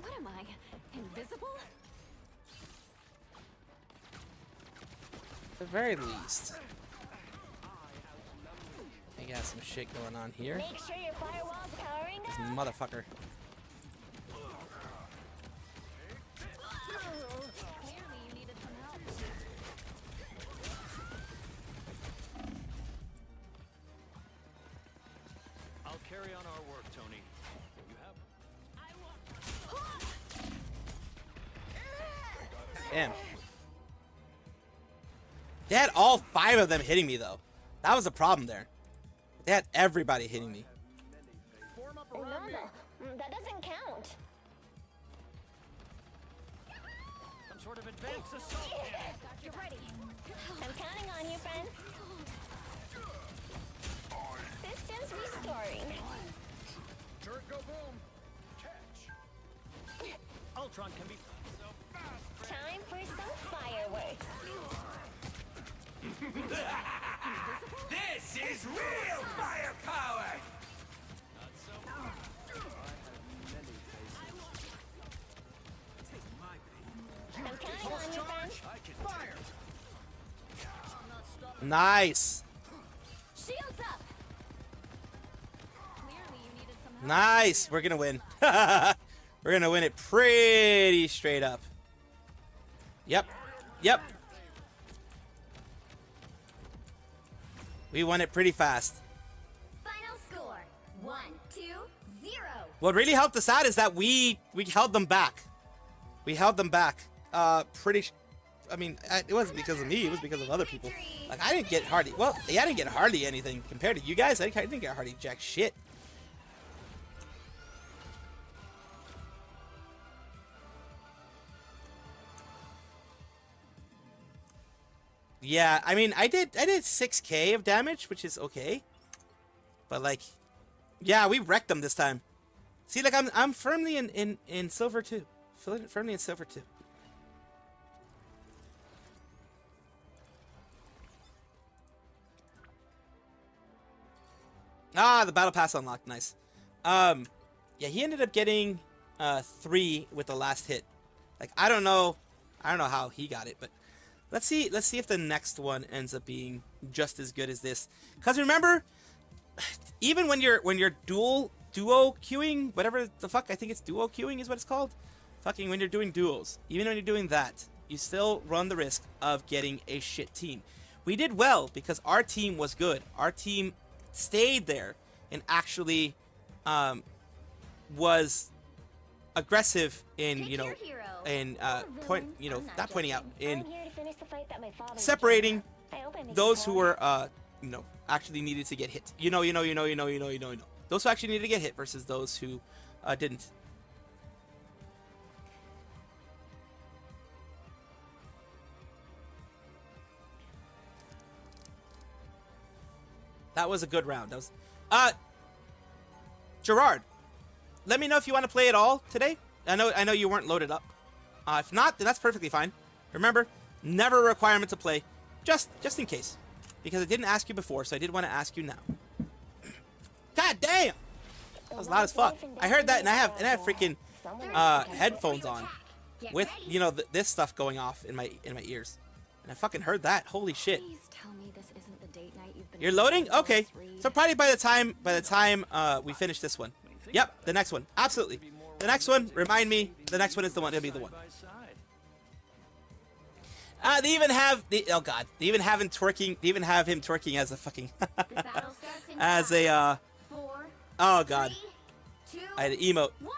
What am I? Invisible? At the very least. I got some shit going on here. Make sure your firewall's powering This up. motherfucker. Clearly you needed some help. I'll carry on our work, Tony. You have... Damn. They had all 5 of them hitting me, though. That was the problem there. They had everybody hitting me. No, that doesn't count. Advance assault cannon. You're ready. I'm counting on you, friends. Systems restoring. Turret go boom. Catch. Ultron can be so fast. Time for some fireworks. This is real firepower! Not so fast. I have many faces. Take my baby. I'm counting on you, friends. I can fire. Nice. Shields up. Clearly you needed some help. Nice. We're gonna win. We're gonna win it pretty straight up. Yep. Yep. We won it pretty fast. Final score 1-2-0. What really helped us out is that we held them back. We held them back. I mean, it wasn't because of me. It was because of other people. Like, I didn't get hardly. Well, yeah, I didn't get hardly anything compared to you guys. I didn't get hardly jack shit. Yeah, I mean, I did 6K of damage, which is okay. But like, yeah, we wrecked them this time. See, like I'm firmly in silver too. Firmly in silver too. Ah, the battle pass unlocked. Nice. Yeah, he ended up getting 3 with the last hit. Like, I don't know how he got it, but let's see if the next one ends up being just as good as this. Cuz remember, even when you're duo queuing, whatever the fuck, I think it's duo queuing is what it's called. Fucking when you're doing duos, even when you're doing that, you still run the risk of getting a shit team. We did well because our team was good. Our team stayed there and actually was aggressive in, you know, in not pointing out, in separating those who were actually needed to get hit. You know. Those who actually needed to get hit versus those who didn't. That was a good round. That was Gerard, let me know if you want to play at all today. I know you weren't loaded up. If not, then that's perfectly fine. Remember, never a requirement to play, just in case, because I didn't ask you before, so I did want to ask you now. God damn, that was loud as fuck. I heard that, and I have freaking headphones on with this stuff going off in my ears, and I fucking heard that. Holy shit. You're loading? Okay. So probably by the time we finish this one. Yep, the next one. Absolutely. The next one, remind me, the next one is the one. It'll be the one. They even have oh god. They even have him twerking as a fucking as a oh god. I had an emote. All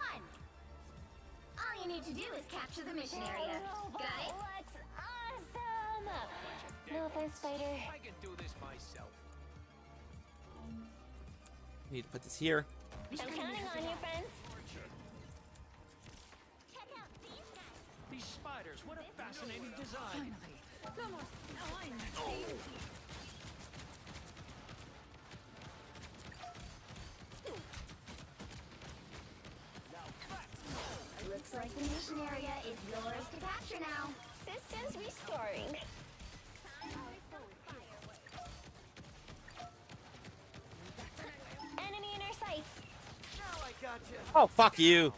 you need to do is capture the mission area. Got it? That's awesome. No offense, Spider. I can do this myself. Need to put this here. I'm counting on you, friends. These spiders, what a fascinating design. Looks like the mission area is yours to capture now. Systems restoring. Enemy in our sights. Oh, fuck you.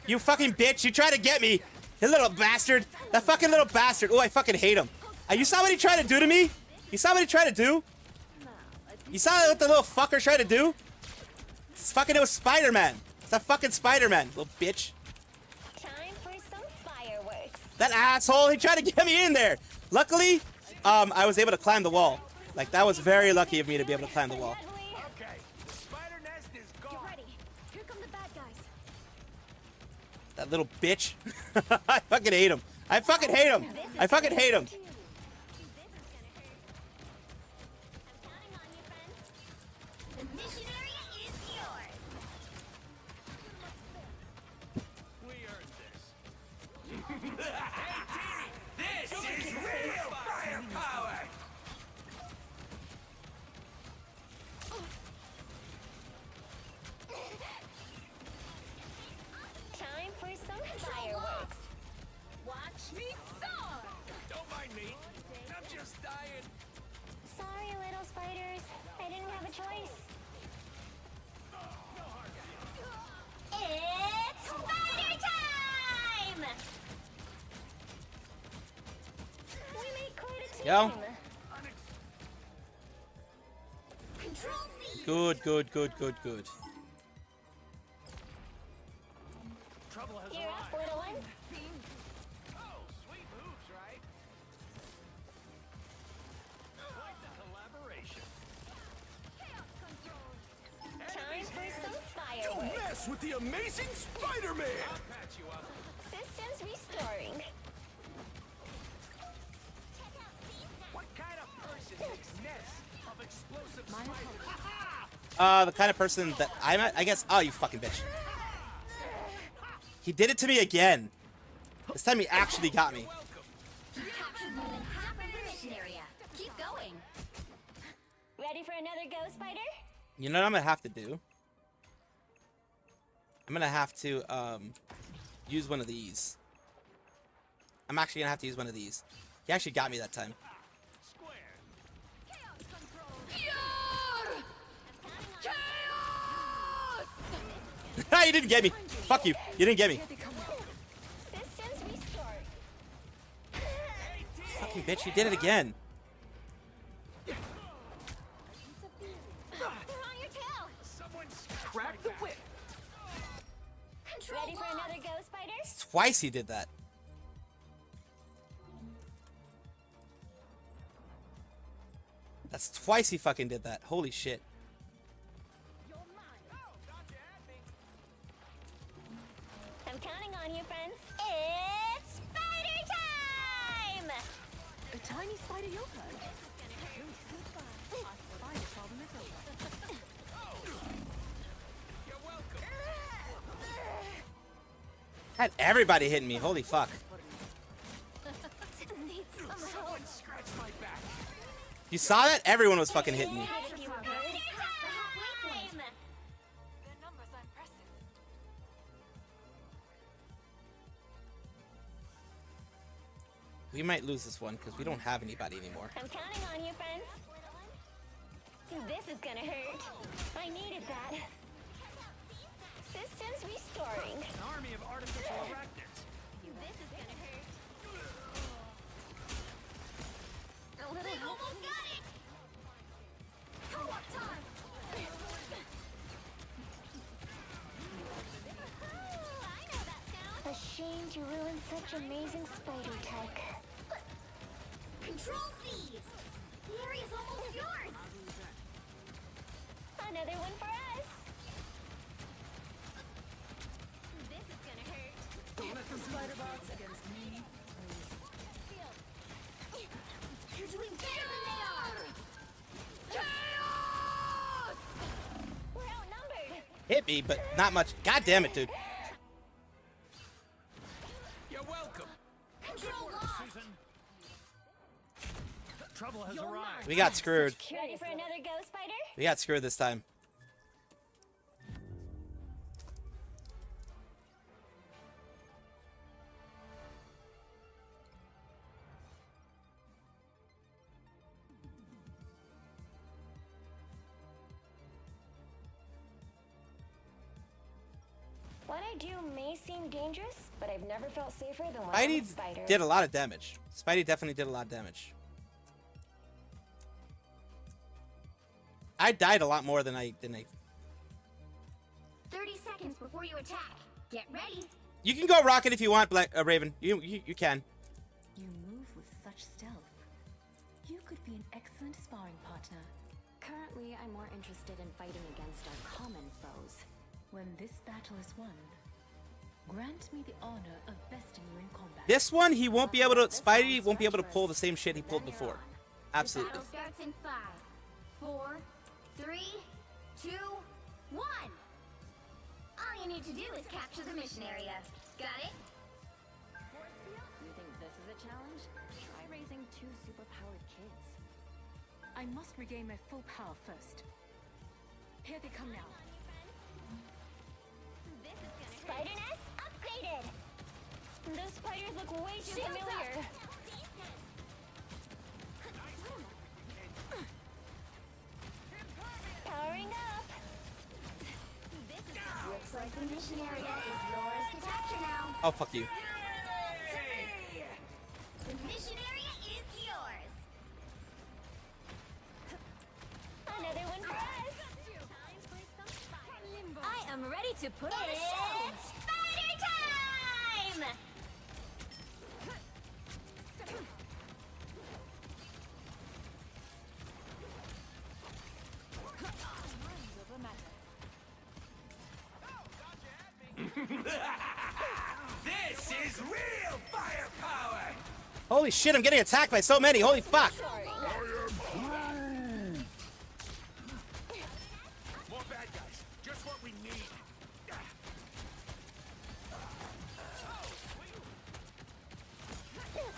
You fucking bitch. You tried to get me. You little bastard. That fucking little bastard. Oh, I fucking hate him. You saw what he tried to do to me? You saw what he tried to do? You saw what the little fucker tried to do? It was Spider-Man. It's a fucking Spider-Man, little bitch. Time for some fireworks. That asshole, he tried to get me in there. Luckily, I was able to climb the wall. Like, that was very lucky of me to be able to climb the wall. Okay, the spider nest is gone. Get ready. Here come the bad guys. That little bitch. I fucking hate him. I fucking hate him. I fucking hate him. The mission area is yours. We earned this. Hey, team, choice. It's spider time! We made quite a team. Yo. Control C. Good, good, good, good, good. Trouble has You're up, arrived. little ones. Oh, sweet moves, right? Quite the collaboration. Time for some Don't fireworks. mess with the amazing Spider-Man! I'll patch you up. Systems restoring. What kind of person makes nests of explosive spiders? The kind of person that I'm at, I guess. Oh, you fucking bitch. He did it to me again. This time he actually got me. Captured more than half of the mission area. Keep going. Ready for another go, Spider? You know what I'm gonna have to do? I'm gonna have to use one of these. I'm actually gonna have to use one of these. He actually got me that time. You didn't get me. Fuck you. You didn't get me. Systems restored. Fucking bitch, you did it again. They're on your tail. Someone crack the whip! Ready for another go, Spider? Twice he did that. That's twice he fucking did that. Holy shit. I'm counting on you, friends. It's spider time! A tiny spider yogurt. Had everybody hitting me. Holy fuck. Someone scratch my back! You saw that? Everyone was fucking hitting me. We might lose this one because we don't have anybody anymore. I'm counting on you, friends. This is gonna hurt. I needed that. Systems restoring. An army of artificial arachnids. This is gonna hurt. A little help. Almost got it. Co-op time. I know that sound. A shame to ruin such amazing spider tech. Control C. The area's almost yours. Another one for us. This is gonna hurt. Don't let the spider bots against me. You're doing better than they are! Chaos! We're outnumbered! Hit me, but not much. God damn it, dude. You're welcome. Control lost! Susan. Trouble has arrived. We got screwed. Ready for another go, Spider? We got screwed this time. What I do may seem dangerous, but I've never felt safer than when I'm Spidey with Spider. did a lot of damage. Spidey definitely did a lot of damage. I died a lot more than I 30 seconds before you attack. Get ready. You can go Rocket if you want, Black Raven. You can. You move with such stealth. You could be an excellent sparring partner. Currently, I'm more interested in fighting against our common foes. When this battle is won, grant me the honor of besting you in combat. This one he won't be able to. Spidey won't be able to pull the same shit he pulled before. Absolutely. Battle starts in 5, 4, 3, 2, 1. All you need to do is capture the mission area. Got it? You think this is a challenge? Try raising 2 superpowered kids. I must regain my full power first. Here they come now. Spider nest upgraded. Those spiders look way too familiar. mission area is yours to capture now. Oh, fuck you. The mission area is yours. Another one for us. I am ready to put on a show. It's spider time! This is real firepower! Holy shit, I'm getting attacked by so many. Holy fuck. More bad guys. Just what we need.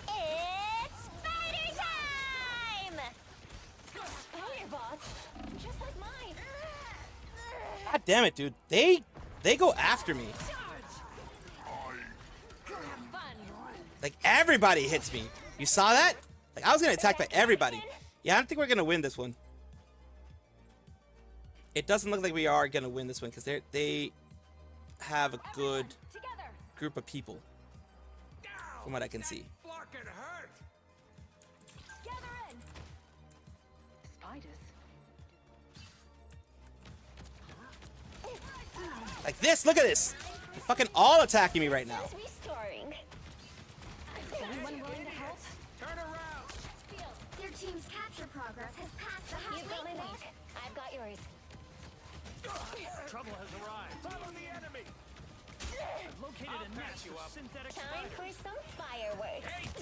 It's spider time! Firebots, just like mine. God damn it, dude. They go after me. Like, everybody hits me. You saw that? Like, I was getting attacked by everybody. Yeah, I don't think we're gonna win this one. It doesn't look like we are gonna win this one because they have a good group of people, from what I can see. Fucking hurt. Spiders. Like this, look at this. They're fucking all attacking me right now. Restoring. Anyone willing to help? Turn around. Their team's capture progress has passed the halfway point. I've got yours. Trouble has arrived. Follow the enemy. I've located a nest of synthetic Time for spiders. some fireworks. Hey, T!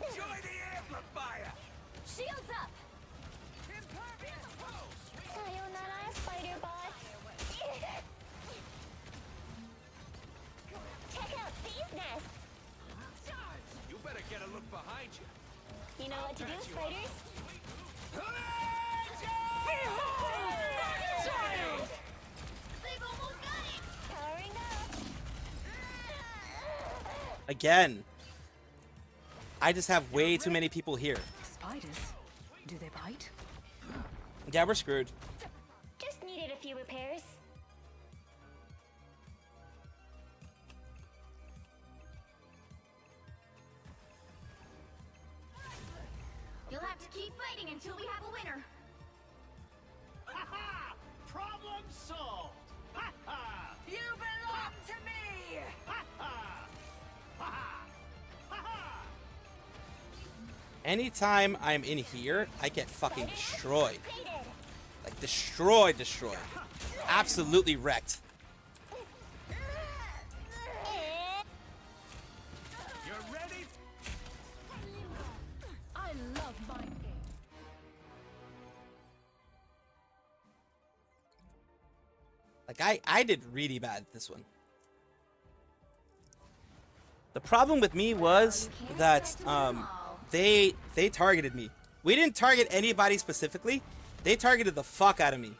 Enjoy the amplifier! Shields up! Sayonara, spider bots. Check out these nests. You better get a look behind you. You know what to do, spiders? They've almost got it. Powering up. Again. I just have way too many people here. Spiders. Do they bite? Yeah, we're screwed. Just needed a few repairs. You'll have to keep fighting until we have a winner. Ha-ha! Problem solved! Ha-ha! You belong to me! Ha-ha! Ha-ha! Ha-ha! Anytime I'm in here, I get fucking destroyed. Like, destroyed. Absolutely wrecked. You ready? I love mind games. Like, I did really bad this one. The problem with me was that they targeted me. We didn't target anybody specifically. They targeted the fuck out of me.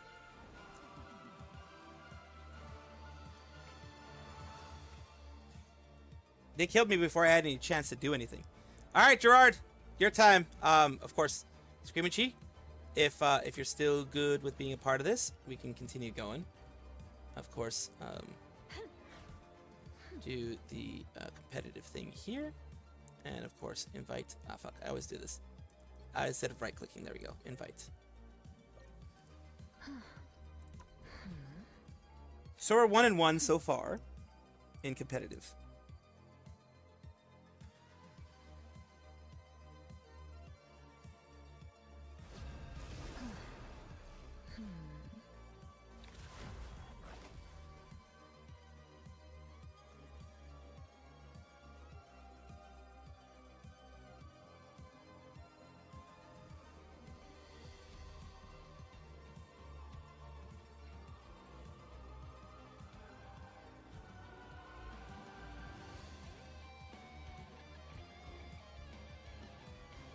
They killed me before I had any chance to do anything. All right, Gerard, your time. Of course, Screaming Chi, if you're still good with being a part of this, we can continue going. Of course, do the competitive thing here, and of course, invite. Ah, fuck! I always do this. Instead of right-clicking, there we go. Invite. So we're 1-1 so far in competitive.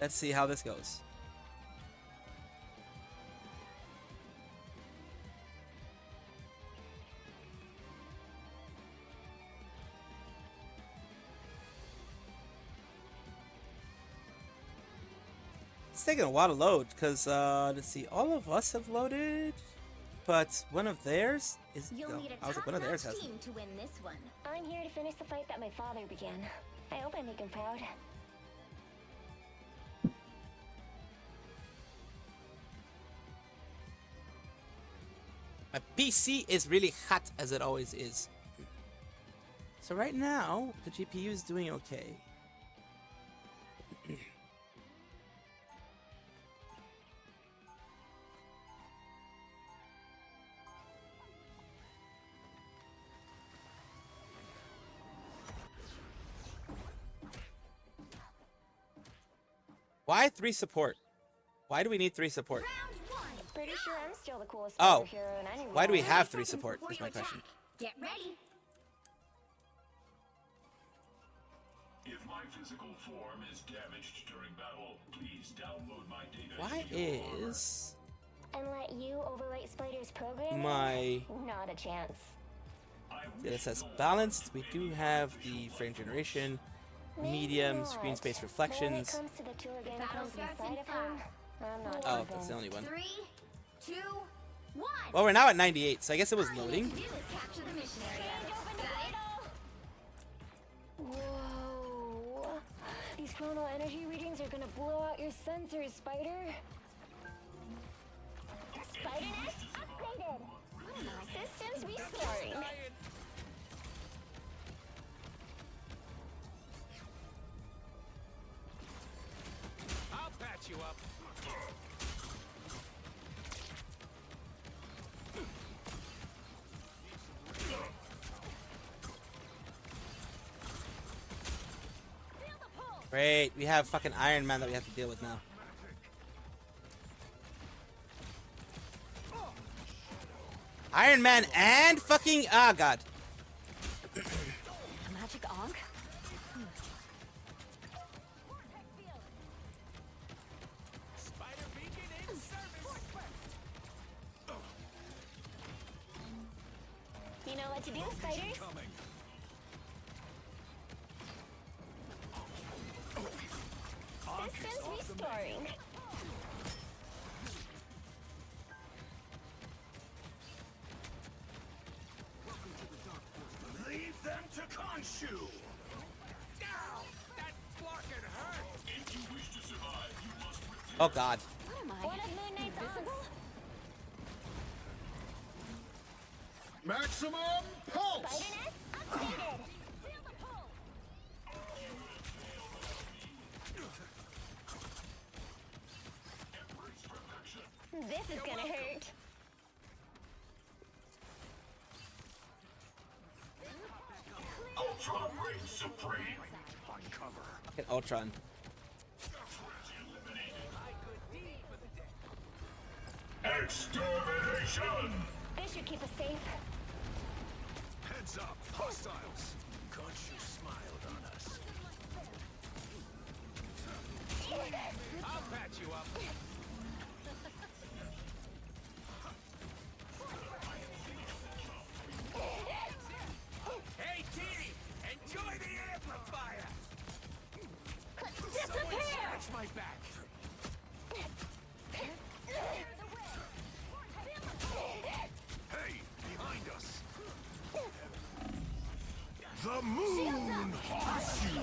Let's see how this goes. It's taking a while to load because let's see, all of us have loaded. But one of theirs is. You'll No, need a I was like, one of theirs top-notch has. team to win this one. I'm here to finish the fight that my father began. I hope I make him proud. My PC is really hot as it always is. So right now, the GPU is doing okay. Why 3 support? Why do we need 3 support? Pretty sure I'm still the coolest Oh, superhero in any why do we world. have 3 support? Is my question. Get ready. If my physical form is damaged during battle, please download my data. Why is And let you overwrite Spider's program? my Not a chance. DLSS balanced? We do have the frame generation, medium, screen space reflections. When it comes to the two Battle organisms starts inside in of him, I'm not Oh, convinced. that's the only one. 3, 2, 1. Well, we're now at 98, so I guess it was All you loading. need to do is capture the mission area. Whoa. These chrono energy readings are gonna blow out your sensors, Spider. Spider Nest upgraded. Systems restoring. I'll patch you up. Great, we have fucking Iron Man that we have to deal with now. Iron Man and fucking God. A magic onk? Spider beacon in service. You know what to do, Spiders? Coming. Systems restoring. Leave them to Khonshu. Ow! That fucking hurt. If you wish to survive, you must. Oh God. One of Moon Knight's uncles? Maximum pulse. Spider Nest upgraded. This is gonna hurt. Ultron reigns supreme. On cover. Fucking Ultron. Extermination. This should keep us safe. Heads up, hostiles. Khonshu smiled on us. I'll patch you up. Hey, T! Enjoy the amplifier! Someone scratch my back! Hey, behind us! The moon haunts you!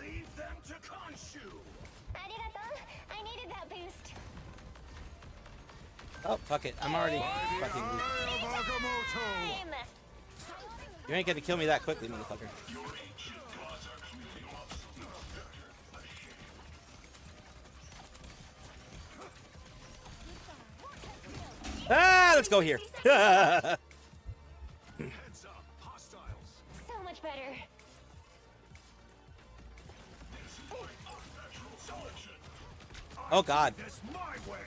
Leave them to Khonshu! Arigato. I needed that boost. Oh, fuck it. I'm already fucking. Time. You ain't gonna kill me that quickly, motherfucker. Ah, let's go here. Heads up, hostiles! So much better. Oh God. That's my way!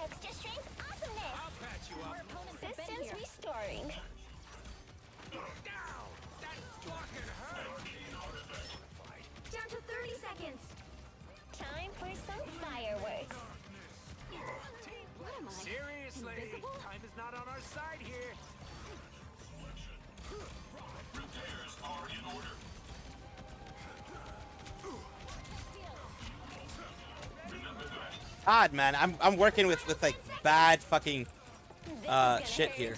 Extra strength awesomeness. I'll patch you up. Systems restoring. Ow! That fucking hurt! Down to 30 seconds. Time for some fireworks. Seriously, time is not on our side here. Repairs God, man, I'm working with like bad fucking shit here.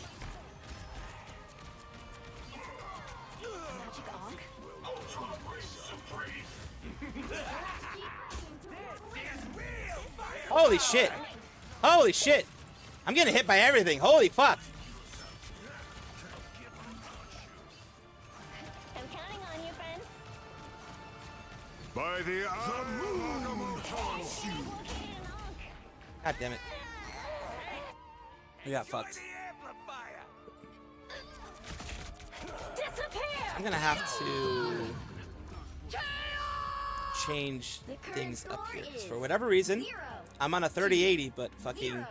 Holy shit! Holy shit! I'm getting hit by everything. Holy fuck! I'm counting on you, friends. By the God damn it. We got fucked. I'm gonna have to change things up here. 'Cause for whatever reason, I'm on a 3080, but fucking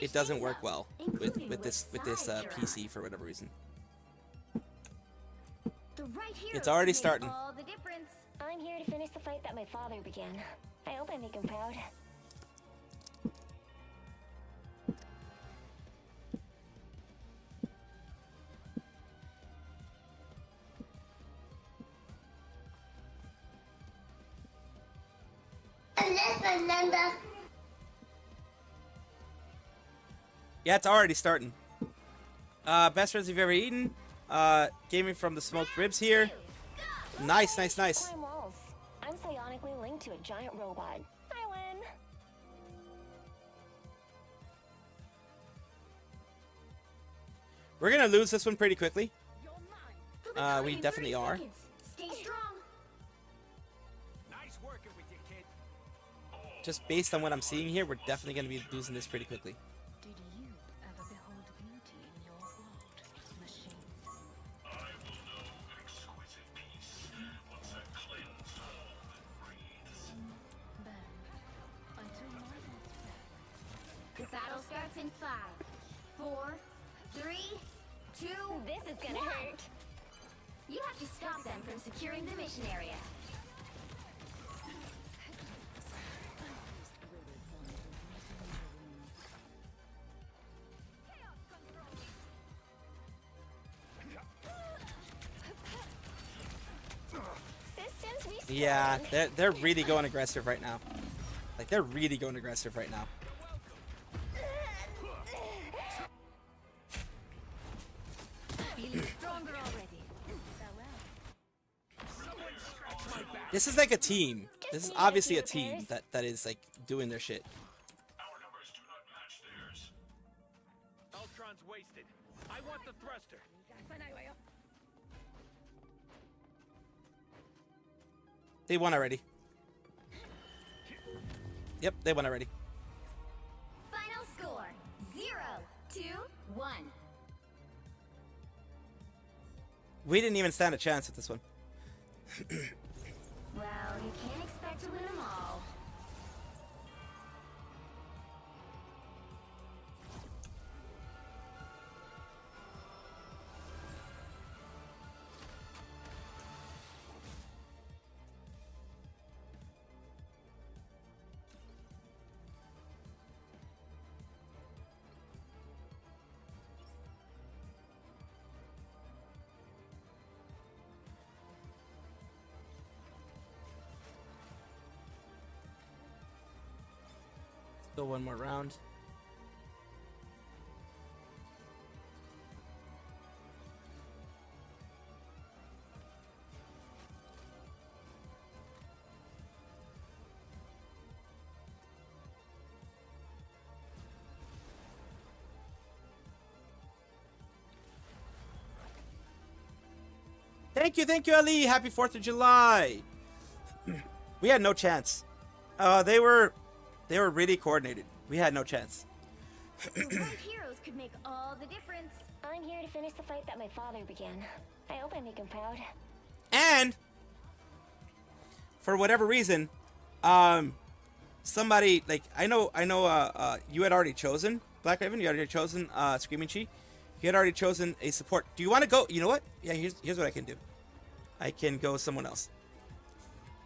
it doesn't work well with this PC for whatever reason. It's already starting. I'm here to finish the fight that my father began. I hope I make him proud. Yeah, it's already starting. Best ribs you've ever eaten. Gaming from the smoked ribs here. Nice, nice, nice. Climb walls. I'm psionically linked to a giant robot. I win. We're gonna lose this one pretty quickly. We definitely are. Stay strong. Nice working with you, kid. Just based on what I'm seeing here, we're definitely gonna be losing this pretty quickly. Did you ever behold beauty in your world, machine? I will know exquisite peace once I cleanse all that breathes. Then, until my last breath. The battle starts in 5, 4, 3, 2. This is gonna hurt. You have to stop them from securing the mission area. Yeah, they're really going aggressive right now. Like they're really going aggressive right now. Feeling stronger already. This is like a team. This is obviously a team that is like doing their shit. Our numbers do not match theirs. Ultron's wasted. I want the thruster. They won already. Yep, they won already. Final score 0-1. We didn't even stand a chance with this one. Well, you can't expect to win them all. Go one more round. Thank you, Ali. Happy 4th of July. We had no chance. They were really coordinated. We had no chance. The right heroes could make all the difference. I'm here to finish the fight that my father began. I hope I make him proud. And for whatever reason, somebody like I know you had already chosen Black Raven. You had already chosen Screaming Chi. You had already chosen a support. Do you want to go? You know what? Yeah, here's what I can do. I can go with someone else.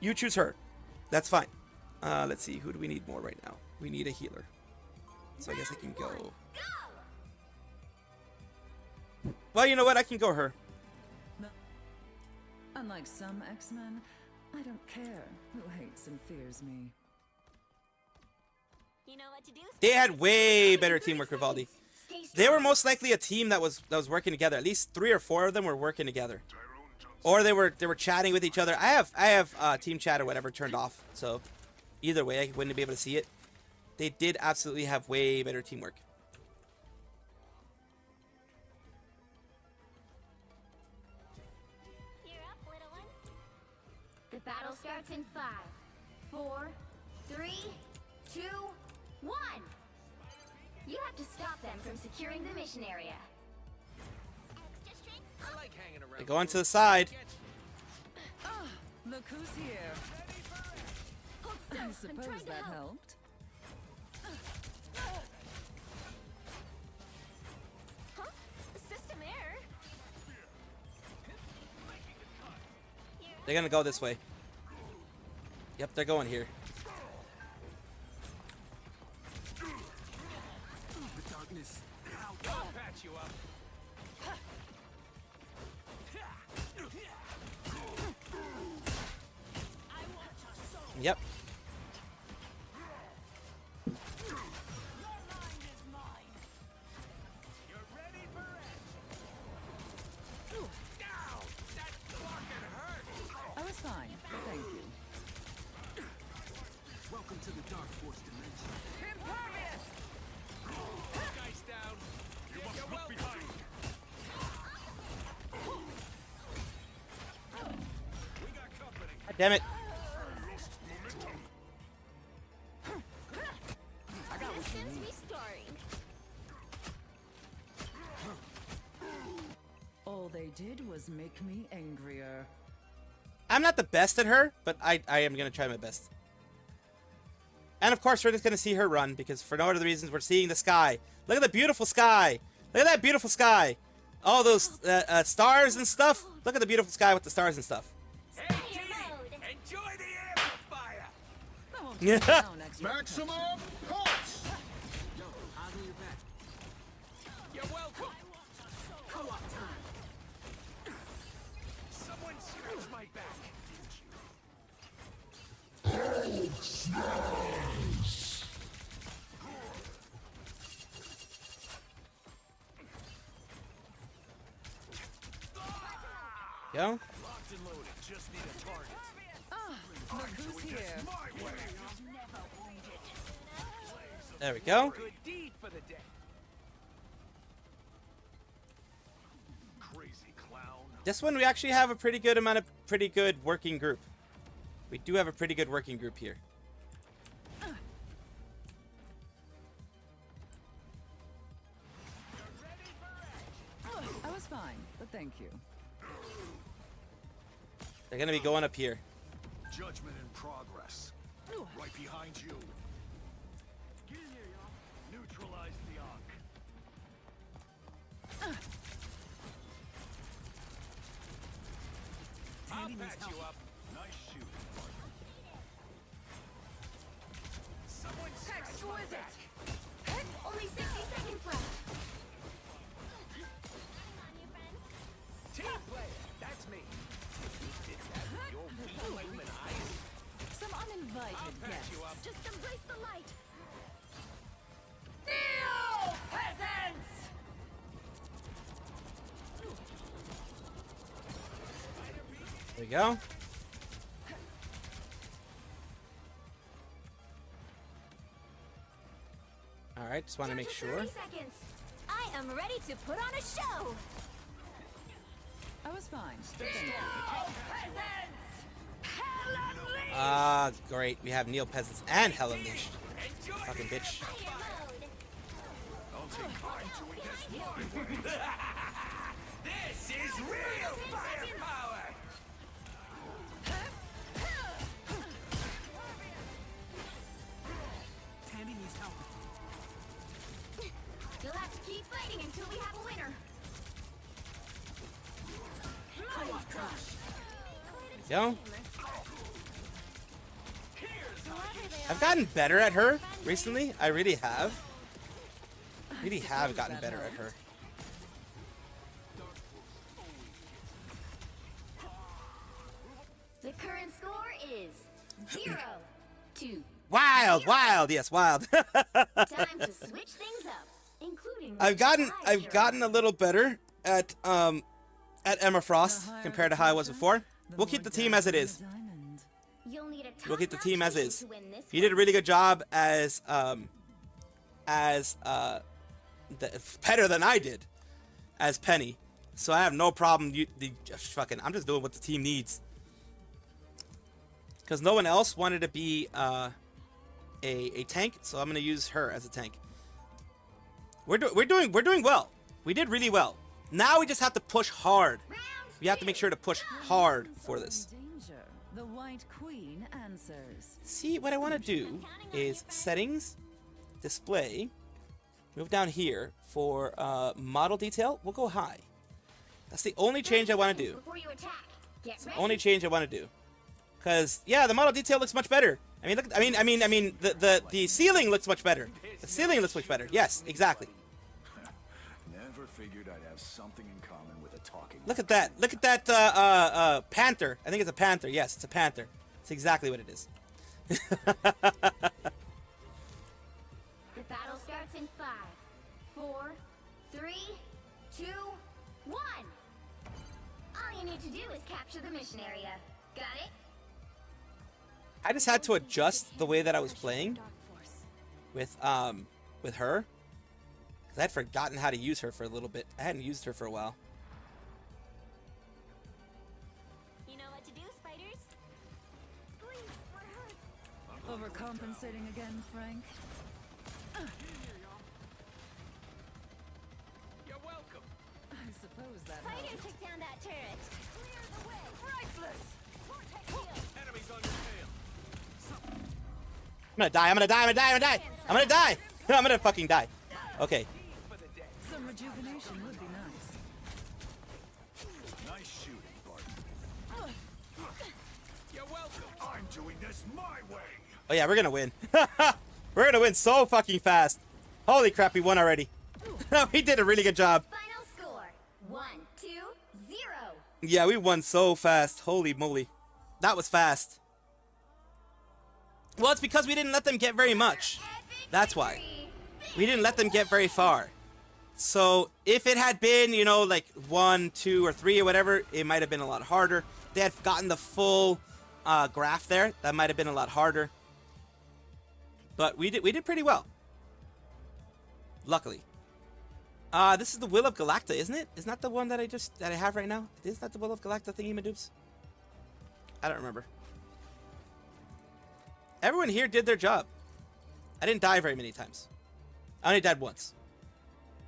You choose her. That's fine. Let's see. Who do we need more right now? We need a healer. So I guess I can go. Well, you know what? I can go her. Unlike some X-Men, I don't care who hates and fears me. They had way better teamwork, Rivaldi. They were most likely a team that was working together. At least 3 or 4 of them were working together, or they were chatting with each other. I have team chat or whatever turned off, so either way I wouldn't be able to see it. They did absolutely have way better teamwork. The battle starts in 5, 4, 3, 2, 1. You have to stop them from securing the mission area. I like hanging around. They go onto the side. Look who's here. I suppose that helped. Huh? System error? They're gonna go this way. Yep, they're going here. The darkness. I'll patch you up. Yep. I was fine, thank you. Welcome to the Dark Force dimension. Impervious! Guys down. You must You're look welcome. behind. We got company. God damn it. Lost momentum. I got what you Systems need. restoring. All they did was make me angrier. I'm not the best at her, but I am gonna try my best. And of course, we're just gonna see her run because for no other reasons, we're seeing the sky. Look at the beautiful sky. Look at that beautiful sky. All those stars and stuff. Look at the beautiful sky with the stars and stuff. Hey, G, enjoy the amplifier. Yeah. Maximum pulse. Yo, how's your back? You're welcome. Co-op time. Someone scratch my back. Go. Locked and loaded. Just need a target. Look who's here. My way. There we go. Good deed for the day. Crazy clown. This one we actually have a pretty good working group. We do have a pretty good working group here. I was fine, but thank you. They're gonna be going up here. Judgment in progress. Right behind you. Neutralize the arc. I'll patch you up. Nice shooting. Someone scratch my back. Only 60 seconds left. Team player. That's me. You did that with your weak human eyes. Some uninvited I'll patch guests. you up. Just embrace the light. Kneel, peasants! There we go. All right, just want to Down make to sure. 30 seconds. I am ready to put on a show. I was fine. Ah, great. We have Neo Peasants and Hell Unleashed. Fucking bitch. I'll take mine till it gets mine. This is real firepower. Tandy needs help. You'll have to keep fighting until we have a winner. Go. I've gotten better at her recently. I really have. Really have gotten better at her. The current score is 0-2. Wild, wild, yes, wild. Time to switch things up, including I've gotten a little better at Emma Frost compared to how I was before. We'll keep the team as it is. You'll need a We'll keep the team as is. to win this You did a really good job as better than I did as Penny. So I have no problem. I'm just doing what the team needs. Because no one else wanted to be a tank, so I'm gonna use her as a tank. We're doing well. We did really well. Now we just have to push hard. We have to make sure to push hard for this. Danger. The White Queen answers. See, what I want to do is settings, display, move down here for model detail. We'll go high. That's the only change I want to do. It's the only change I want to do. Cause yeah, the model detail looks much better. I mean, look. I mean, the ceiling looks much better. The ceiling looks much better. Yes, exactly. Never figured I'd have something in common with a talking. Look at that. Look at that panther. I think it's a panther. Yes, it's a panther. It's exactly what it is. The battle starts in 5, 4, 3, 2, 1. All you need to do is capture the mission area. Got it? I just had to adjust the way that I was playing with her, because I had forgotten how to use her for a little bit. I hadn't used her for a while. You know what to do, spiders? Please, we're hurt. Overcompensating again, Frank. You're welcome. I suppose that Spider helped. took down that turret. Clear the way. Priceless! Enemies on your tail. I'm gonna die. I'm gonna die. I'm gonna die. I'm gonna die. I'm gonna die. I'm gonna fucking die. Okay. Some rejuvenation would be nice. Nice shooting, Bart. You're welcome. I'm doing this my way. Oh yeah, we're gonna win. We're gonna win so fucking fast. Holy crap, we won already. We did a really good job. Final score 1, 2, 0. Yeah, we won so fast. Holy moly. That was fast. Well, it's because we didn't let them get very much. That's why. We didn't let them get very far. So, if it had been, you know, like 1, 2, or 3 or whatever, it might have been a lot harder. They had gotten the full graph there. That might have been a lot harder. But we did pretty well. Luckily. This is the Will of Galacta, isn't it? Isn't that the one that I have right now? Is that the Will of Galacta thingy madoops? I don't remember. Everyone here did their job. I didn't die very many times. I only died once.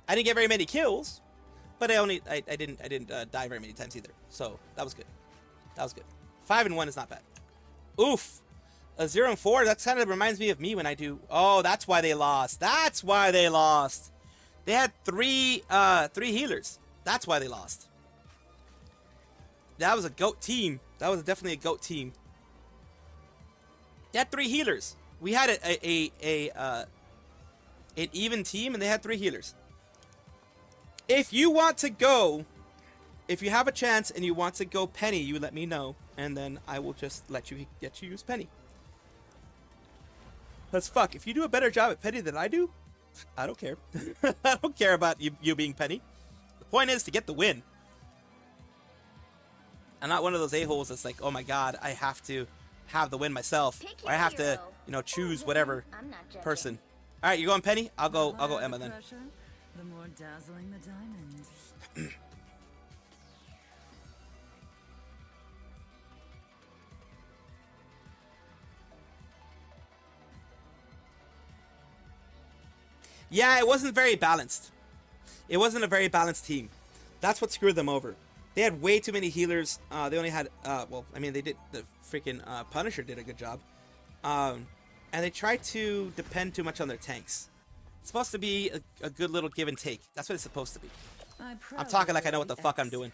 I didn't get very many kills, but I didn't die very many times either. So that was good. That was good. 5 and 1 is not bad. Oof. A 0 and 4. That kind of reminds me of me when I do. Oh, that's why they lost. That's why they lost. They had three healers. That's why they lost. That was a GOAT team. That was definitely a GOAT team. They had 3 healers. We had an even team, and they had 3 healers. If you want to go, if you have a chance and you want to go Penny, you let me know, and then I will just let you use Penny. That's fuck. If you do a better job at Penny than I do, I don't care. I don't care about you being Penny. The point is to get the win. I'm not one of those a-holes that's like, oh my god, I have to have the win myself, or I have to, you know, choose whatever person. All right, you going Penny? I'll go Emma then. Pressure, the more dazzling the diamond. Yeah, it wasn't very balanced. It wasn't a very balanced team. That's what screwed them over. They had way too many healers. They only had, well, I mean, they did, the freaking Punisher did a good job. And they tried to depend too much on their tanks. It's supposed to be a good little give and take. That's what it's supposed to be. I'm talking like I know what the fuck I'm doing.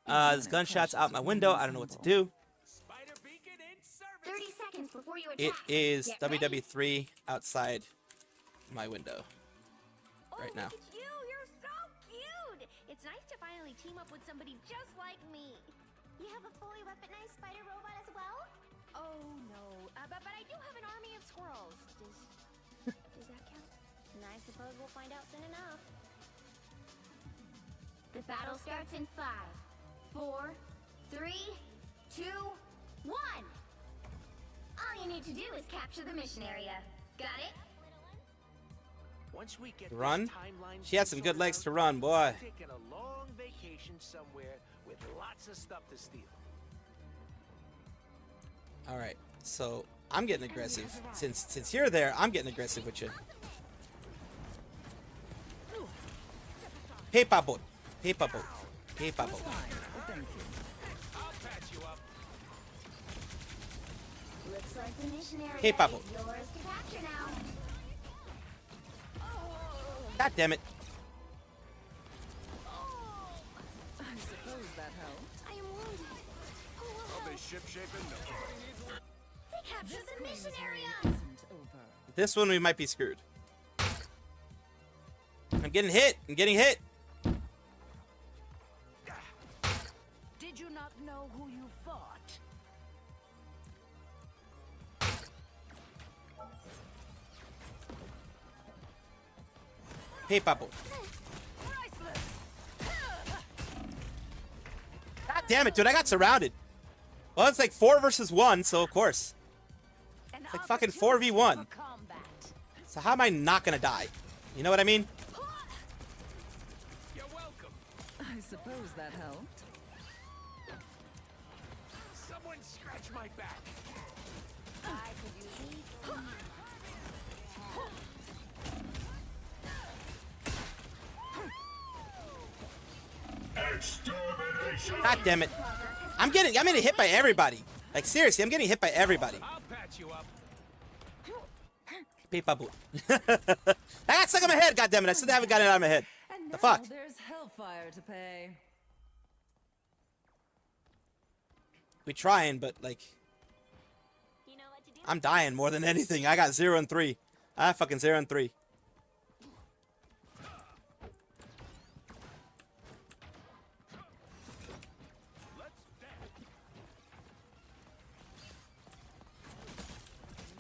There's gunshots out my window. I don't know what to do. 30 seconds before you It attack. is Get ready. WW3 outside my window right now. Look at you, you're so cute. It's nice to finally team up with somebody just like me. You have a fully weaponized spider robot as well? Oh no, but I do have an army of squirrels. Does that count? And I suppose we'll find out soon enough. The battle starts in 5, 4, 3, 2, 1. All you need to do is capture the mission area. Got it? Once we get Run? this timeline She had some thing good legs sorted to out, run, boy. we're taking a long vacation somewhere with lots of stuff to steal. All right, so I'm getting aggressive. Since you're there, I'm getting aggressive with you. Paper boat, paper boat, paper boat. I'll patch you up. Looks like the mission area Hey, Pablo. is yours to capture now. God damn it! I suppose that helped. I am wounded. I'll be ship-shaping no. They captured the mission area. Isn't over. This one we might be screwed. I'm getting hit. I'm getting hit. Did you not know who you fought? Paper boat. God damn it, dude! I got surrounded. Well, it's like 4 versus 1, so of course. It's like fucking 4v1. So how am I not gonna die? You know what I mean? You're welcome. I suppose that helped. Someone scratch my back. I could use these. Extermination! God damn it! I'm getting hit by everybody. Like seriously, I'm getting hit by everybody. I'll patch you up. Paper boat. I got stuck on my head. God damn it! I still haven't gotten it out of my head. And The now fuck? there's hellfire to pay. We trying, but like, I'm dying more than anything. I got 0 and 3. I have fucking 0 and 3.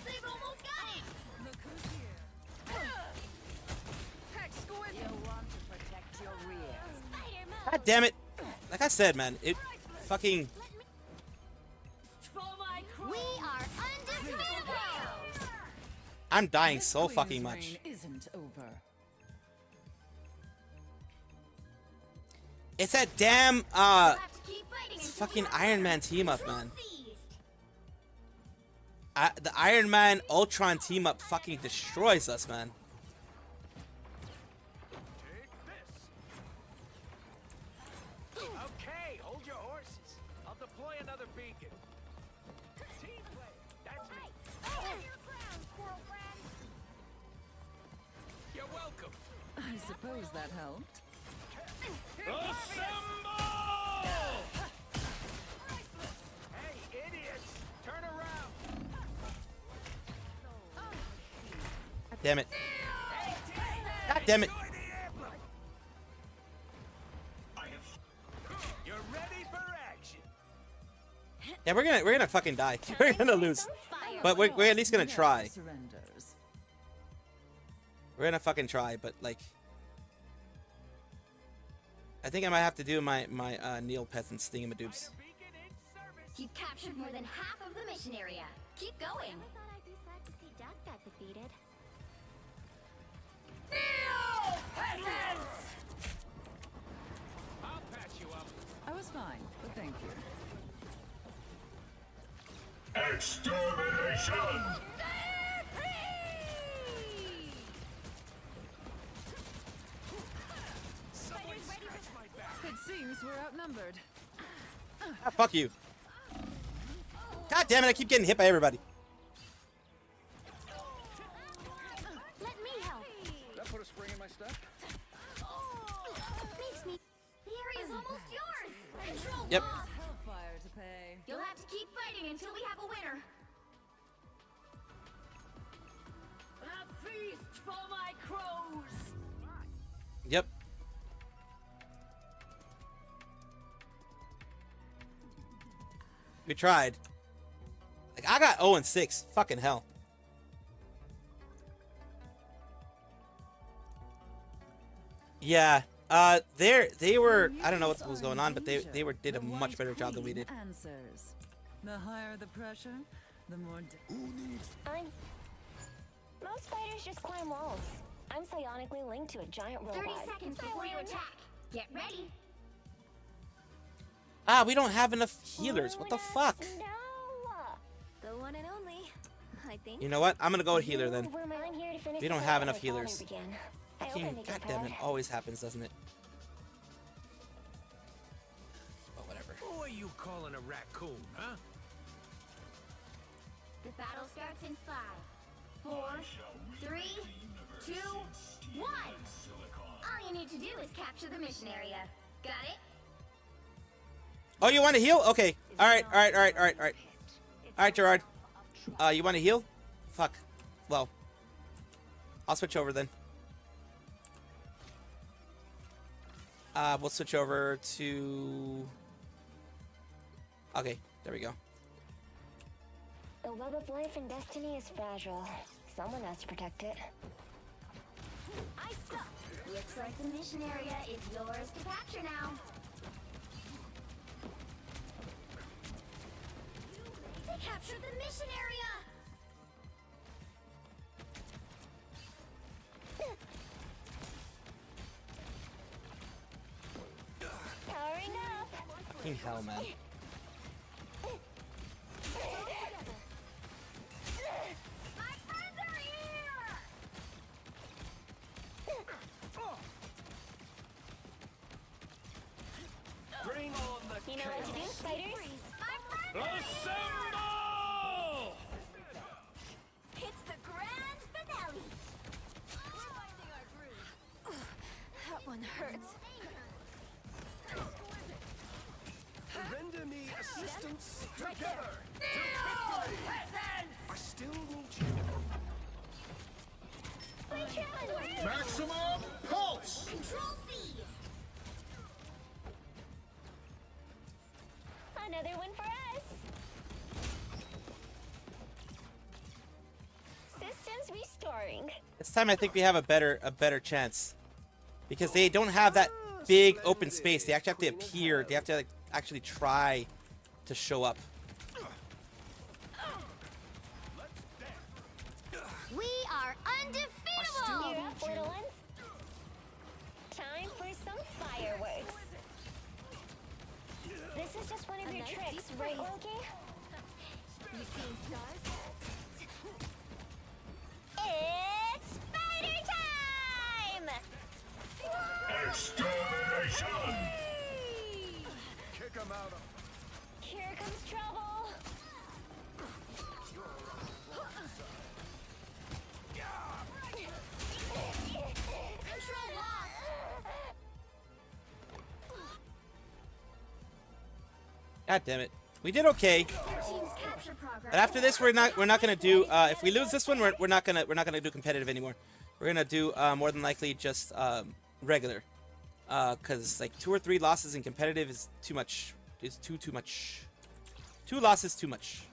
They've almost got it. Look who's here. Heck, squid! You want to protect your rear. Spider-Man. God damn it! Like I said, man, it fucking. We are undefeated. I'm dying This so queen's fucking much. reign isn't over. It's that damn We'll have to keep fighting it's until we fucking have Iron Man team up, man. seized. The Iron Man Ultron team up fucking destroys us, man. Take this. Okay, hold your horses. I'll deploy another beacon. Team play. That's me. Stand your ground, squirrel friend. You're welcome. I suppose that helped. Hey, idiots! Turn around. God damn it. God damn it. Enjoy the emblem. You're ready for action. Yeah, we're gonna fucking die. We're gonna lose. But we're at least gonna try. Surrenders. We're gonna fucking try, but like, I think I might have to do my Neopets and Stingamadoops. You've captured more than half of the mission area. Keep going. I thought I'd be sad to see Duck got defeated. I'll patch you up. I was fine, but thank you. Extermination! Someone scratch my back. It seems we're outnumbered. Ah, fuck you. God damn it! I keep getting hit by everybody. Let me help. That put a spring in my step? Makes me. The area's almost yours. Control Yep. lost. Hellfire to pay. You'll have to keep fighting until we have a winner. A feast for my crows. Yep. We tried. Like I got 0-6. Fucking hell. Yeah. They were. I don't know what was going on, but they did a much better job than we did. Answers. The higher the pressure, the more. Most fighters just climb walls. I'm psionically linked to a giant robot. 30 seconds before you attack. Get ready. Ah, we don't have enough healers. What the fuck? The one and only, I think. You know what? I'm gonna go with healer then. I'm here to finish We don't the have fight enough I thought I healers. began. I hope I Fucking make it goddamn it, proud. always happens, doesn't it? But whatever. Who are you calling a raccoon, huh? The battle starts in 5, 4, 3, 2, 1. All you need to do is capture the mission area. Got it? Oh, you want to heal? Okay. All right. All right, Gerard. You want to heal? Fuck. Well, I'll switch over then. We'll switch over to. Okay, there we go. The web of life and destiny is fragile. Someone has to protect it. I suck. Looks like the mission area is yours to capture now. They captured the mission area! Powering up. Fucking hell, man. My friends are here! Bring on the You know what to do, spiders? Assemble! It's the grand finale! That one hurts. Render me assistance together to victory! I still need you. Maximum pulse! Control C! Another one for us. Systems restoring. This time I think we have a better chance. Because they don't have that big open space. They actually have to appear. They have to like, actually try to show up. We are undefeatable! Gear up, little ones. Time for some fireworks. This is just one of your tricks, right, Loki? You seeing stars? It's spider time! Extermination! Kick him out of. Here comes trouble. Control lost! God damn it. We did okay. Your team's capture progress. But after this, we're not gonna do. If we lose this one, we're not gonna do competitive anymore. We're gonna do more than likely just regular. Cause like 2 or 3 losses in competitive is too much. Is too much. 2 losses too much.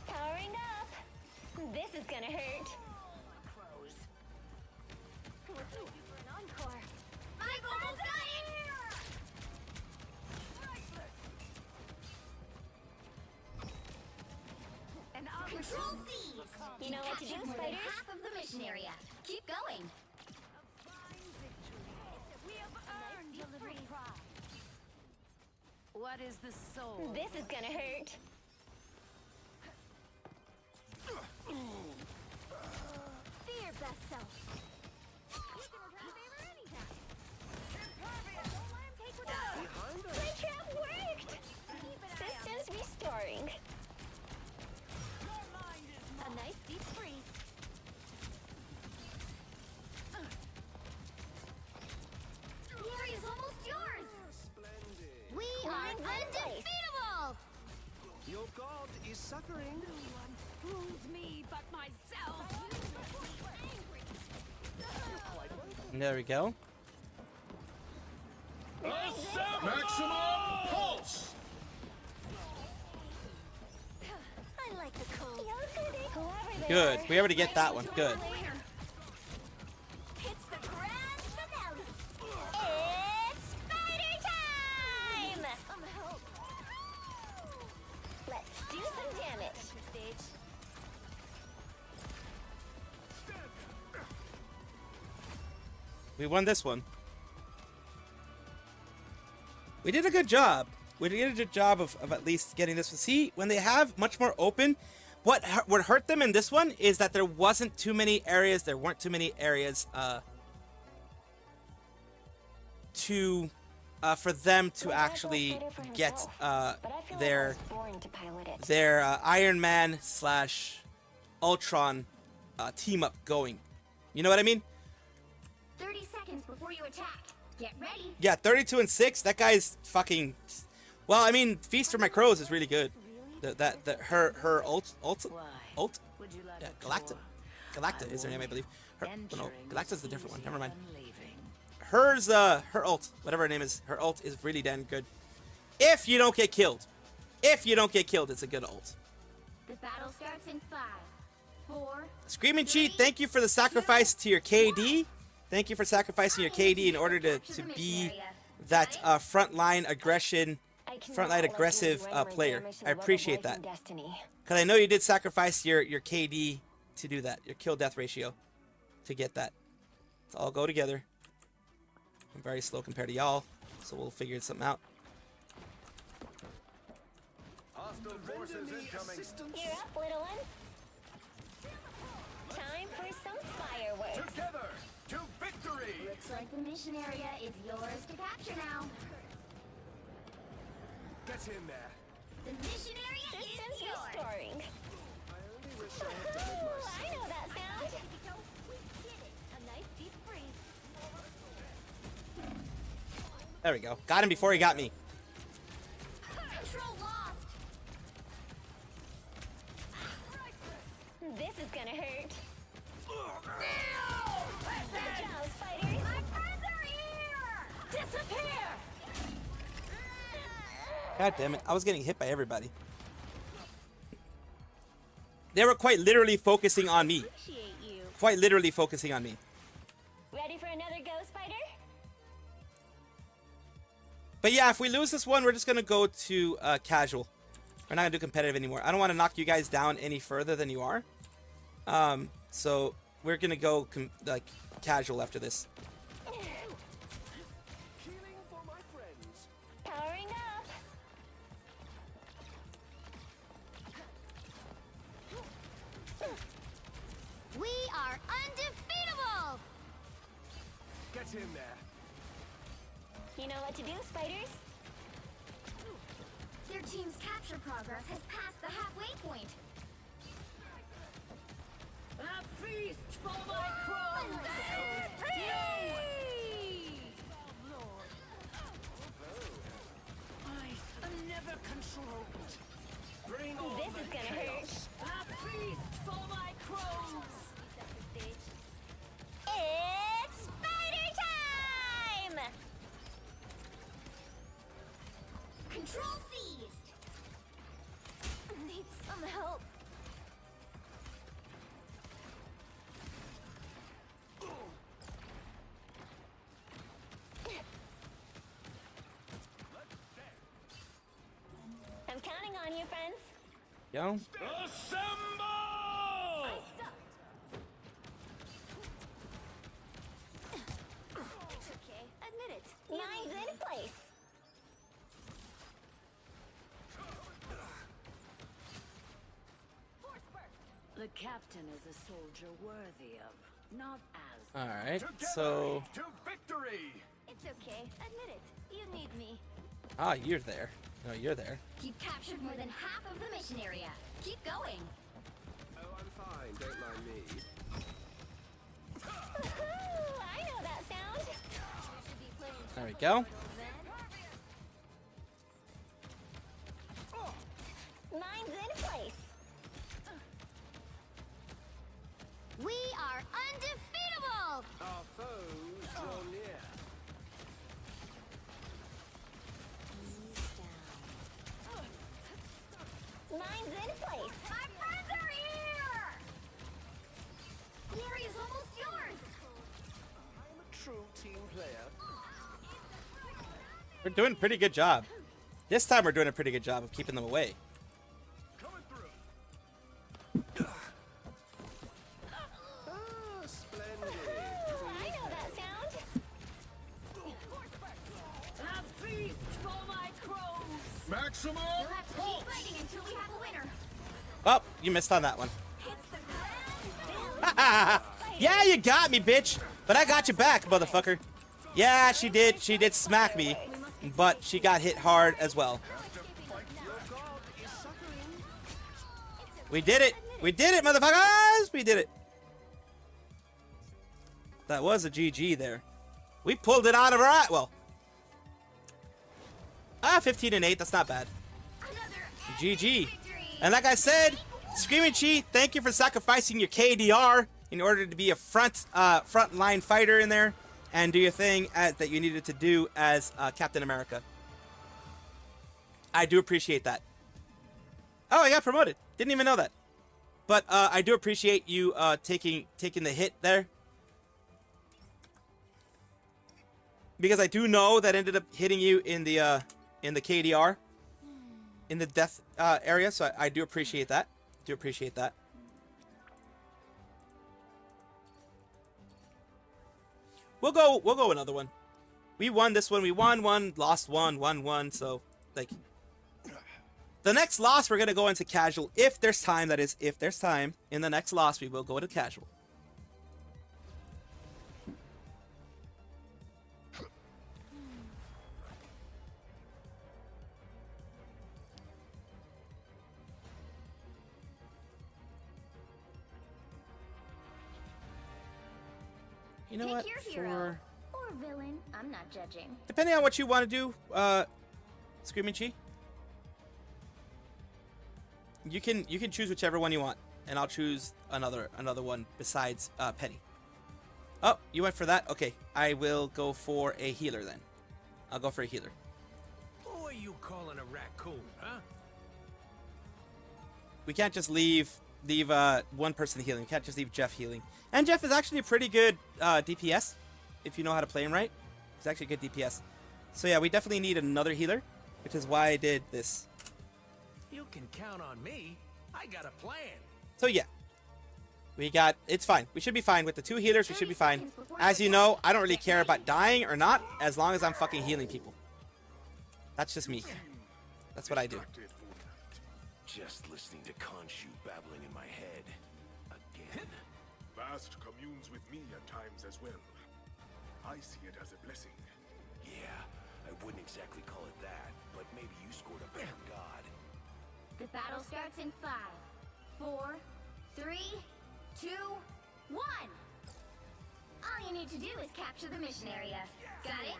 Powering up. This is gonna hurt. My vocals got in! And Control C! You know what to do, Captured more than spiders? half of the mission area. Keep going. We have earned the free prize. What is the soul? This is gonna hurt. Be your best self. You can return the favor anytime. Impervious! Don't let him take with us! My trap worked! Systems restoring. A nice deep freeze. The area's almost yours! Splendid. We are undefeatable! Your god is suffering. Who's me but myself? There we go. Maximum pulse! I like the cold. Good. We already get that one. Good. It's the grand finale. It's spider time! Help. Let's do some damage. We won this one. We did a good job. We did a good job of at least getting this one. See, when they have much more open, what hurt them in this one is that there wasn't too many areas. There weren't too many areas for them to actually get their Iron Man / Ultron team up going. You know what I mean? 30 seconds before you attack. Get ready. Yeah, 32 and 6. That guy's fucking. Well, I mean, Feast for My Crows is really good. Her ult. Yeah, Galacta is her name, I believe. No, Galacta's the different one. Never mind. Her ult, whatever her name is, her ult is really damn good. If you don't get killed, it's a good ult. The battle starts in 5, 4. Screaming Cheat, thank you for the sacrifice to your KD. Thank you for sacrificing your KD in order to be that frontline aggressive player. I appreciate that. Because I know you did sacrifice your KD to do that, your kill death ratio to get that. Let's all go together. I'm very slow compared to y'all, so we'll figure something out. Hostile forces incoming. You're up, little one. Time for some fireworks. Together to victory. Looks like the mission area is yours to capture now. Get in there. The mission area is yours. Restoring. I only wish I had to make my I know that sound. We did it. A nice deep breath. There we go. Got him before he got me. Control lost. This is gonna hurt. Good job, spiders. My friends are here. Disappear. God damn it. I was getting hit by everybody. They were quite literally focusing on me. Appreciate you. Quite literally focusing on me. Ready for another go, spider? But yeah, if we lose this one, we're just going to go to casual. We're not going to do competitive anymore. I don't want to knock you guys down any further than you are. So we're going to go like casual after this. healing for my friends. Powering up. We are undefeatable. Get in there. You know what to do, spiders? Their team's capture progress has passed the halfway point. A feast for my crows! I am never controlled. Bring on This is gonna hurt. A feast for my crows! It's spider time! Control seized. Need some help. I'm counting on you, friends. Yo. Assemble! It's okay. Admit it. Mine's in place. The captain is a soldier worthy of, not as. All right. Together So, to victory. It's okay. Admit it. You need me. you're there. No, you're there. You've captured more than half of the mission area. Keep going. Oh, I'm fine. Don't mind me. Woohoo! I know that sound. There we go. Mine's in place. We're doing a pretty good job. This time we're doing a pretty good job of keeping them away. I know that sound. A feast for my crows. Maximum You'll have to keep fighting until we have a winner. Oh, you missed on that one. Yeah, you got me, bitch. But I got you back, motherfucker. Yeah, she did. She did smack me, but she got hit hard as well. We did it. We did it, motherfuckers. We did it. That was a GG there. We pulled it out of our... Well. 15-8. That's not bad. GG. And like I said, Screaming Chi, thank you for sacrificing your KDR in order to be a frontline fighter in there and do your thing that you needed to do as Captain America. I do appreciate that. Oh, I got promoted. Didn't even know that. But I do appreciate you taking the hit there. Because I do know that ended up hitting you in the KDR, in the death area. So I do appreciate that. Do appreciate that. We'll go another one. We won this one. We won one, lost one, won one. So like the next loss, we're gonna go into casual if there's time. That is, if there's time. In the next loss, we will go into casual. You know what? Pick your hero or villain. I'm not judging. Depending on what you want to do, Screaming Chi, you can choose whichever one you want, and I'll choose another one besides Penny. Oh, you went for that? Okay, I will go for a healer then. I'll go for a healer. Who are you calling a raccoon, huh? We can't just leave one person healing. We can't just leave Jeff healing. And Jeff is actually a pretty good DPS, if you know how to play him right. He's actually a good DPS. So yeah, we definitely need another healer, which is why I did this. You can count on me. I got a plan. So yeah, it's fine. We should be fine with the 2 healers. We should be fine. As you know, I don't really care about dying or not, as long as I'm fucking healing people. That's just me. That's what I do. Just listening to Khonshu babbling in my head. Again. Vast communes with me at times as well. I see it as a blessing. Yeah, I wouldn't exactly call it that, but maybe you scored a better god. The battle starts in 5, 4, 3, 2, 1. All you need to do is capture the mission area. Got it?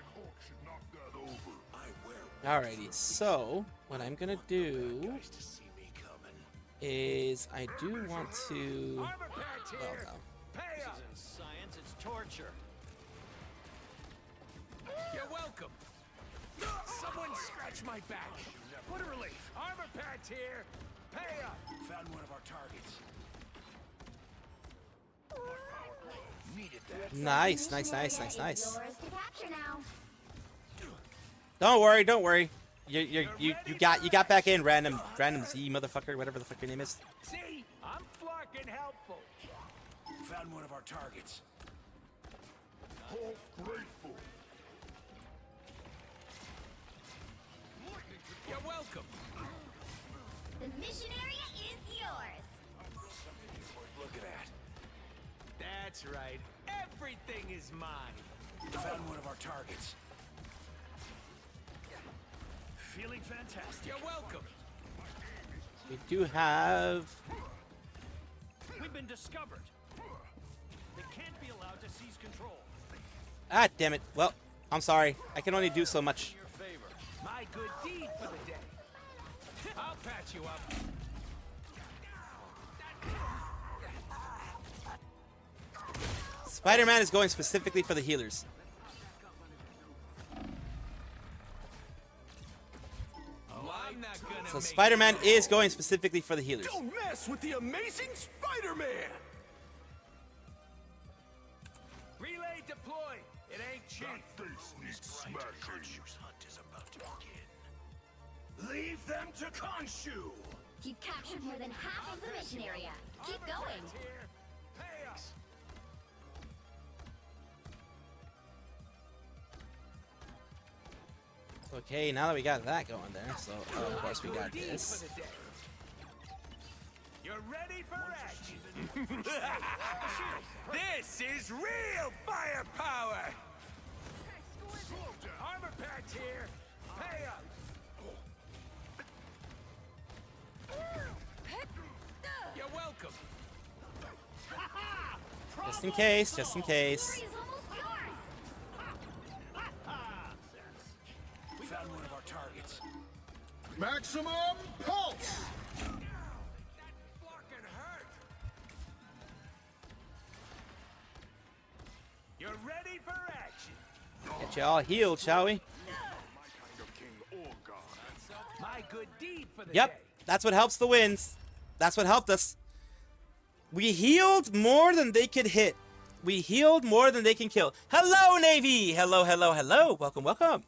Alrighty, so what I'm gonna do is I do want to. Well, no. This isn't science, it's torture. You're welcome. Someone scratch my back. What a relief. Armor patch here. Pay up. Found one of our targets. Needed that. Nice. Yours to capture now. Don't worry. You got back in, random Z motherfucker, whatever the fuck your name is. See, I'm fucking helpful. Found one of our targets. Grateful. You're welcome. The mission area is yours. Look at that. That's right. Everything is mine. Found one of our targets. Feeling fantastic. You're welcome. We do have. We've been discovered. They can't be allowed to seize control. Ah, damn it. Well, I'm sorry. I can only do so much. Your favor. My good deed for the day. I'll patch you up. Spider-Man is going specifically for the healers. So Spider-Man is going specifically for the healers. Don't mess with the amazing Spider-Man! Relay deployed. It ain't cheap. That face needs smashing. Khonshu's hunt is about to begin. Leave them to Khonshu. You've captured more than half of the mission area. Keep going. Here, pay us. Okay, now that we got that going there, so of course we got this. You're ready for action. This is real firepower. Armor patch here. Pay up. You're welcome. Just in case, just in case. We found one of our targets. Maximum pulse! You're ready for action. Get you all healed, shall we? My good deed for the Yep, day. that's what helps the wins. That's what helped us. We healed more than they could hit. We healed more than they can kill. Hello, Navy! Hello, hello, hello. Welcome, welcome.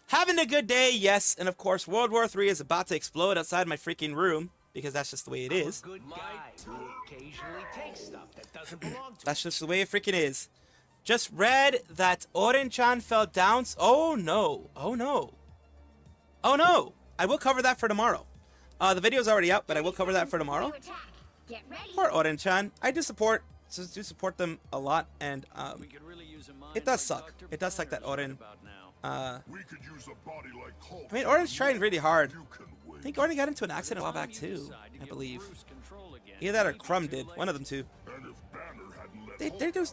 Having a good day, yes. And of course, World War III is about to explode outside my freaking room. Because that's just the way it is. Good guy who occasionally takes stuff that doesn't belong to That's just the way it freaking is. Just read that Oren-chan fell down. Oh no. Oh no. Oh no. I will cover that for tomorrow. The video's already up, but I will cover that for tomorrow. Poor Oren-chan. I do support them a lot, and it does suck. It does suck that Oren. We could use a body like Hulk. I mean, Oren's trying really hard. I think Oren got into an accident a while back too, I believe. Either that or Crumb did. One of them two.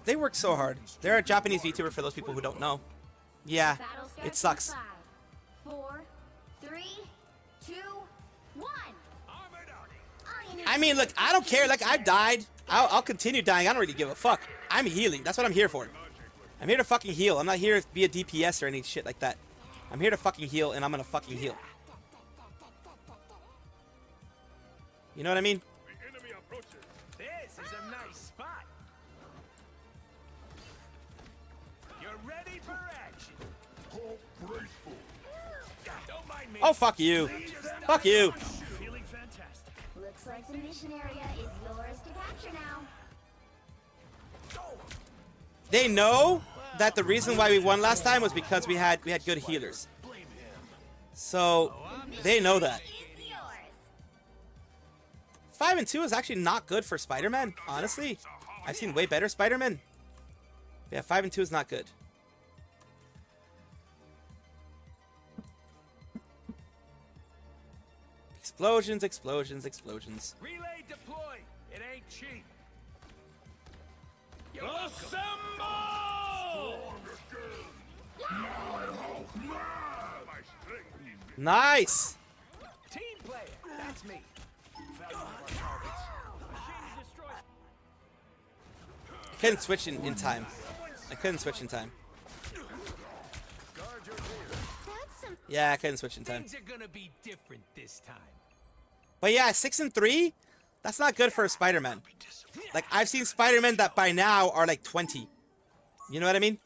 They work so hard. They're a Japanese VTuber for those people who don't know. Yeah, it sucks. 5, 4, 3, 2, 1. I mean, look, I don't care. Like, I've died. I'll continue dying. I don't really give a fuck. I'm healing. That's what I'm here for. I'm here to fucking heal. I'm not here to be a DPS or any shit like that. I'm here to fucking heal, and I'm gonna fucking heal. You know what I mean? This is a nice spot. You're ready for action. Don't mind me. Oh, fuck you. Fuck you. Feeling fantastic. Looks like the mission area is yours to capture now. They know that the reason why we won last time was because we had good healers. So they know that. 5 and 2 is actually not good for Spider-Man, honestly. I've seen way better Spider-Man. Yeah, 5 and 2 is not good. Explosions, explosions, explosions. Relay deployed. It ain't cheap. You're Nice! Team player. That's me. I couldn't switch in time. I couldn't switch in time. Yeah, I couldn't switch in time. Things are gonna be different this time. But yeah, 6 and 3, that's not good for a Spider-Man. Like, I've seen Spider-Man that by now are like 20. You know what I mean?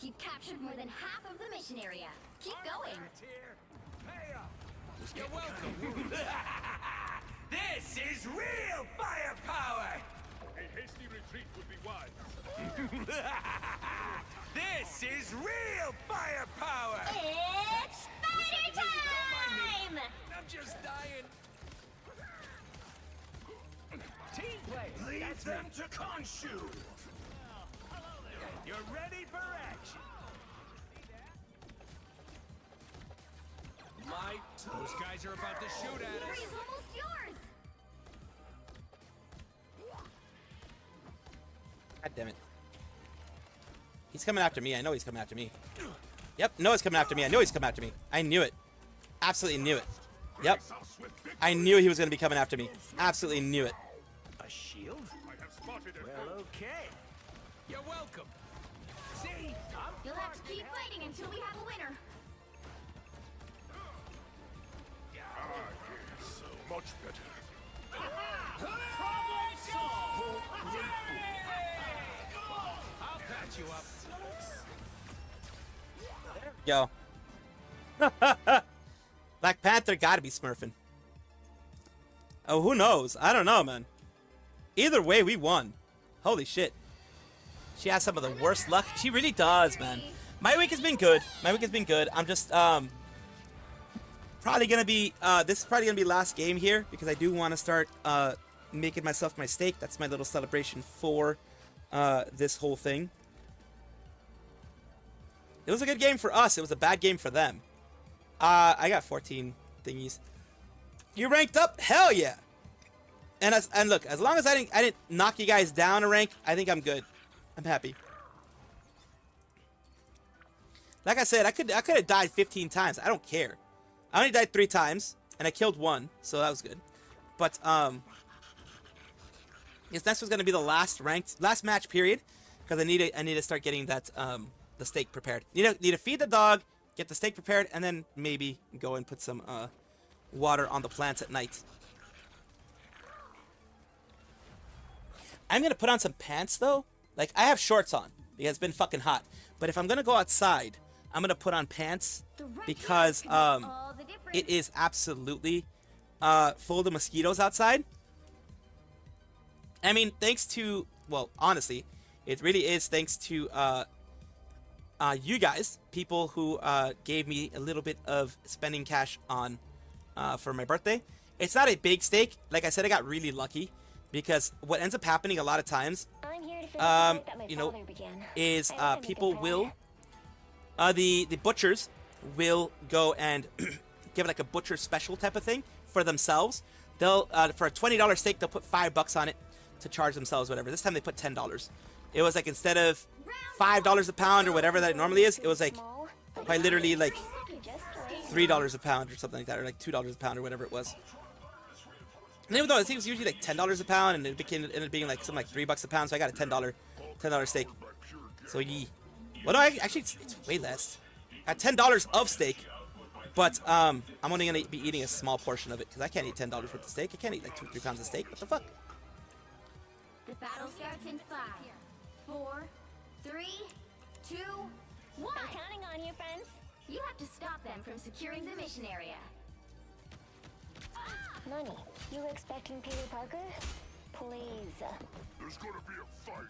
You've captured more than half of the mission area. Keep going. You're welcome. This is real firepower. A hasty retreat would be wise. This is real firepower. It's spider time! I'm just dying. Team play. Leave That's them me. to Khonshu. You're ready for action. Light. Those guys are about to shoot at us. It's almost yours. God damn it. He's coming after me. I know he's coming after me. Yep, no, he's coming after me. I know he's coming after me. I knew it. Absolutely knew it. Yep. I knew he was going to be coming after me. Absolutely knew it. A shield? I have spotted it. Well, okay. You're welcome. See, You'll have to keep fighting until we have a winner. Much better. Problem Yo. Black Panther gotta be smurfing. Oh, who knows? I don't know, man. Either way, we won. Holy shit. She has some of the worst luck. She really does, man. My week has been good. I'm just, probably gonna be, this is probably gonna be last game here because I do want to start, making myself my steak. That's my little celebration for, this whole thing. It was a good game for us. It was a bad game for them. I got 14 thingies. You ranked up? Hell yeah. And look, as long as I didn't knock you guys down a rank, I think I'm good. I'm happy. Like I said, I could have died 15 times. I don't care. I only died 3 times, and I killed 1, so that was good. But this next was gonna be the last match period, because I need to start getting that the steak prepared. Need to feed the dog, get the steak prepared, and then maybe go and put some water on the plants at night. I'm gonna put on some pants though. Like, I have shorts on because it's been fucking hot. But if I'm gonna go outside, I'm gonna put on pants because it is absolutely full of mosquitoes outside. I mean, thanks to, well, honestly, it really is thanks to you guys, people who gave me a little bit of spending cash on for my birthday. It's not a big steak. Like I said, I got really lucky because what ends up happening a lot of times, you know, is people will, the butchers will go and give like a butcher special type of thing for themselves. They'll for a $20 steak, they'll put $5 on it to charge themselves whatever. This time they put $10. It was like, instead of $5 a pound or whatever that it normally is, it was like by literally like $3 a pound or something like that, or like $2 a pound or whatever it was. And even though it was usually like $10 a pound, and it ended up being like something like $3 a pound, so I got a $10 steak. So yeah. Well, no, actually it's way less. I got $10 of steak, but I'm only gonna be eating a small portion of it because I can't eat $10 worth of steak. I can't eat like 2-3 pounds of steak. What the fuck? The battle starts in 5, 4, 3, 2, 1. I'm counting on you, friends. You have to stop them from securing the mission area. Nani, you expecting Peter Parker? Please. There's gonna be a fight.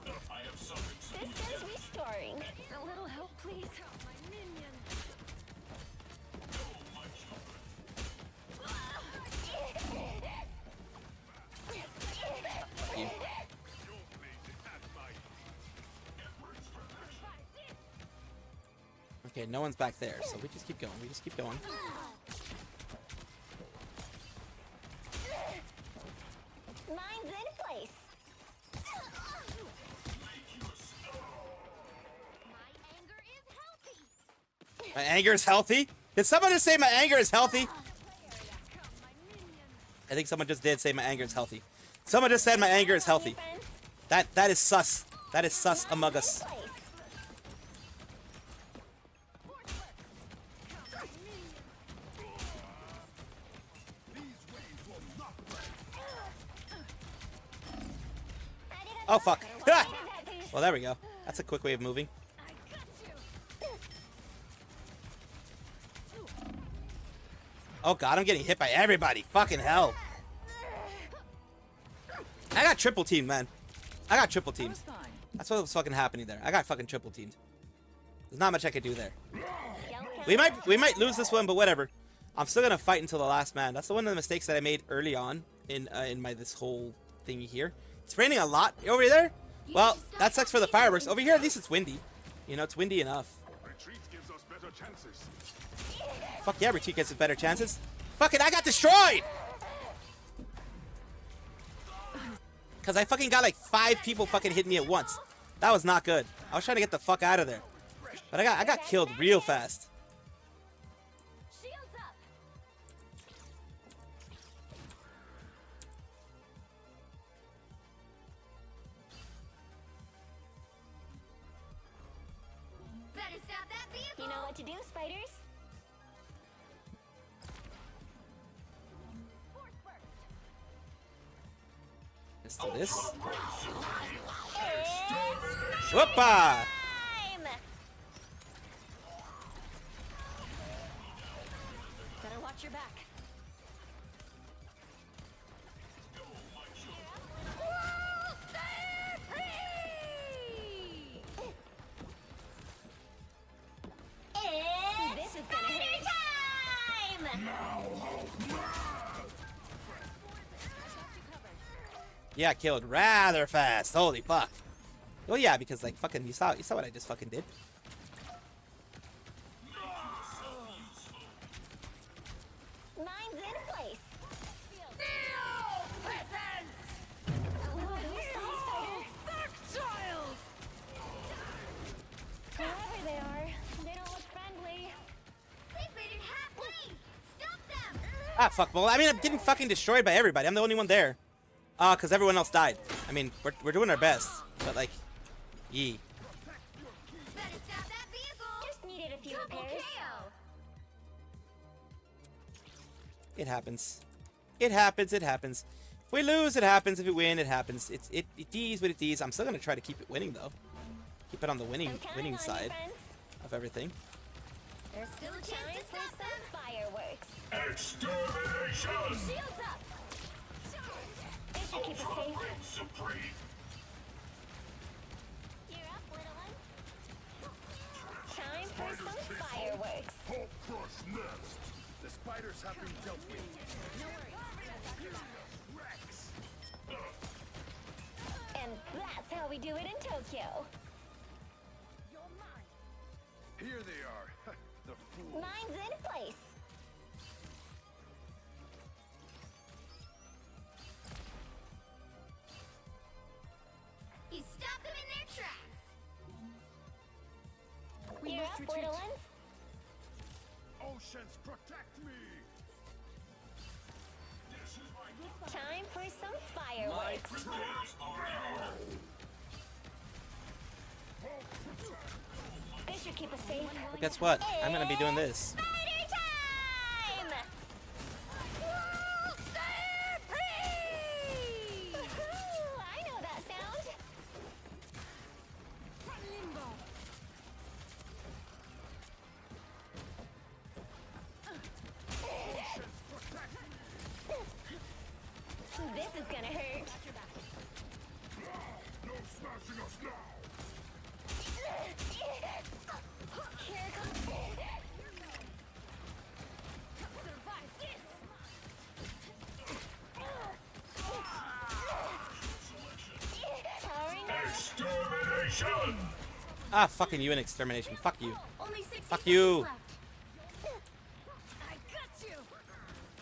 I have something. Systems restoring. A little help, please. My minion. Okay, no one's back there, so we just keep going. Mine's in place. My anger is healthy? Did someone just say my anger is healthy? I think someone just did say my anger is healthy. Someone just said my anger is healthy. That is sus. That is sus among us. Oh fuck. Well, there we go. That's a quick way of moving. Oh god, I'm getting hit by everybody. Fucking hell. I got triple teamed, man. I got triple teamed. That's what was fucking happening there. I got fucking triple teamed. There's not much I could do there. We might lose this one, but whatever. I'm still gonna fight until the last man. That's one of the mistakes that I made early on in my this whole thingy here. It's raining a lot over there. Well, that sucks for the fireworks. Over here, at least it's windy. You know, it's windy enough. Retreat gives us better chances. Fuck yeah, retreat gets us better chances. Fuck it, I got destroyed! Because I fucking got like 5 people fucking hitting me at once. That was not good. I was trying to get the fuck out of there. But I got killed real fast. You know what to do, spiders. Let's do this. Whoopa! Got your back. This is gonna hurt. Time! Yeah, killed rather fast. Holy fuck. Oh yeah, because like fucking you saw what I just fucking did. Mine's in place. Whoever they are, they don't look friendly. They've made it halfway. Stop them. Ah, fuck. Well, I mean, I'm getting fucking destroyed by everybody. I'm the only one there. Because everyone else died. I mean, we're doing our best. But, like, yee. Better stop that vehicle. Just needed a few repairs. It happens. It happens. It happens. If we lose, it happens. If we win, it happens. It is what it is. I'm still going to try to keep it winning, though. Keep it on the winning side of everything. There's still a chance to stop them. Fireworks. Extermination! Shields up. They should keep us safe. Supreme! You're up, little one. Time for some fireworks. Hulk crush next! The spiders have been dealt with. No worries. Rex! And that's how we do it in Tokyo. Here they are. The fools. Mine's in place. You stop them in their tracks. You're up, little ones. Oceans, protect me! Time for some fireworks. This should keep us safe. But guess what? I'm going to be doing this. Spider time! I know that sound. This is gonna hurt. No smashing us now! Here it comes. Survive this. Powering up. Extermination! Ah, fucking you and extermination. Fuck you. Only 60 Fuck seconds you. left. I got you.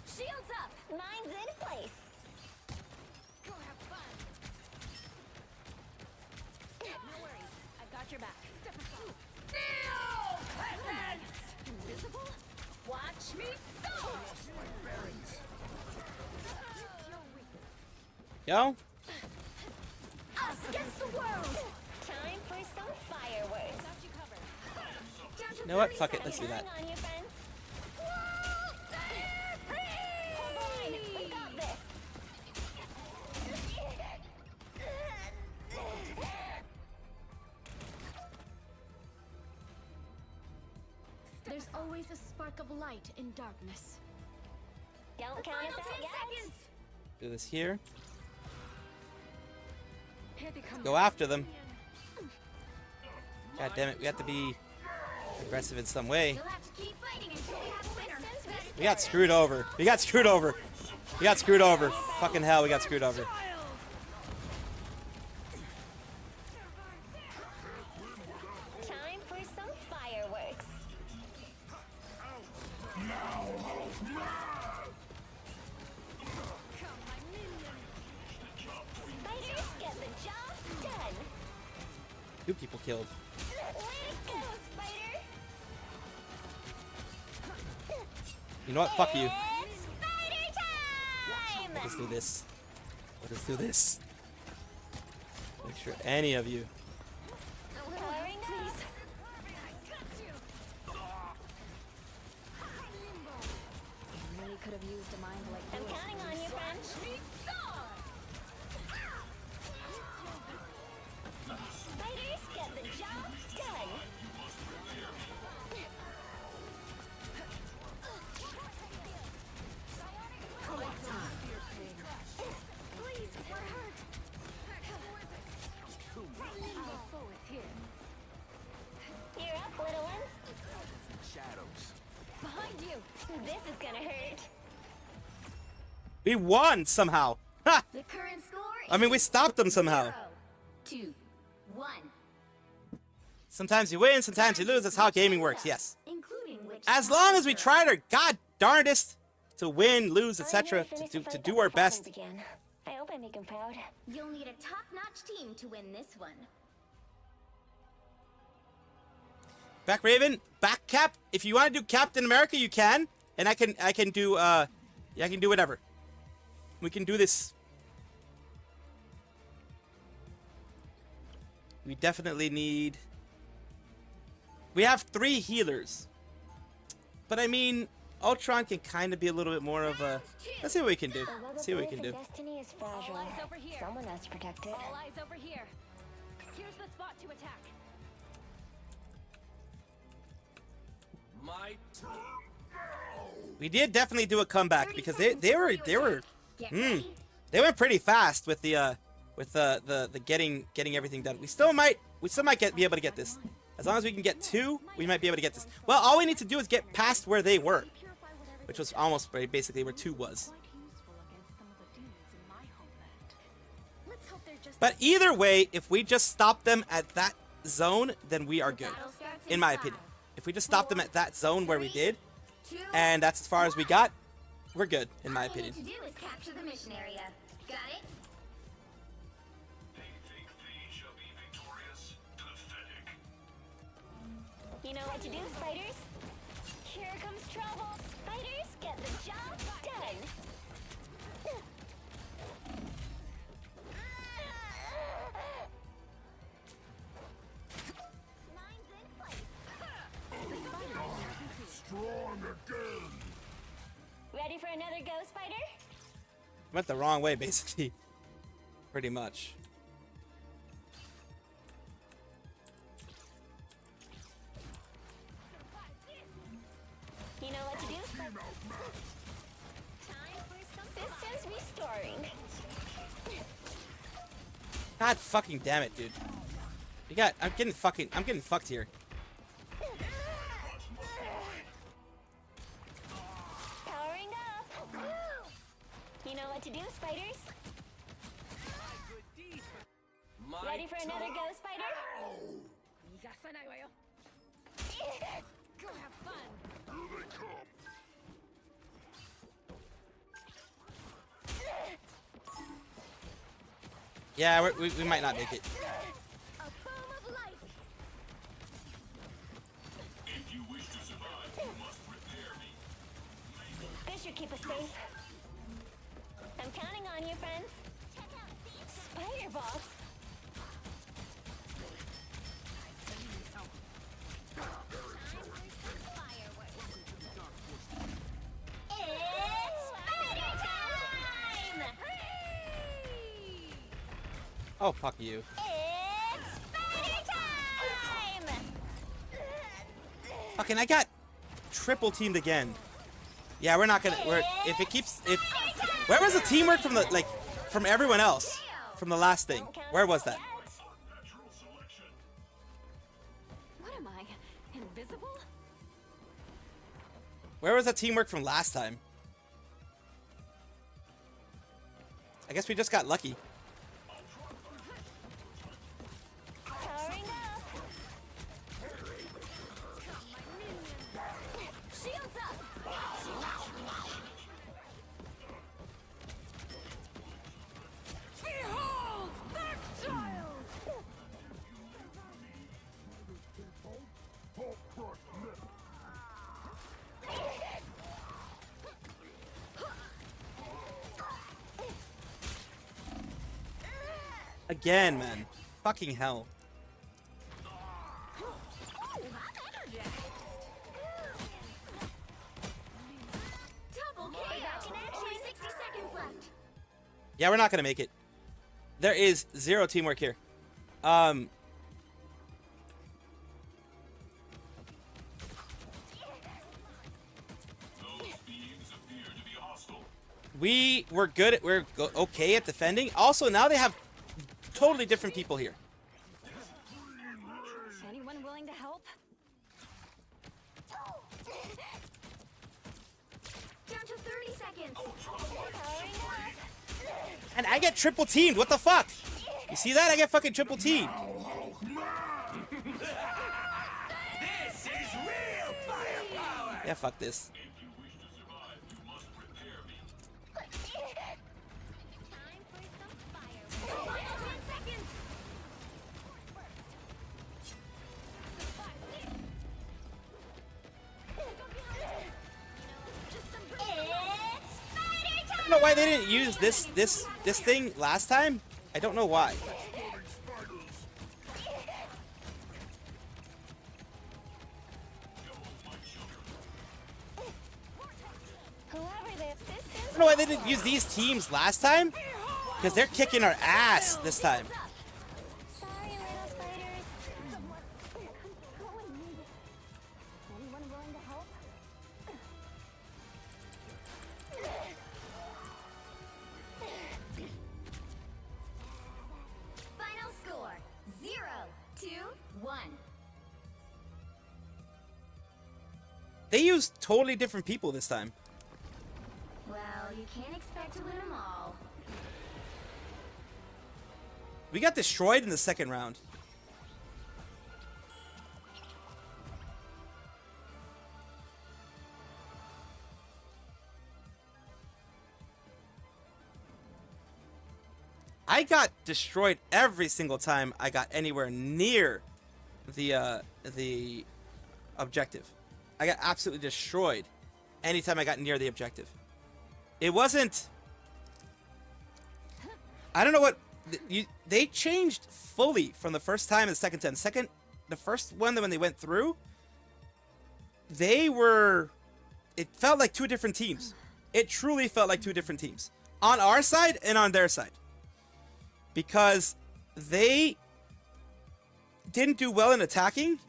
Shields up. Mine's in place. Go have fun. No worries. I've got your back. Step aside. No presence. Invisible. Watch me soar. My bearings. Yo? Us against the world. Time for some fireworks. Got you covered. You know what? Fuck it. Let's do that. Hang on, you friends. Hold on. We got this. There's always a spark of light in darkness. Don't count us out yet. Do this here. Here they come. Go after them. God damn it. We have to be aggressive in some way. You'll have to keep fighting until we have a winner. We got screwed over. We got screwed over. We got screwed over. Fucking hell, we got screwed over. Time for some fireworks. Spiders get the job done. 2 people killed. Way to go, Spider. You know what? Fuck you. It's Spider time. Let's do this. Let's do this. Make sure any of you. Powering up. Really could have used a mind like I'm yours. counting on you, friend. Spiders get the job done. This is gonna hurt. We won somehow. Ha! The current score I mean, we stopped them somehow. 2, 1. Sometimes you win, sometimes you lose. That's how gaming works, yes. Including which As long as we tried our god darndest to win, lose, etc., to do our best. Again. I hope I make him proud. You'll need a top-notch team to win this one. Back Raven, back Cap. If you want to do Captain America, you can, and I can do yeah, I can do whatever. We can do this. We definitely need. We have 3 healers, but I mean, Ultron can kind of be a little bit more of a. Let's see what we can do. Let's see what we can do. Destiny is fragile. All eyes over here. Someone has to protect it. All eyes over here. Here's the spot to attack. My turn. We did definitely do a comeback because they went pretty fast with the getting everything done. We still might be able to get this. As long as we can get 2, we might be able to get this. Well, all we need to do is get past where they were, which was almost basically where 2 was. But either way, if we just stop them at that zone, then we are good, in my opinion. If we just stop them at that zone where we did, and that's as far as we got, we're good, in my opinion. All you need to do is capture the mission area. Got it? You know what to do, spiders? Here comes trouble. Spiders, get the job done. Strong again. Ready for another go, spider? Went the wrong way, basically. Pretty much. You know what to do, spider? Time for some systems restoring. God fucking damn it, dude. I'm getting fucked here. Powering up. You know what to do, spiders? Ready for another go, spider? Go have fun. Here they come. Yeah, we might not make it. A boom of life. If you wish to survive, you must prepare me. This should keep us safe. I'm counting on you, friends. Check out these spider balls. It's spider time! Oh, fuck you. It's spider time! Fucking, I got triple teamed again. Yeah, we're not gonna. Where was the teamwork from everyone else from the last thing? Where was that? What am I? Invisible? Where was the teamwork from last time? I guess we just got lucky. Powering up. Shields up. Behold that child! Again, man. Fucking hell. Double KO. Only 60 seconds left. Yeah, we're not gonna make it. There is 0 teamwork here. We were good at, okay at defending. Also, now they have totally different people here. Anyone willing to help? seconds. And I get triple teamed. What the fuck? You see that? I get fucking triple teamed. This is real firepower. Yeah, fuck this. I don't know why they didn't use this thing last time. I don't know why. I don't know why they didn't use these teams last time. Because they're kicking our ass this time. Final score 0-1. They used totally different people this time. Well, you can't expect to win them all. We got destroyed in the second round. I got destroyed every single time I got anywhere near the objective. I got absolutely destroyed anytime I got near the objective. It wasn't... I don't know what... They changed fully from the first time and the second time. The first one, when they went through, they were... It felt like two different teams. It truly felt like two different teams. On our side and on their side. Because they didn't do well in attacking.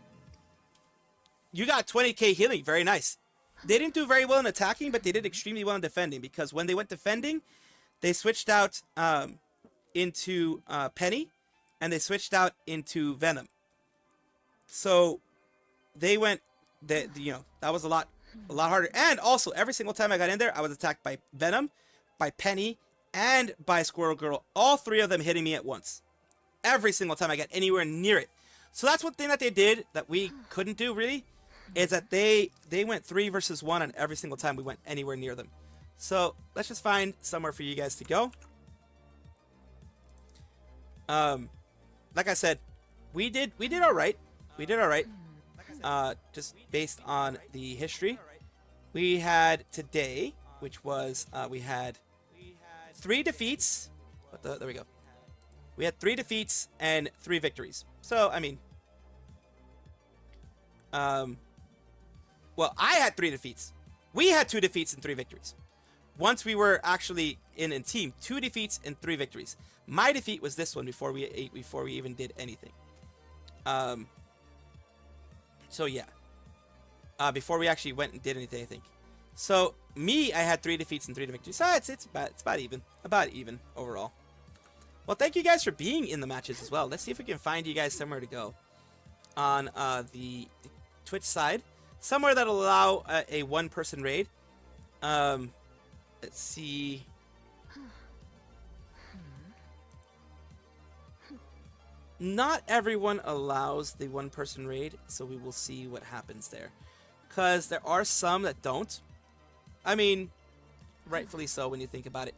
You got 20k healing. Very nice. They didn't do very well in attacking, but they did extremely well in defending. Because when they went defending, they switched out into Penny. And they switched out into Venom. So they went... that was a lot harder. And also, every single time I got in there, I was attacked by Venom, by Penny, and by Squirrel Girl. All three of them hitting me at once. Every single time I got anywhere near it. So that's one thing that they did that we couldn't do, really, is that they went 3 versus 1 on every single time we went anywhere near them. So let's just find somewhere for you guys to go. Like I said, we did all right. We did all right. Just based on the history. We had today, which was, we had 3 defeats. There we go. We had 3 defeats and 3 victories. So, I mean... well, I had 3 defeats. We had 2 defeats and 3 victories. Once we were actually in team, 2 defeats and 3 victories. My defeat was this one before we even did anything. So yeah. Before we actually went and did anything, I think. So me, I had 3 defeats and 3 victories. So it's about even overall. Well, thank you guys for being in the matches as well. Let's see if we can find you guys somewhere to go on the Twitch side, somewhere that'll allow a 1-person raid. Let's see. Not everyone allows the 1-person raid, so we will see what happens there. Because there are some that don't. I mean, rightfully so when you think about it.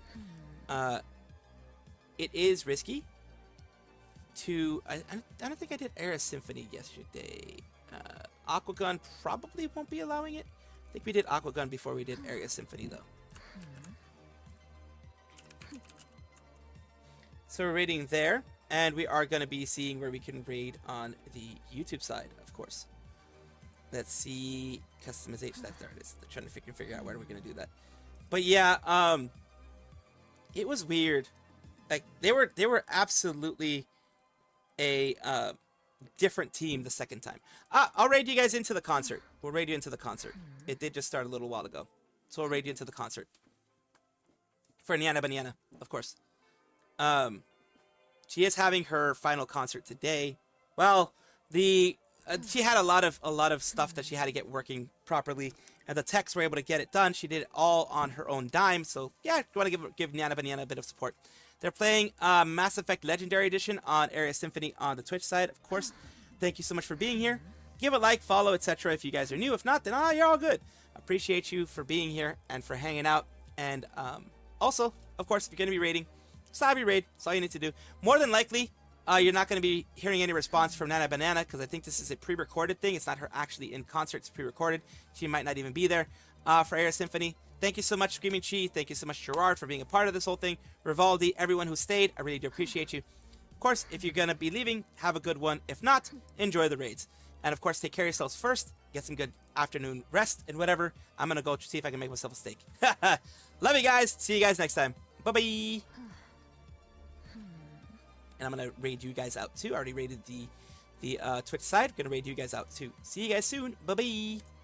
It is risky to... I don't think I did Air Symphony yesterday. Aquagun probably won't be allowing it. I think we did Aquagun before we did Area Symphony, though. So we're raiding there. And we are going to be seeing where we can raid on the YouTube side, of course. Let's see. Customization. There it is. They're trying to figure out where we're going to do that. But yeah, it was weird. Like, they were absolutely a different team the second time. I'll raid you guys into the concert. We'll raid you into the concert. It did just start a little while ago. So we'll raid you into the concert. For Niana Baniana, of course. She is having her final concert today. Well, she had a lot of stuff that she had to get working properly, and the techs were able to get it done. She did it all on her own dime. So yeah, you want to give Nana Banana a bit of support. They're playing Mass Effect Legendary Edition on Area Symphony on the Twitch side, of course. Thank you so much for being here. Give a like, follow, etc. if you guys are new. If not, then you're all good. Appreciate you for being here and for hanging out. And also, of course, if you're going to be raiding, Sabi raid. That's all you need to do. More than likely, you're not going to be hearing any response from Nana Banana because I think this is a pre-recorded thing. It's not her actually in concert. It's pre-recorded. She might not even be there for Area Symphony. Thank you so much, Screaming Chi. Thank you so much, Gerard, for being a part of this whole thing. Rivaldi, everyone who stayed, I really do appreciate you. Of course, if you're going to be leaving, have a good one. If not, enjoy the raids. And of course, take care of yourselves first. Get some good afternoon rest and whatever. I'm going to go see if I can make myself a steak. Love you guys. See you guys next time. Bye-bye. And I'm going to raid you guys out too. I already raided the Twitch side. I'm going to raid you guys out too. See you guys soon. Bye-bye.